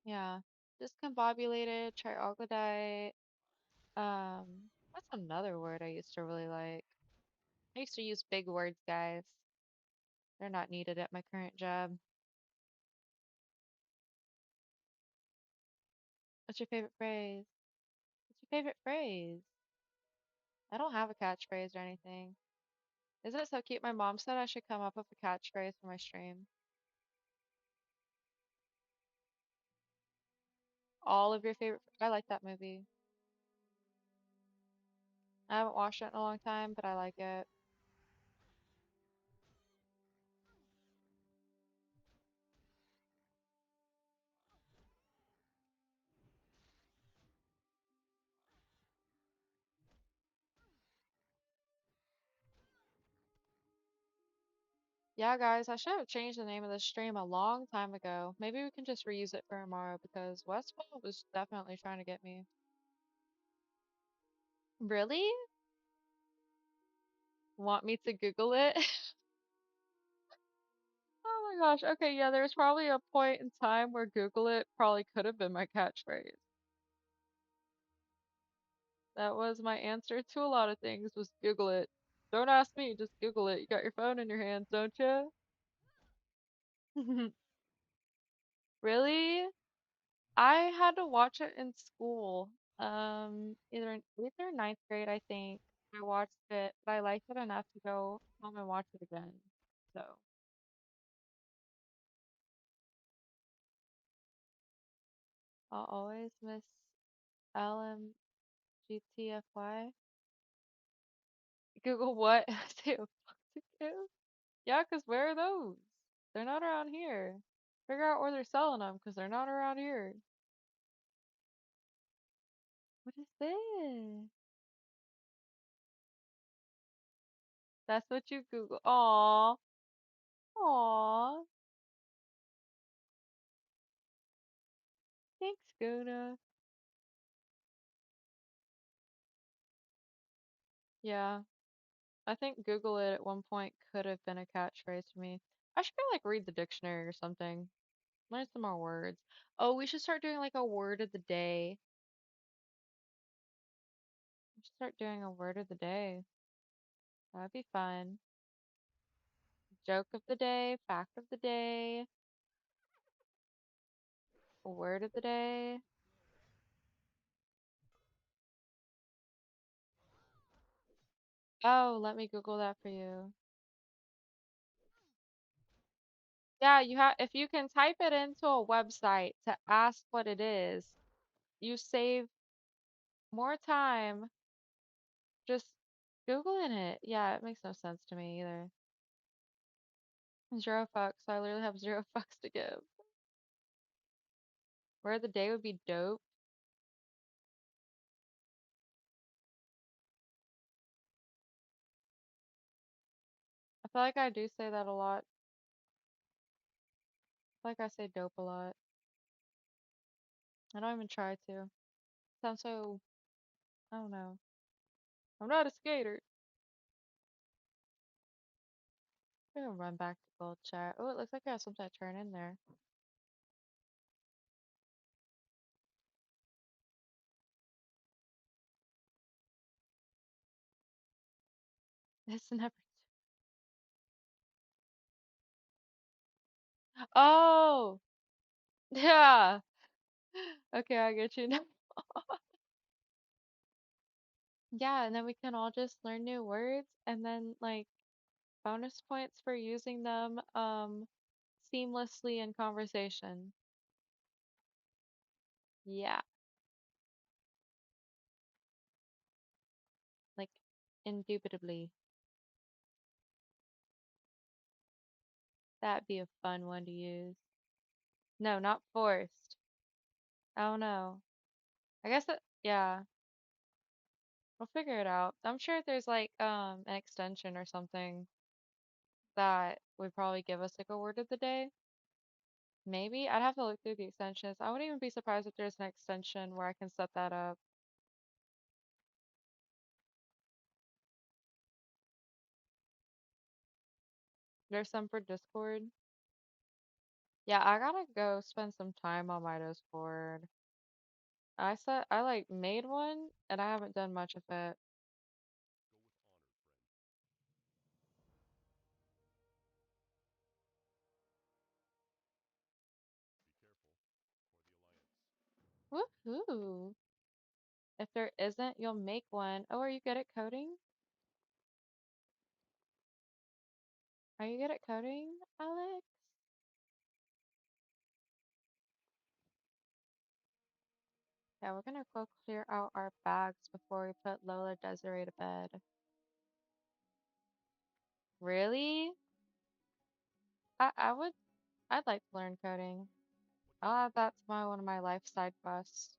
Yeah. Discombobulated, troglodyte. What's another word I used to really like? I used to use big words, guys. They're not needed at my current job. What's your favorite phrase? What's your Favorite phrase? I don't have a catchphrase or anything. Isn't it so cute? My mom said I should come up with a catchphrase for my stream. All of your favorite. I like that movie. I haven't watched it in a long time, but I like it. Yeah, guys, I should have changed the name of the stream a long time ago. Maybe we can just reuse it for tomorrow because Westfall was definitely trying to get me. Really? Want me to Google it? Oh my gosh. Okay, yeah, there's probably a point in time where Google it probably could have been my catchphrase. That was my answer to a lot of things was Google it. Don't ask me, just Google it. You got your phone in your hands, don't you? Really? I had to watch it in school. Either in 8th or ninth grade, I think. I watched it, but I liked it enough to go home and watch it again. So, I'll always miss LMGTFY. Google what? Say a foxtail? Yeah, 'cause where are those? They're not around here. Figure out where they're selling them, 'cause they're not around here. What is this? That's what you Google. Aw. Aw. Thanks, Guna. Yeah. I think Google it at one point could have been a catchphrase for me. I should go like read the dictionary or something. Learn some more words. Oh, we should start doing like a word of the day. We should start doing a word of the day. That'd be fun. Joke of the day, fact of the day, word of the day. Oh, let me Google that for you. Yeah, you have if you can type it into a website to ask what it is, you save more time just Googling it. Yeah, it makes no sense to me either. Zero fucks. So I literally have zero fucks to give. Where the day would be dope. I feel like I do say that a lot. I feel like I say dope a lot. I don't even try to. Sounds so, I don't know. I'm not a skater. I'm gonna run back to gold chat. Oh, it looks like I have something to turn in there. It's never. Oh, yeah. Okay, I get you now. Yeah, and then we can all just learn new words and then like bonus points for using them seamlessly in conversation. Yeah, like indubitably. That'd be a fun one to use. No, not forced. Oh no. I guess that yeah, we'll figure it out. I'm sure there's like an extension or something that would probably give us like a word of the day. Maybe. I'd have to look through the extensions. I wouldn't even be surprised if there's an extension where I can set that up. There's some for Discord. Yeah, I gotta go spend some time on my Discord. I like made one and I haven't done much of it. Woohoo! If there isn't, you'll make one. Oh, are you good at coding? Are you good at coding, Alex? Yeah, we're gonna go clear out our bags before we put Lola Desiree to bed. Really? I would, I'd like to learn coding. I'll add that to my one of my life side quests.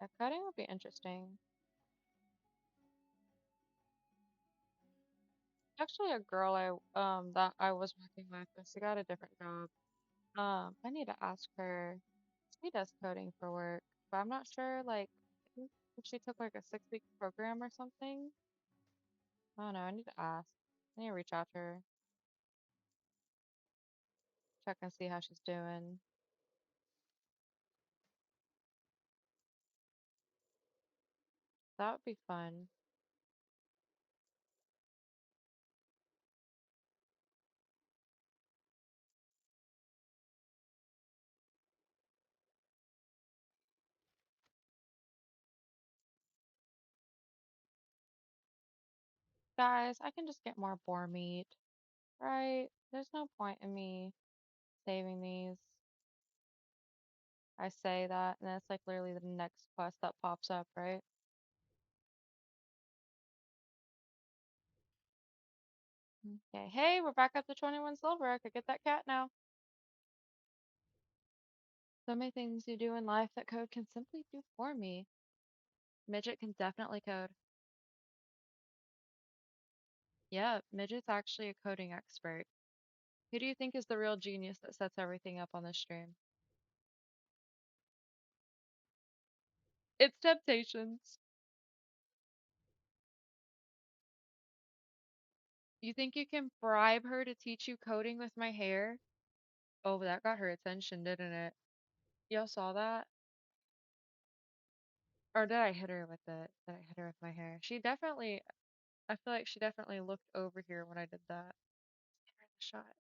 Yeah, coding would be interesting. Actually, a girl that I was working with, but she got a different job. I need to ask her. She does coding for work, but I'm not sure like if she took like a 6 week program or something. I don't know. I need to ask. I need to reach out to her, check and see how she's doing. That would be fun. Guys, I can just get more boar meat, right? There's no point in me saving these. I say that, and then it's like literally the next quest that pops up, right? Okay, hey, we're back up to 21 silver. I could get that cat now. So many things you do in life that code can simply do for me. Midget can definitely code. Yeah, Midget's actually a coding expert. Who do you think is the real genius that sets everything up on the stream? It's Temptations. You think you can bribe her to teach you coding with my hair? Oh, that got her attention, didn't it? Y'all saw that? Or did I hit her with it? Did I hit her with my hair? She definitely, I feel like she definitely looked over here when I did that. Give her the shot.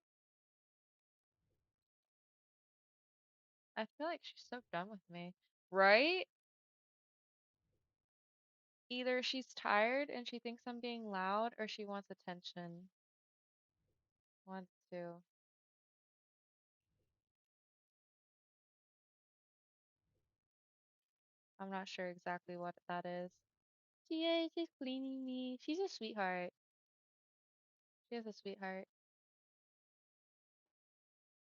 I feel like she's so done with me. Right? Either she's tired and she thinks I'm being loud or she wants attention. Wants to. I'm not sure exactly what that is. She is just cleaning me. She's a sweetheart. She is a sweetheart,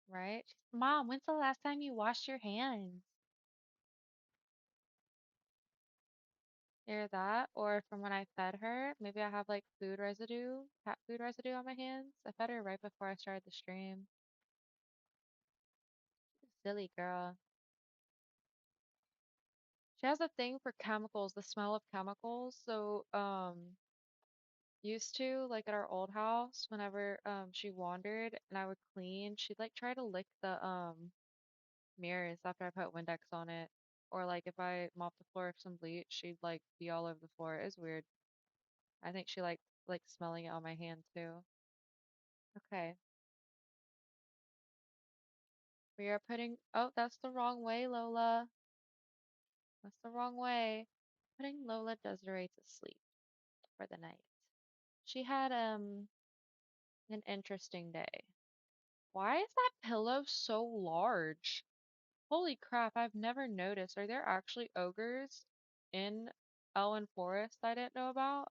right? Mom, when's the last time you washed your hands? Either that, or from when I fed her, maybe I have like food residue, cat food residue on my hands. I fed her right before I started the stream. Silly girl. She has a thing for chemicals, the smell of chemicals. So, used to, like at our old house, whenever she wandered and I would clean, she'd like try to lick the mirrors after I put Windex on it. Or like if I mopped the floor with some bleach, she'd like be all over the floor. It was weird. I think she liked like smelling it on my hand too. Okay. We are putting, oh, that's the wrong way, Lola. That's the wrong way. Putting Lola Desiree to sleep for the night. She had an interesting day. Why is that pillow so large? Holy crap, I've never noticed. Are there actually ogres in Elwyn Forest I didn't know about?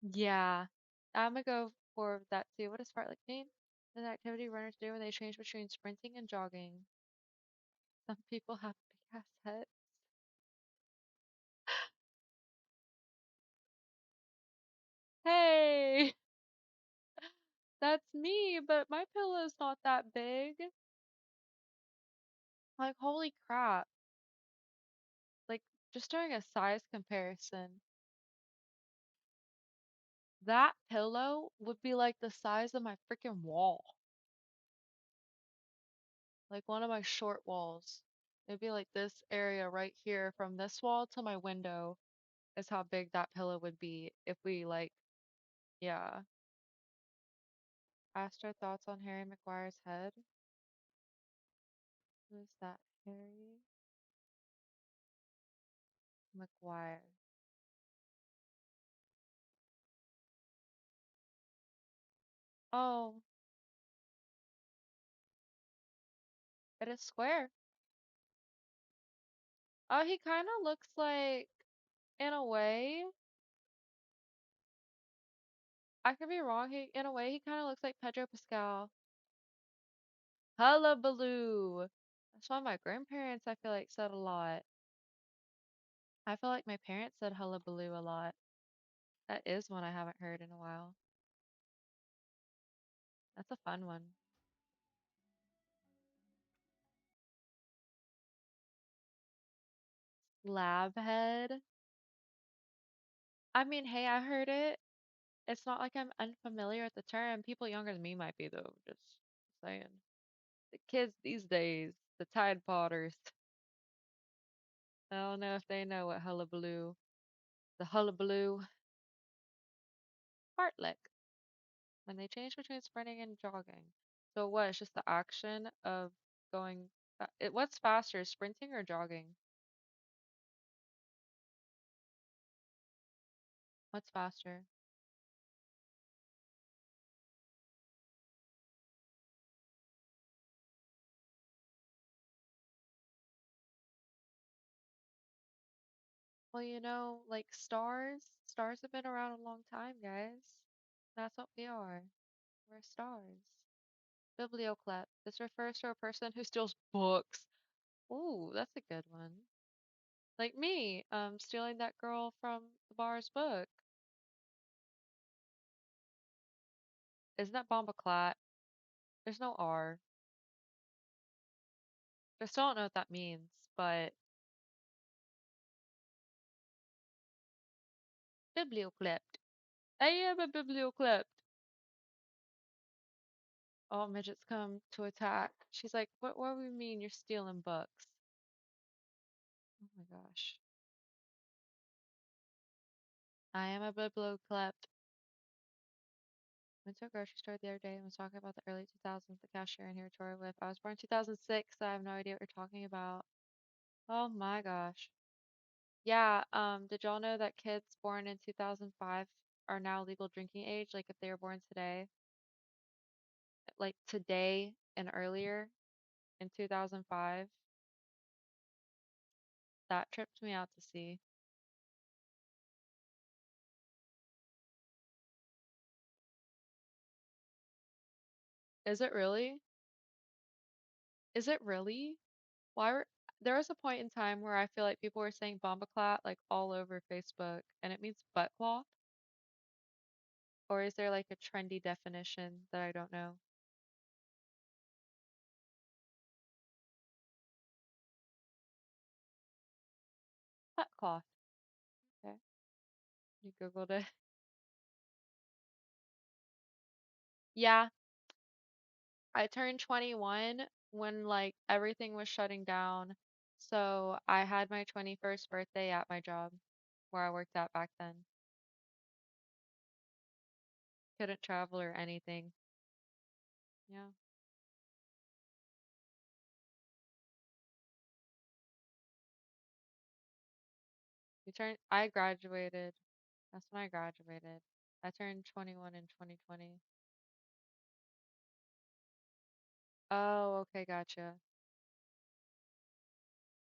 Yeah. I'm gonna go for that too. What does Fartlek mean? An activity runners do when they change between sprinting and jogging. Some people have big ass heads. Hey, that's me, but my pillow's not that big. Like, holy crap. Like, just doing a size comparison. That pillow would be like the size of my freaking wall. Like one of my short walls. It'd be like this area right here from this wall to my window is how big that pillow would be if we like, yeah. Astra thoughts on Harry Maguire's head. Who's that? Harry Maguire. Oh, it is square. Oh, he kind of looks like, in a way, I could be wrong. In a way, he kind of looks like Pedro Pascal. Hullabaloo. That's why my grandparents, I feel like, said a lot. I feel like my parents said hullabaloo a lot. That is one I haven't heard in a while. That's a fun one. Lab head. I mean, hey, I heard it. It's not like I'm unfamiliar with the term. People younger than me might be, though. Just saying. The kids these days, the Tide Potters, I don't know if they know what hullabaloo. The hullabaloo fartlek. When they change between sprinting and jogging. So what? It's just the action of going. What's faster, sprinting or jogging? What's faster? Well, like stars have been around a long time, guys. That's what we are. We're stars. Biblioclep. This refers to a person who steals books. Ooh, that's a good one. Like me, stealing that girl from the bar's book. Isn't that bombaclat? There's no R. I still don't know what that means, but biblioclept. I am a biblioclept. All midgets come to attack. She's like, what do we mean you're stealing books? Oh my gosh. I am a biblioclept. Went to a grocery store the other day and was talking about the early 2000s, the cashier in here tore a whip. I was born 2006, so I have no idea what you're talking about. Oh my gosh. Yeah, did y'all know that kids born in 2005 are now legal drinking age, like if they were born today, like today and earlier in 2005? That tripped me out to see. Is it really? Is it really? Why were There was a point in time where I feel like people were saying bombaclat like all over Facebook, and it means butt cloth? Or is there like a trendy definition that I don't know? Butt cloth. Okay. You Googled it. Yeah, I turned 21 when like everything was shutting down. So I had my 21st birthday at my job where I worked at back then. Couldn't travel or anything. Yeah. I graduated. That's when I graduated. I turned 21 in 2020. Oh, okay, gotcha.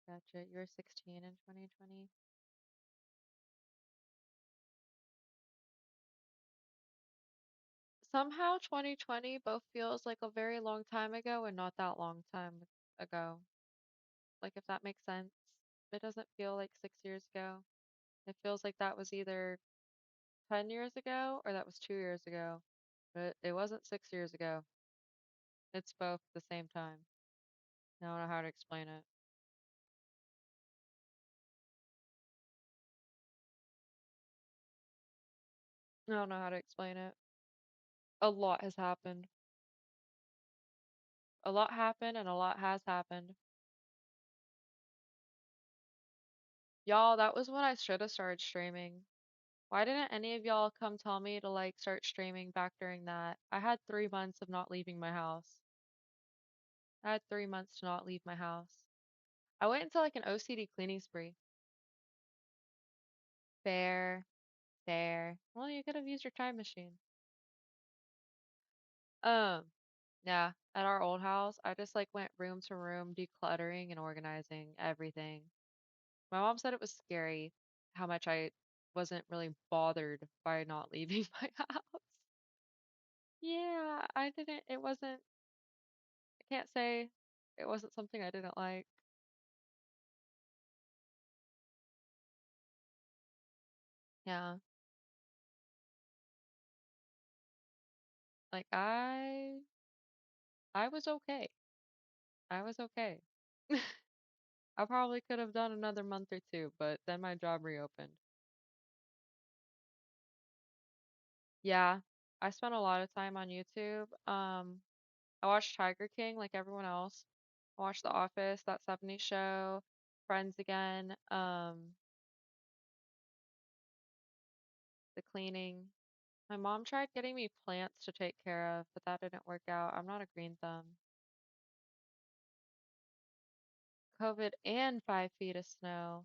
Gotcha. You were 16 in 2020. Somehow 2020 both feels like a very long time ago and not that long time ago. Like if that makes sense. It doesn't feel like 6 years ago. It feels like that was either 10 years ago or that was 2 years ago. But it wasn't 6 years ago. It's both at the same time. I don't know how to explain it. I don't know how to explain it. A lot has happened. A lot happened and a lot has happened. Y'all, that was when I should have started streaming. Why didn't any of y'all come tell me to like start streaming back during that? I had 3 months of not leaving my house. I had 3 months to not leave my house. I went into like an OCD cleaning spree. Fair, fair. Well, you could have used your time machine. Um, yeah, at our old house, I just like went room to room, decluttering and organizing everything. My mom said it was scary how much I wasn't really bothered by not leaving my house. Yeah, I didn't, it wasn't, I can't say it wasn't something I didn't like. Yeah, like I was okay. I was okay. I probably could have done another month or two, but then my job reopened. Yeah, I spent a lot of time on YouTube. I watched Tiger King like everyone else. I watched The Office, That 70s Show, Friends again, The Cleaning. My mom tried getting me plants to take care of, but that didn't work out. I'm not a green thumb. COVID and 5 feet of snow.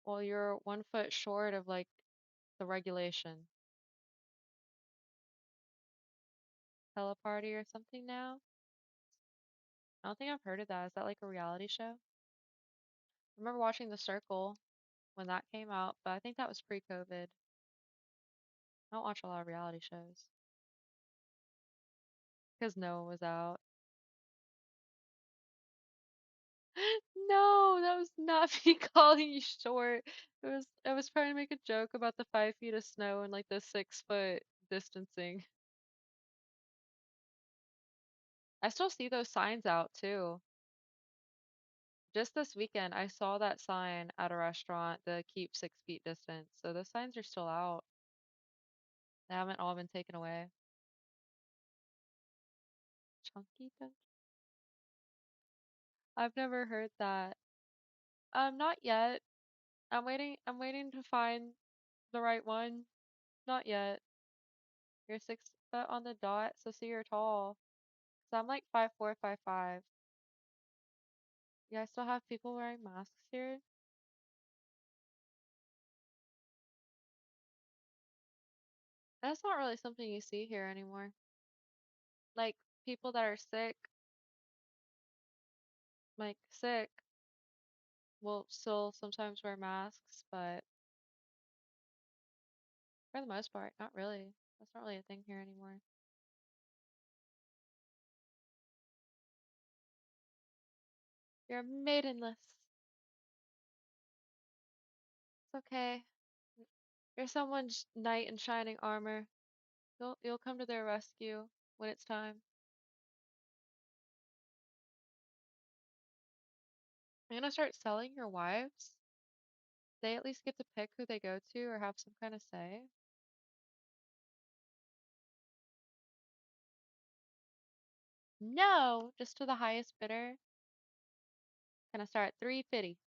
Well, you're 1 foot short of like the regulation. Teleparty or something now? I don't think I've heard of that. Is that like a reality show? I remember watching The Circle when that came out, but I think that was pre-COVID. I don't watch a lot of reality shows because Noah was out. No, that was not me calling you short. I was trying to make a joke about the 5 feet of snow and like the 6 foot distancing. I still see those signs out too. Just this weekend, I saw that sign at a restaurant, the keep 6 feet distance. So those signs are still out. They haven't all been taken away. Chunky Dunk? I've never heard that. Not yet. I'm waiting to find the right one. Not yet. You're 6 foot on the dot, so see you're tall. So I'm like 5'4", 5'5". Yeah, I still have people wearing masks here. That's not really something you see here anymore. Like people that are sick, like sick, will still sometimes wear masks, but for the most part, not really. That's not really a thing here anymore. You're maidenless. It's okay. You're someone's knight in shining armor. You'll come to their rescue when it's time. I'm gonna start selling your wives. They at least get to pick who they go to or have some kind of say. No, just to the highest bidder. Gonna start at 350.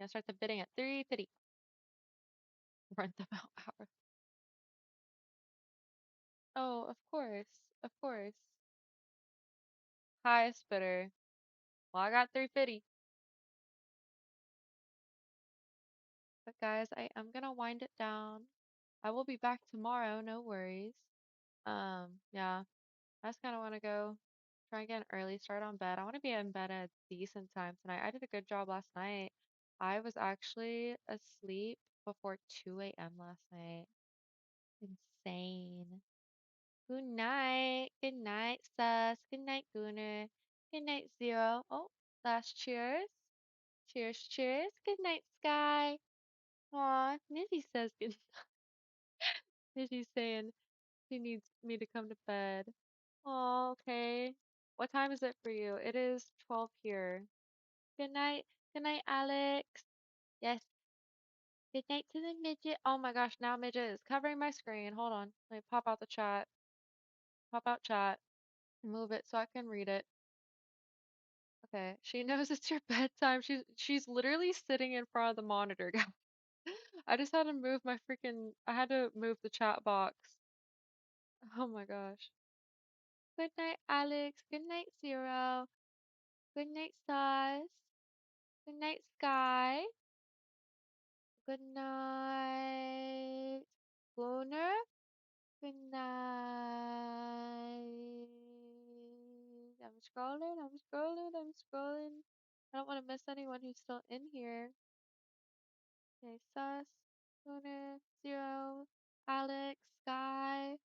Gonna start the bidding at 350. Rent them out hour. Oh, of course. Of course. Highest bidder. Well, I got 350. But guys, I am gonna wind it down. I will be back tomorrow, no worries. Yeah, I just kind of want to go try and get an early start on bed. I want to be in bed at a decent time tonight. I did a good job last night. I was actually asleep before 2 a.m. last night. Insane. Good night. Good night, Sus. Good night, Gunner. Good night, Zero. Oh, last cheers. Cheers, cheers. Good night, Sky. Aw, Nizzy says good. Nizzy's saying she needs me to come to bed. Oh, okay. What time is it for you? It is 12 here. Good night. Good night, Alex. Yes. Good night to the midget. Oh my gosh, now midget is covering my screen. Hold on. Let me pop out the chat. Pop out chat. Move it so I can read it. Okay. She knows it's your bedtime. She's literally sitting in front of the monitor, guys. I just had to move my freaking I had to move the chat box. Oh my gosh. Good night, Alex. Good night, Zero. Good night, Sauce. Good night, Sky. Good night, Gunner. Good night. I'm scrolling, I'm scrolling, I'm scrolling. I don't want to miss anyone who's still in here. Okay, Sus, Gunner, Zero, Alex, Sky.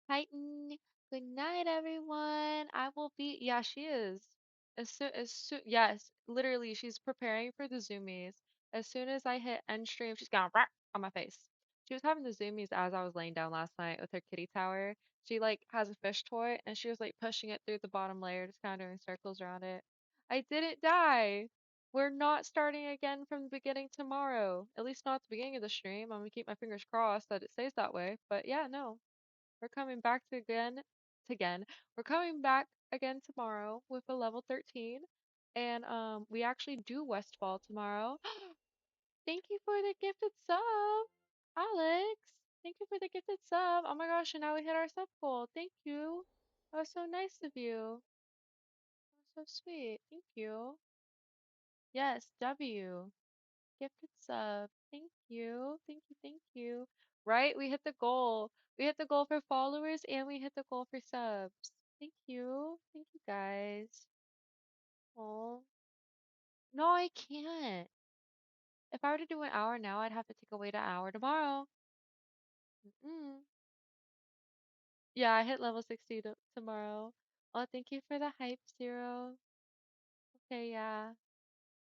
Titan. Good night, everyone. I will be. Yeah, she is. As soon, yes, literally, she's preparing for the zoomies. As soon as I hit end stream, she's gonna rah on my face. She was having the zoomies as I was laying down last night with her kitty tower. She like has a fish toy and she was like pushing it through the bottom layer, just kind of doing circles around it. I didn't die. We're not starting again from the beginning tomorrow. At least not at the beginning of the stream. I'm gonna keep my fingers crossed that it stays that way. But yeah, no. We're coming back to again. We're coming back again tomorrow with a level 13. And we actually do Westfall tomorrow. Thank you for the gifted sub, Alex. Thank you for the gifted sub. Oh my gosh, and now we hit our sub goal. Thank you. That was so nice of you. That was so sweet. Thank you. Yes, W. Gifted sub. Thank you. Thank you. Thank you. Right? We hit the goal. We hit the goal for followers and we hit the goal for subs. Thank you. Thank you guys. Oh. No, I can't. If I were to do an hour now, I'd have to take away the hour tomorrow. Mm-mm. Yeah, I hit level 60 tomorrow. Oh, thank you for the hype, Zero. Okay, yeah.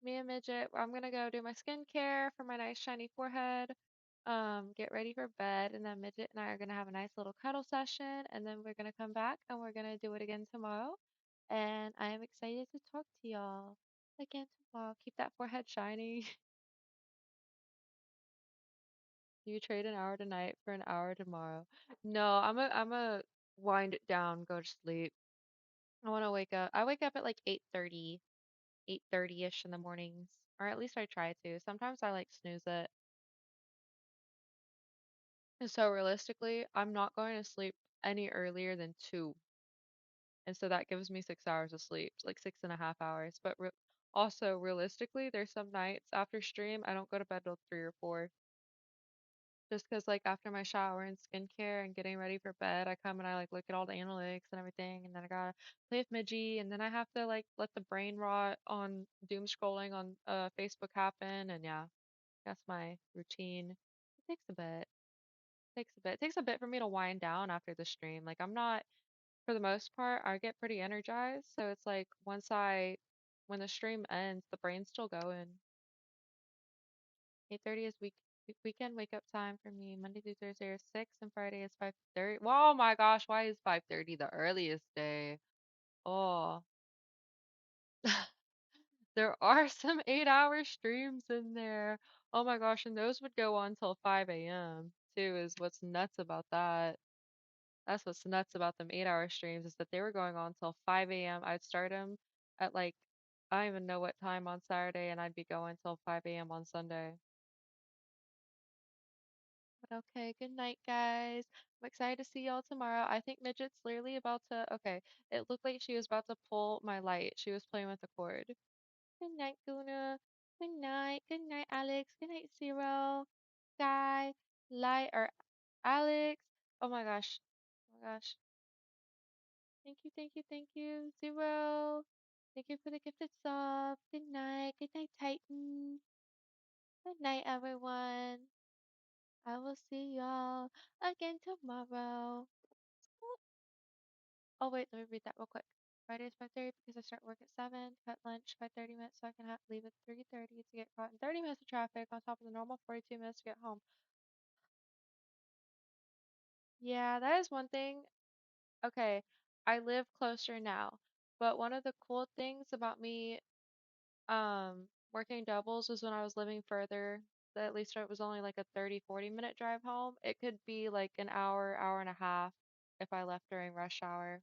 Me and Midget, I'm gonna go do my skincare for my nice shiny forehead. Get ready for bed, and then Midget and I are gonna have a nice little cuddle session, and then we're gonna come back and we're gonna do it again tomorrow. And I am excited to talk to y'all again tomorrow. Keep that forehead shiny. You trade an hour tonight for an hour tomorrow. No, I'm a wind it down, go to sleep. I want to wake up. I wake up at like 8:30, 8:30ish in the mornings, or at least I try to. Sometimes I like snooze it. And so realistically, I'm not going to sleep any earlier than 2. And so that gives me 6 hours of sleep, like 6.5 hours. But also realistically, there's some nights after stream, I don't go to bed till 3 or 4. Just because like after my shower and skincare and getting ready for bed, I come and I like look at all the analytics and everything, and then I gotta play with Midgie, and then I have to like let the brain rot on doom scrolling on Facebook happen, and yeah, that's my routine. It takes a bit. Takes a bit. It takes a bit for me to wind down after the stream. Like I'm not, for the most part, I get pretty energized. So it's like when the stream ends, the brain's still going. 8:30 is weekend wake up time for me. Monday through Thursday are 6 and Friday is 5:30. Oh my gosh, why is 5:30 the earliest day? Oh, there are some 8-hour streams in there. Oh my gosh, and those would go on till 5 a.m. too, is what's nuts about that. That's what's nuts about them 8-hour streams is that they were going on till 5 a.m. I'd start them at like, I don't even know what time on Saturday, and I'd be going till 5 a.m. on Sunday. But okay, good night, guys. I'm excited to see y'all tomorrow. I think Midget's literally about to, okay, it looked like she was about to pull my light. She was playing with the cord. Good night, Guna. Good night. Good night, Alex. Good night, Zero. Sky. Light, or Alex. Oh my gosh. Oh my gosh. Thank you, thank you, thank you. Zero. Thank you for the gifted sub. Good night. Good night, Titan. Good night, everyone. I will see y'all again tomorrow. Oh wait, let me read that real quick. Friday is 5:30 because I start work at 7. Cut lunch by 30 minutes so I can leave at 3:30 to get caught in 30 minutes of traffic on top of the normal 42 minutes to get home. Yeah, that is one thing. Okay, I live closer now, but one of the cool things about me working doubles was when I was living further, that at least it was only like a 30-40 minute drive home. It could be like an hour, hour and a half if I left during rush hour.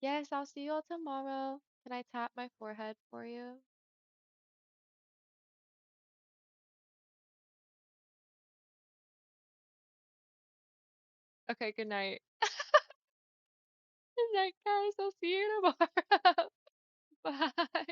Yes, I'll see you all tomorrow. Can I tap my forehead for you? Okay, good night. Good night, guys. I'll see you tomorrow. Bye.